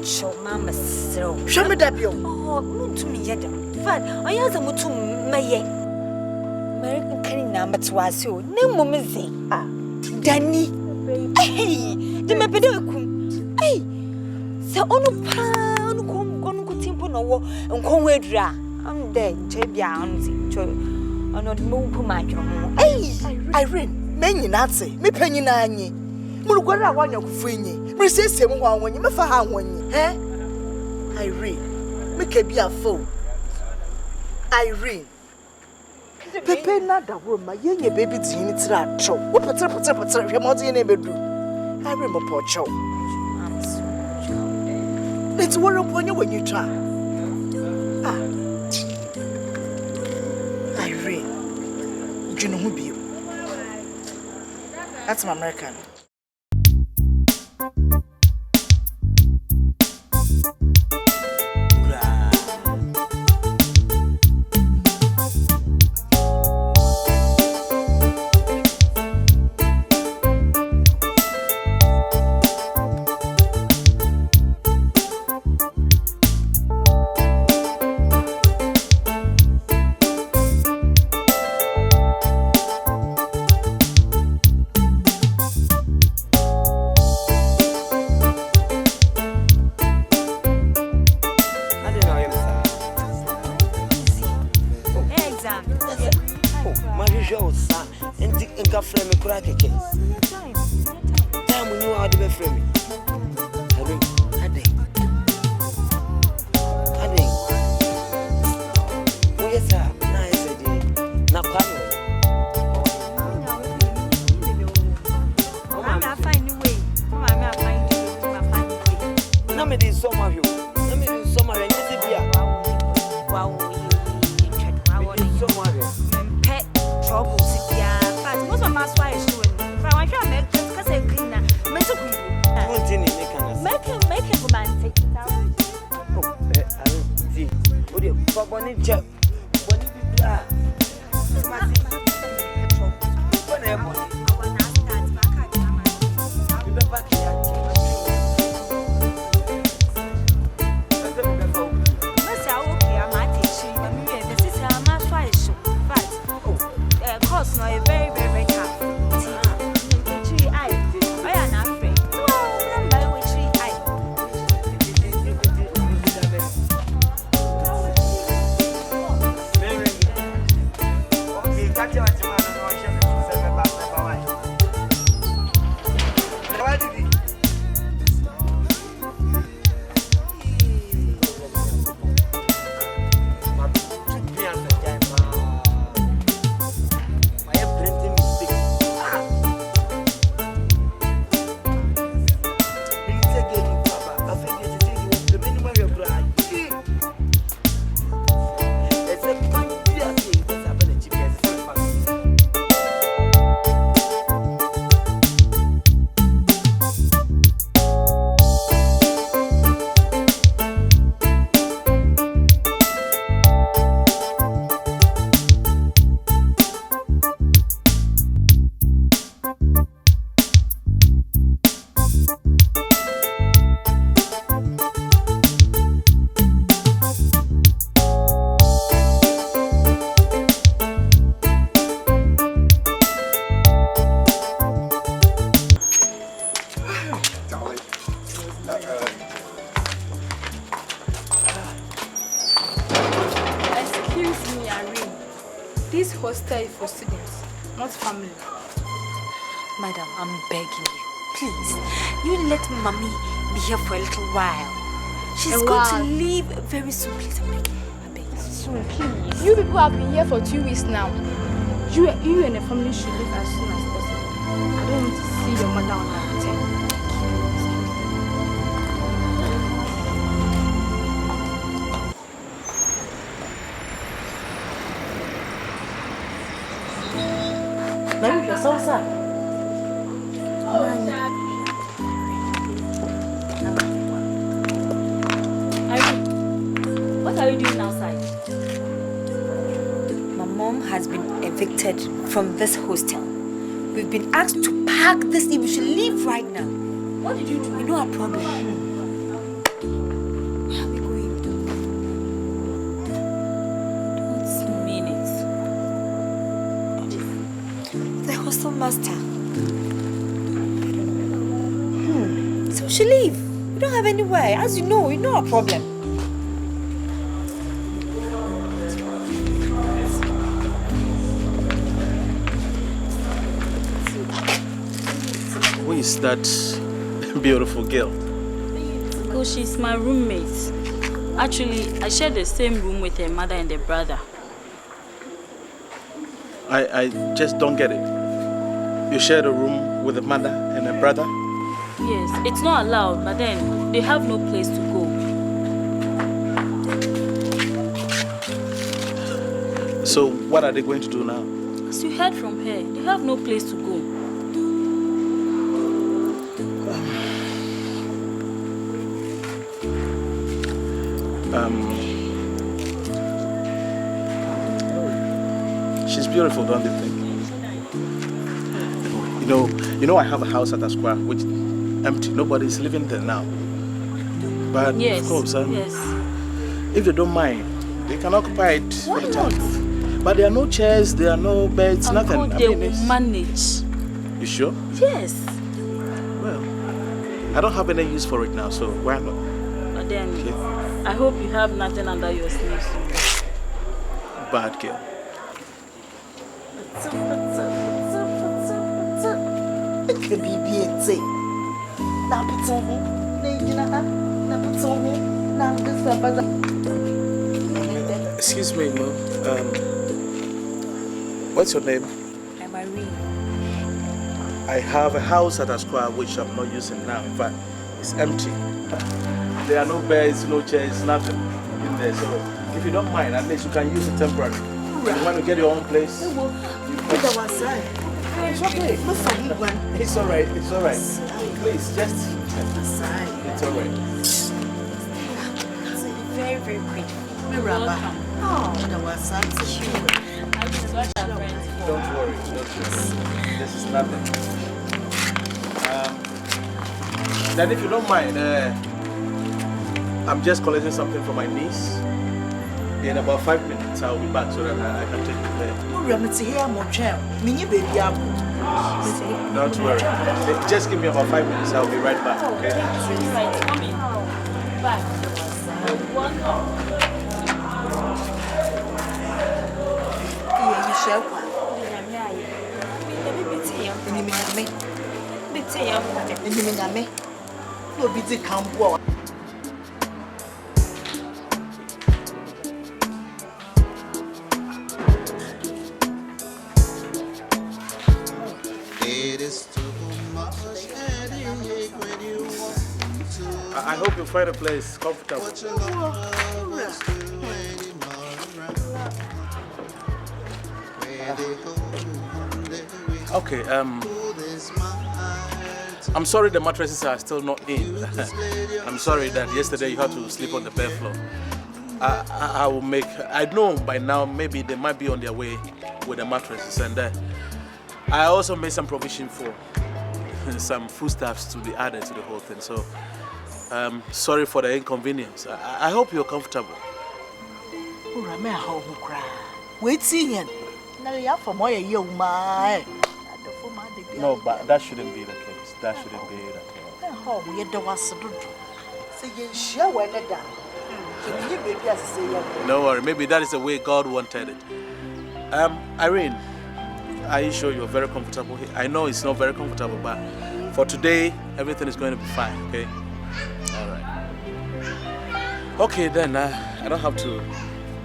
Show Mama so. Show me W. Oh, to me yet. Fine, I have a mutu maye. American canning number to us. No mumazi. Ah, Danny. Hey, the Mapedokum. Hey, so on no and come wedra. I'm dead, Jabia. I'm not move my drum. Hey, Irene, many Nazi, me penny nanny. Mugara one your free. Resist him when you never have one. Eh? Irene, make a be a fool. Irene. Pepe not the room, my young baby to him. It's that show. What put your mother in a bedroom? I remember poor show. Let's worry upon you when you try. Ah, Irene, you know who be you? That's my American. show, son, and take a frame a crack a case. Time when you are the frame. Yes, sir. Nice idea. Now, come on. I'm not finding a way. I'm not finding a way. Now, me do some of you. Let me do some of you. Wow, pet troubles. Yeah, but most of my wives doing. If I want to make it, because I clean now. Make it romantic. Oh, I see. What do you pop on it, Jeff? This hostel is for students, not family. Madam, I'm begging you. Please, you let Mommy be here for a little while. She's going to leave very soon. Please, I'm begging you. I'm begging you. Soon, please. You people have been here for 2 weeks now. You and the family should leave as soon as possible. I don't want to see your mother on her return. Mami, you're so sad. Irene, what are you doing outside? My mom has been evicted from this hostel. We've been asked to pack this if we should leave right now. What did you do? We know our problem. Where are we going? Don't mean it. The hostel master. So we should leave. We don't have anywhere. As you know our problem. Who is that beautiful girl? Oh, she's my roommate. Actually, I share the same room with her mother and her brother. I just don't get it. You share a room with a mother and a brother? Yes, it's not allowed, but then they have no place to go. So what are they going to do now? As you heard from her, they have no place to go. She's beautiful, don't you think? You know I have a house at Asqua which is empty. Nobody's living there now. But yes, of course, yes. If they don't mind, they can occupy it for the time. But there are no chairs, there are no beds, nothing. They will manage. You sure? Yes. Well, I don't have any use for it now, so why not? But then, I hope you have nothing under your sleeve. Bad girl. Excuse me, Mo. What's your name? I'm Irene. I have a house at Asqua which I'm not using now. In fact, it's empty. There are no beds, no chairs, nothing in there. So if you don't mind, at least you can use it temporarily. You want to get your own place? It's okay. It's all right. It's all right. Please, just... It's all right. Very, very grateful. Oh, that was cute. Don't worry. This is nothing. Then if you don't mind, I'm just collecting something for my niece. In about 5 minutes, I'll be back so that I can take it there. Don't worry. Just give me about 5 minutes, I'll be right back, okay? It is too much headache when you want to. I hope you find a place comfortable. What your lovers do anymore around. Where they go, they will. Okay, I'm sorry the mattresses are still not in. I'm sorry that yesterday you had to sleep on the bare floor. I will make, I know by now maybe they might be on their way with the mattresses, and I also made some provision for some foodstuffs to be added to the whole thing. So sorry for the inconvenience. I hope you're comfortable. No, but that shouldn't be the case. That shouldn't be the case. No worry, maybe that is the way God wanted it. Irene, are you sure you're very comfortable here? I know it's not very comfortable, but for today, everything is going to be fine, okay? All right. Okay, then, I don't have to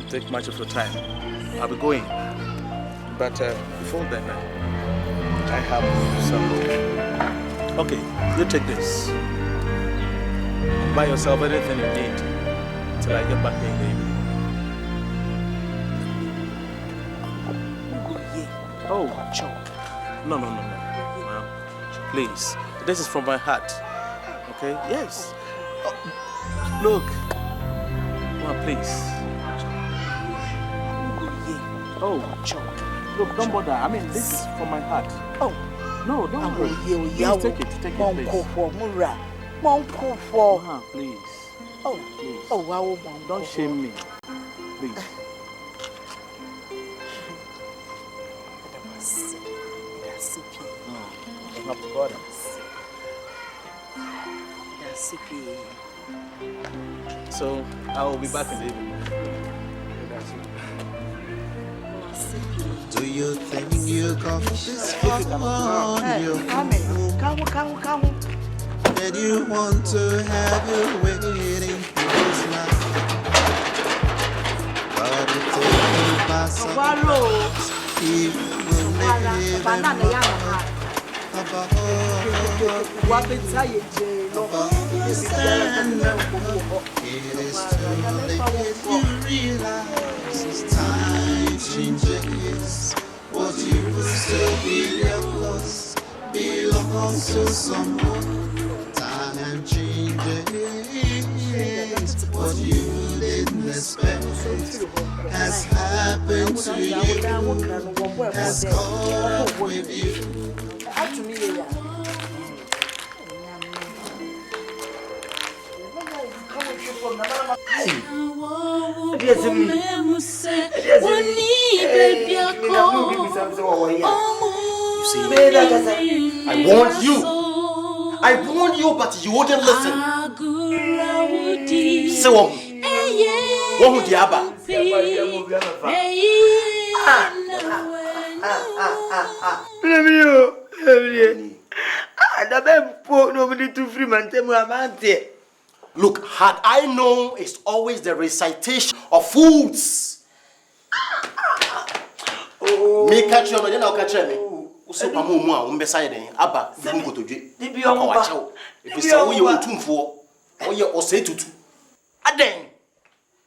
take much of your time. I'll be going. But before then, I have some... Okay, you take this. Buy yourself anything you need till I get back here in the evening. Oh, no. Ma'am, please. This is from my heart. Okay? Yes. Oh, look. Ma'am, please. Oh, look, don't bother. I mean, this is from my heart. Oh. No, don't worry. Please take it. Take it, please. Please. Oh, please. Oh, wow. Don't shame me. Please. Not to bother. So, I will be back in the evening. Do you think you got this far on your own? That you want to have you waiting for this night? But it takes you by surprise. If you never understand, it is too late. You realize as time changes, what used to be yours belongs to someone. Time changes, what you didn't expect has happened to you, has come with you. I warned you. I warned you, but you wouldn't listen. Say what? What would you have? Look, had I known it's always the recitation of foods. Me catch you, you know, catch me. So, Pamuma, Umbeside, Abba, Bungo to J. If you say we are too for, or you say to two. Aden.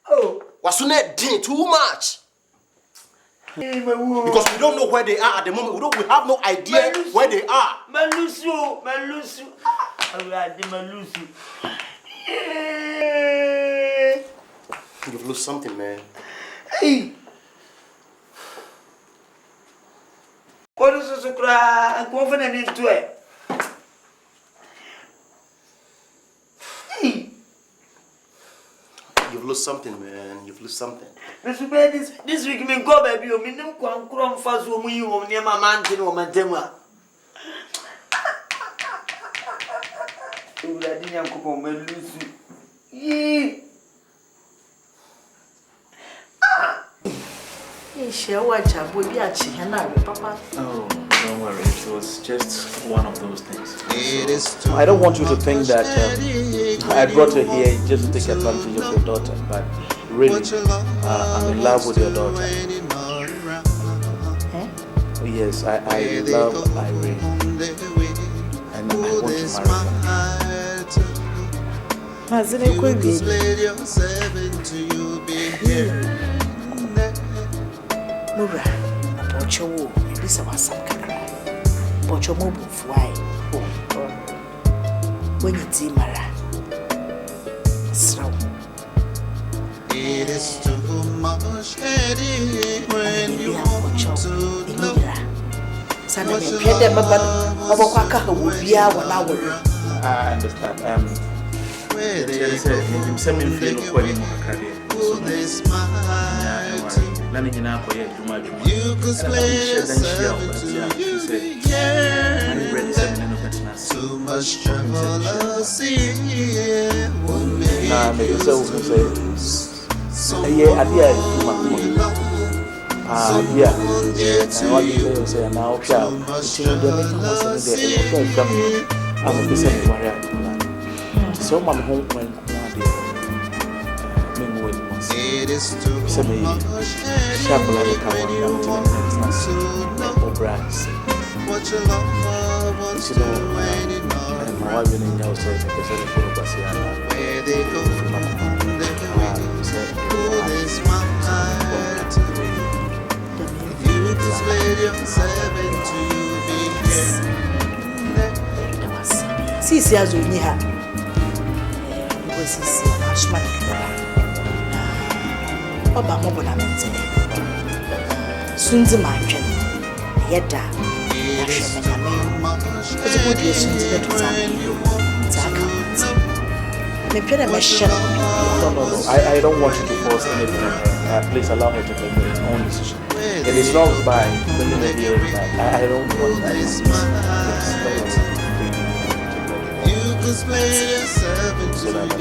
Oh, was soon too much. Because we don't know where they are at the moment. We have no idea where they are. Malusu. You've lost something, man. Hey. What is this cry? I'm confident into it. Hey. You've lost something, man. You've lost something. This week, me go baby. Me no kwan fast wo mu yi wo ne ma man tin wo mantem a. Ura di nyankopon malusu. Yi. Papa. Oh, don't worry. It was just one of those things. So, I don't want you to think that I brought her here just to take advantage of your daughter, but really, I'm in love with your daughter. Yes, I love Irene, and I want to marry her. Mura, Bocho, this was some cacra. Bocho mobile fly. When you see Mara, so it is too much headache when you want to know. Sana me pede baba obokwaka ha wo bia wona wo. I understand. There is a semi-feel of quality more you could play yourself into you, too much jealousy will make you so it is too much what your love wants to anymore. Where they go from their way, oh, this my heart. You displayed yourself into being here. Sisi azuni ha. Sisi ashma. Oba mo bona mente. Sunzi manjwe. Yeda. It's good you sunzi the No. I don't want you to force anything on her. Please allow her to make her own decision. It is not by bringing her here. I don't want that. So that the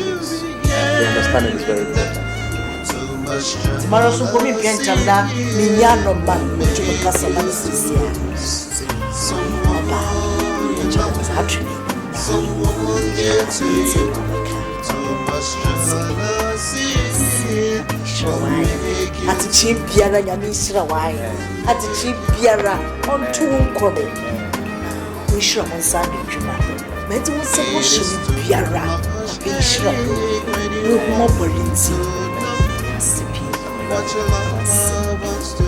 understanding is very important. Tomorrow, so for me, Piantanda, Miano Man, to the customer, Sisia. Actually, someone gets at the cheap Biara Yamisra wine, at the cheap Biara on 2 Kobe. We show on Sunday, Juma. Met was supposed to be Biara, be sure. No more Berlinzi. What your love wants to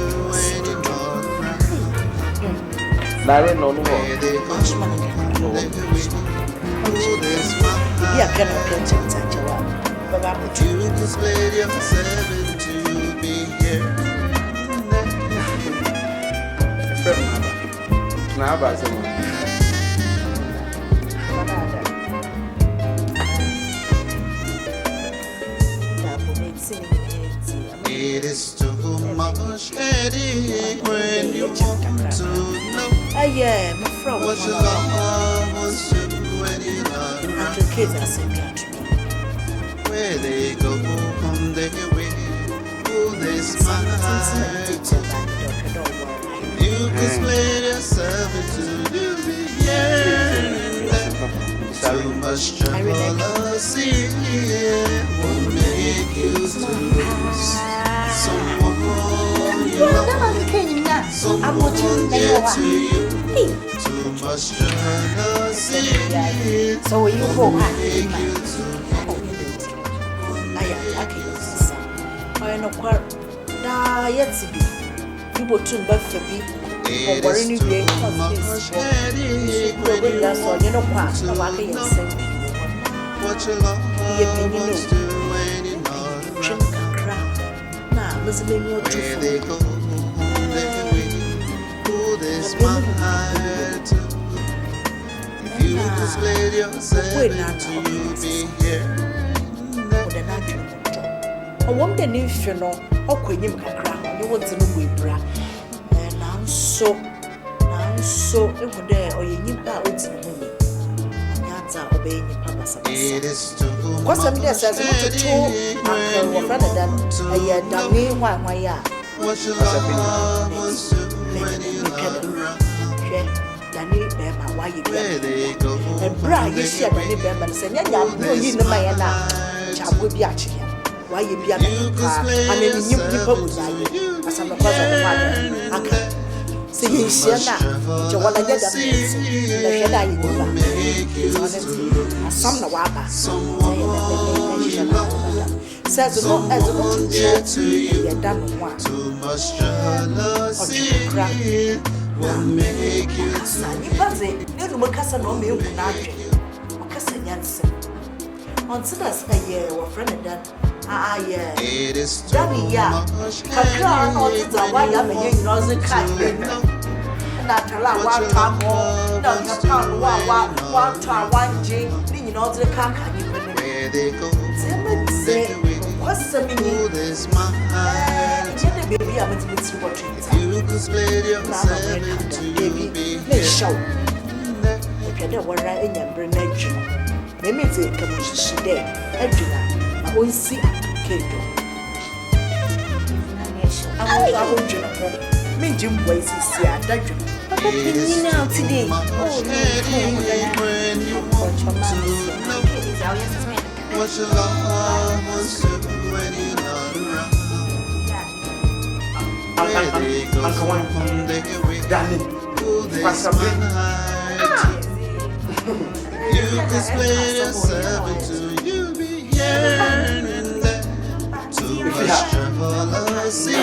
anymore. Larry, no. Yeah, can I catch it? You displayed yourself into being here. It is too much headache when you want to know. Yeah, my friend. What your love wants to when you love. Until kids are saying to me. Where they go on their way, oh, they smile. You could much jealousy will make you to lose someone you love. Someone dear to you. Too much jealousy will make you to It is too much headache when you want to know what your love wants to when you're not around. Where they go, they will pull this mind to. If you displayed yourself to be here. I want the new funeral, or queen you can cry, you want to know we bra. And I'm so, if we're there, or you need that with me. Yata obeying your papa. It is too What's the media says, what to two, my friend, a year, dummy, why, what your love wants to when you're not around. Danny Bema, why you go? And Bra, you see a Danny Bema and say, yeah, you know my Anna, Chap will be at him. Why you be a man? And then you people would die as I'm a father of the mother. See, you see, now, to what I get up in the head I go back. Some no waba, says no as a little chair to you, done one. Too much jealousy will make you to. You pass it, you look at no milk and argue. Cassan Yansen. On Sinners a year or friend and done. Yeah. It is too Danny, yeah. Kakra, all the why I'm a young nozzle kind. Not allow 1 time more. No, you found one time, 1 J. You know the car can you where they go? Say, what's the meaning? This my baby, I'm going to meet you watching. You could split yourself into baby. Show. If you don't want to bring a dream, maybe it's a commission day. A dream. I won't see a kid. I won't dream. Me, Jim, ways is here. That dream. What happened now today? Oh, no. What your love wants to when you're not around. Where they go, they will pull this mind. You can split yourself into you be here and there. Too much jealousy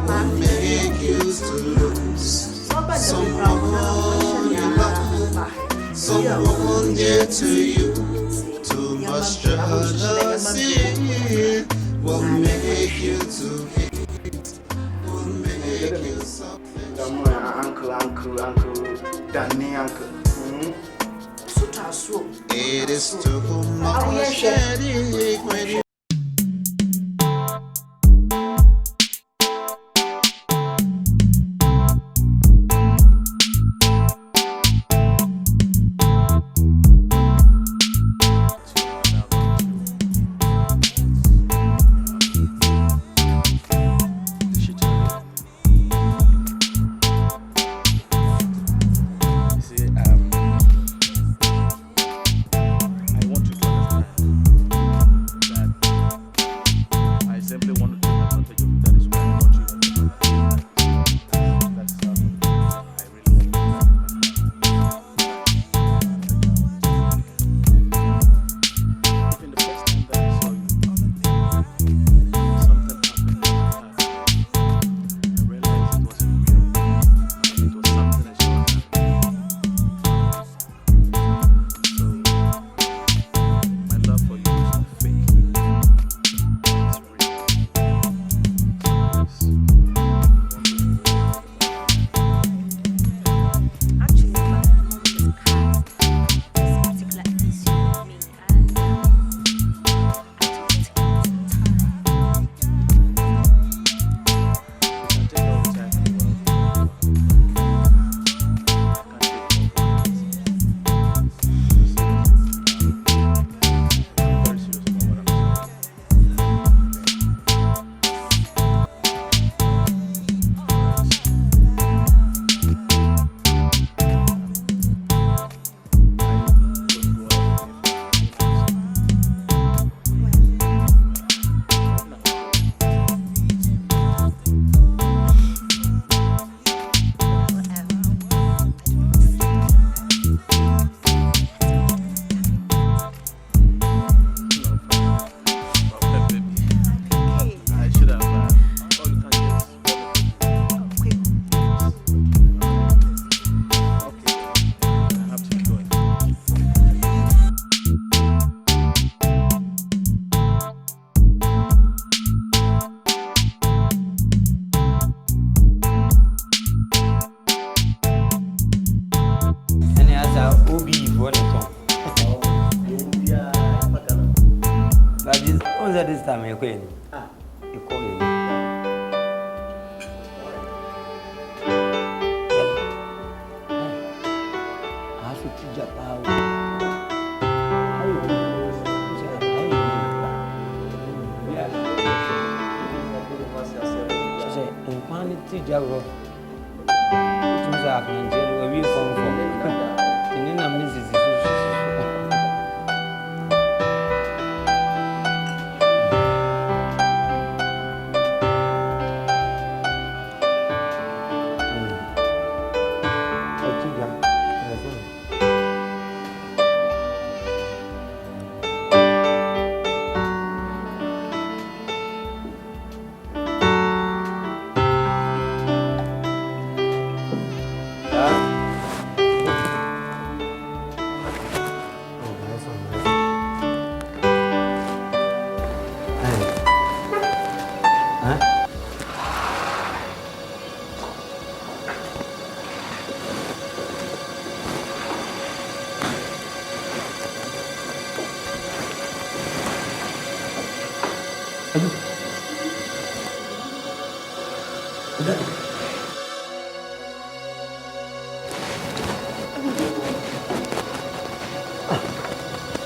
will make you to lose someone you love, someone dear to you. Too much jealousy will make you to hate, will make you suffer. Uncle, Danny, uncle. It is too much headache when you. I want you to understand that time you're going. You call me. I have to teach you about. Teach you about. It's a where you come from. And then I'm Mrs.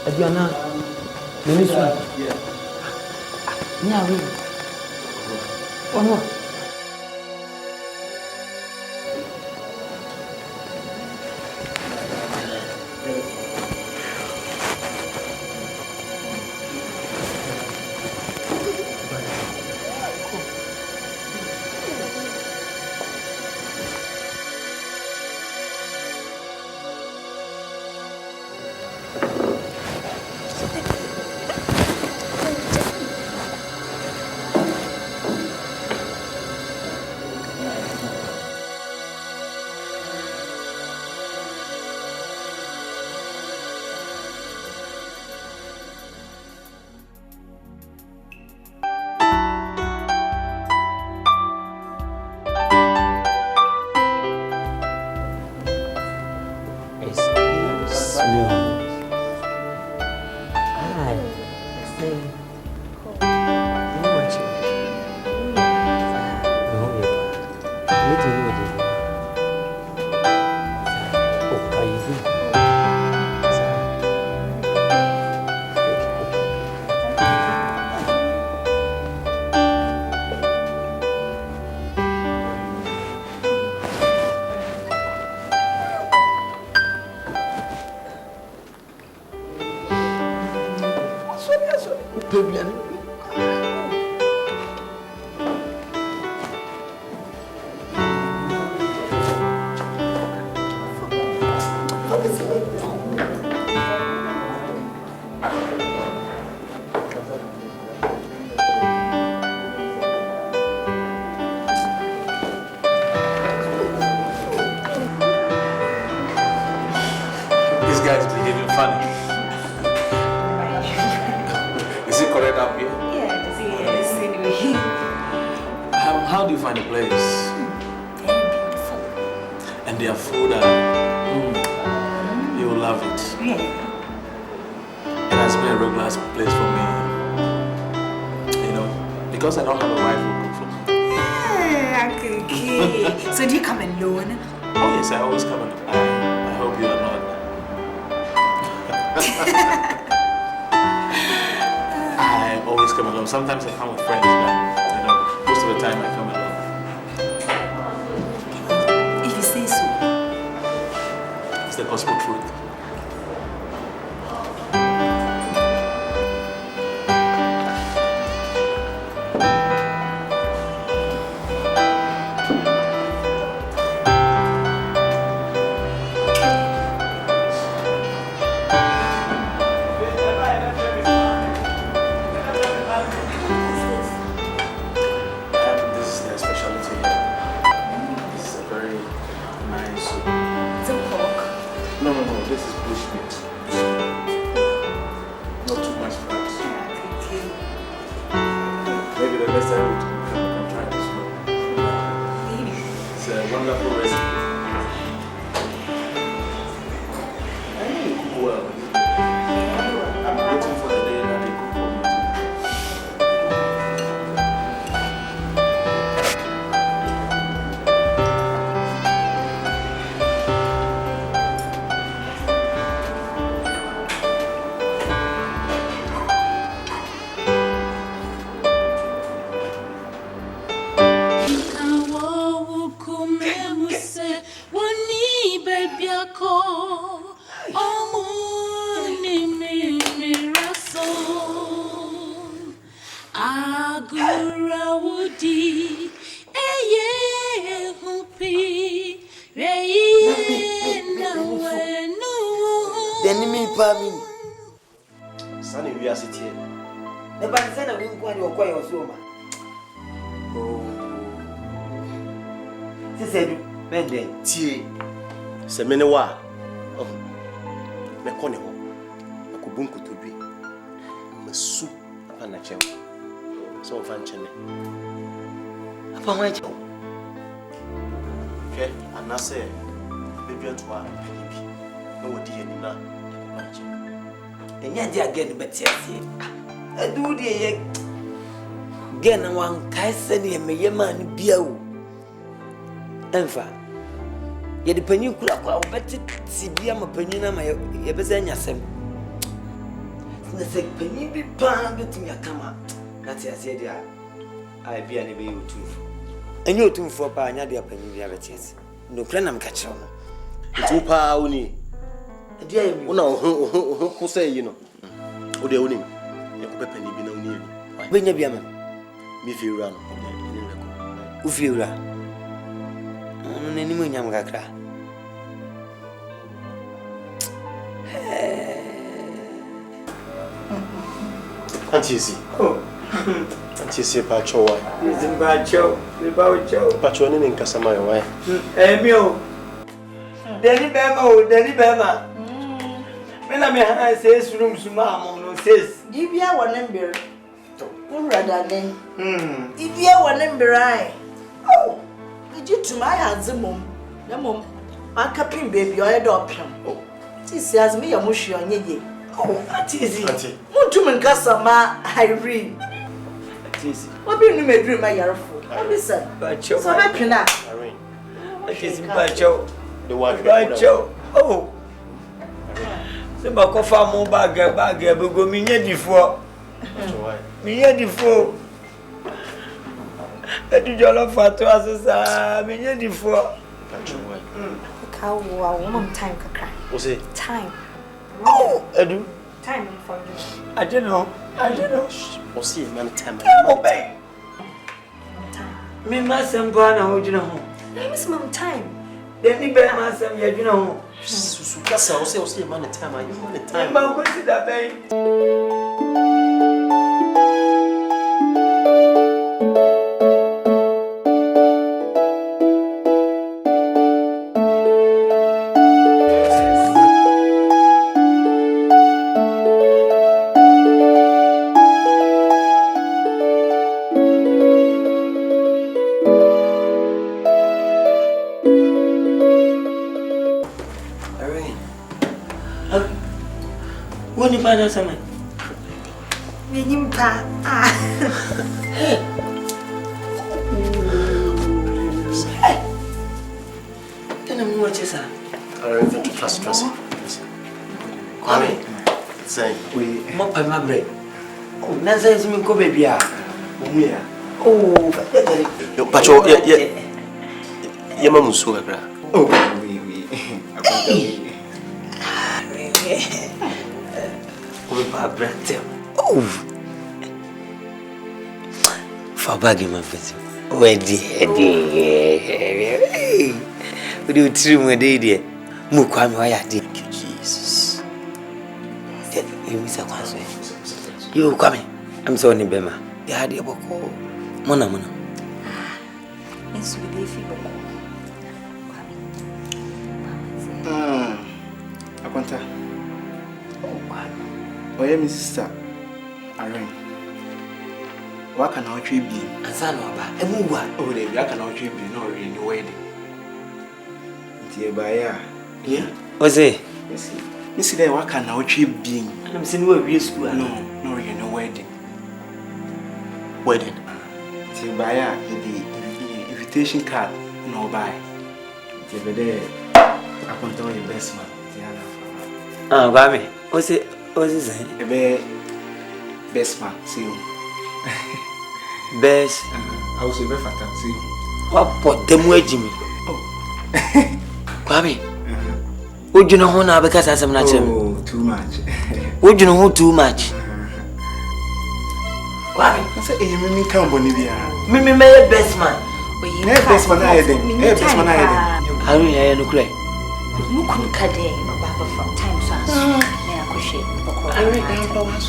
Adriana, Minister. Yeah, we. One more. How do you find the place? Very beautiful. And their food, you will love it. Yeah. It has been a regular place for me. You know, because I don't have a wife who cook for me. Okay. So do you come alone? Oh yes, I always come alone. I hope you are not. I always come alone. Sometimes I come with friends, but you know, most of the time I come alone. If you say so. It's the gospel truth. This is Agura Woody, Eye Hopi, Ray, no, Then me, Pammy. Sunny, we are sitting. The Bansana will go on your quiet or oh. She said, Mende, tea. Semenewa. Oh, Meconico. A kubunku to be. Masu upon a chair. So fanchene. Upon my child. Okay, and I say, baby, to our baby. No dear, Nina. And yet, again, but yes, I do the again one Kaisen and me, man, beau. Enfa. Yet the penucula, better see be a penina, my Ebezania sem. The sick penny be pounded to me a come. That's I said, I be an able to. And you're too for Panya, dear penny, diabetes. No plan, catch on. Two pounds. Who say, you know, who they own him? You could penny be no near. When you be a man, me feel run. Who feel that? Any moon, young Gakra. Can't you see? Oh, can't you see Pacho? It's in Pacho, the Pacho. Pacho in Casamaya, why? Emil. Danny Bema. When I says rooms, Mamma says, give you one number. Rather than, if you one number, oh, did you to my handsome mum? The mum, I capin baby, I adopt him. Oh, she says me a mushy on ye. Oh, that is it. Mutuman Gassama, Irene. What be you made dream my year for? Listen, Pacho, so I can ask. Irene. It is Pacho. The one Pacho. Oh. The Bacofa mo bag, but go me before. Me before. I do your love for two as me before. Cow, woman time can cry. What's it? Time. Oh, I do. Time for you. I don't know. What's it, man? Time. Obey. Me, my son, Bana, you know. Miss Mom, time. Then you better my son, you know. That's how I say, man, time. You want time. I'm going to that bay. Mana sama? Menyimpa. Tena mwa chesa. Alright, trust. Kwame, say we mo pa ma bre. Oh, na say zimi ko baby a. Omuya. Oh, yo pacho ye mamuso kakra. Oh, we. Akonta. My brother. Oh, for bagging my face. Where dear, would you trim with dear? Mukwame, why I did you, Jesus. You miss a concert. You coming? I'm sorry, Bema. You had your book. Mona. It's with the feeble. Akwanta. Oye mi sister Irene. Waka na otwe bi. Ansana oba. Emu wa. O de bi aka na otwe bi na ori ni wedding. Ntie ba ya. Yeah. Oze. Misi dey waka na otwe bi. Anam se ni wa wie school. No, no ori ni wedding. Ntie ba ya the invitation card na oba. Ntie be dey Akwanta your best man. Ah, ba me. Oze say? Ebe best man, see you. Best. I was a be fata, see you. What put them wedging me? Oh. Kwame. Would you know who now because I'm not too much. Would you know who too much? Kwame. say me can Bonivia. Me best man. Best man I did. Best man I did. I don't hear no cry. Mukun kade baba from time so. Na akohwe.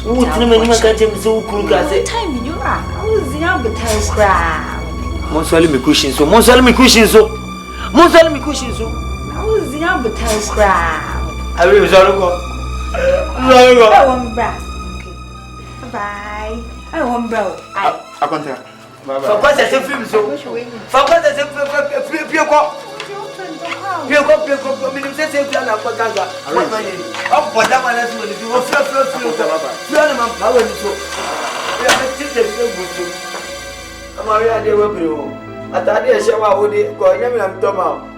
Who tell me you can't tell so cool guys. Time you are. I was young but time cry. Monsole me cushion so. Monsole me cushion so. Monsole me cushion so. I was young but time cry. I will sorry go. I want bra. Okay. Bye. I want bro. I can't tell. For what is the film so? For what is the Pioko? Pioko, me say say plan na kwanga. What my name? Oh, but that one is when you go feel. Feel na power ni so. We are teach the feel good so. Amaria dey we bro. Atade e shewa wo dey go nyam na mtoma.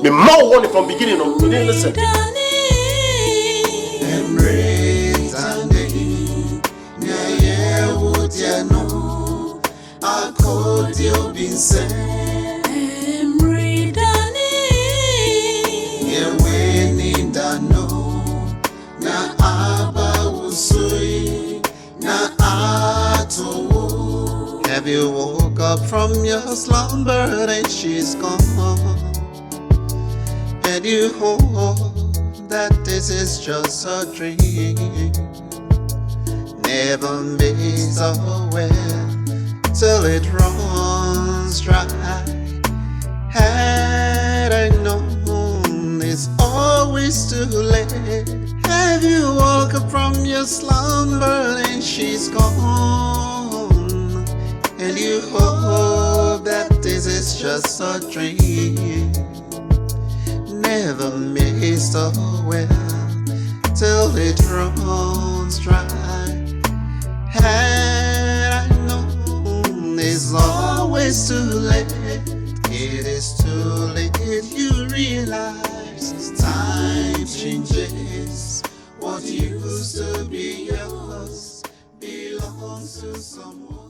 The more one from beginning of you didn't listen. Have you woke up from your slumber and she's gone? And you hope that this is just a dream. Never makes a well till it runs dry. Had I known it's always too late. Have you woke up from your slumber and she's gone? And you hope that this is just a dream. Never missed a well till it runs dry. Had I known it's always too late. It is too late, you realize time changes. What used to be yours belongs to someone.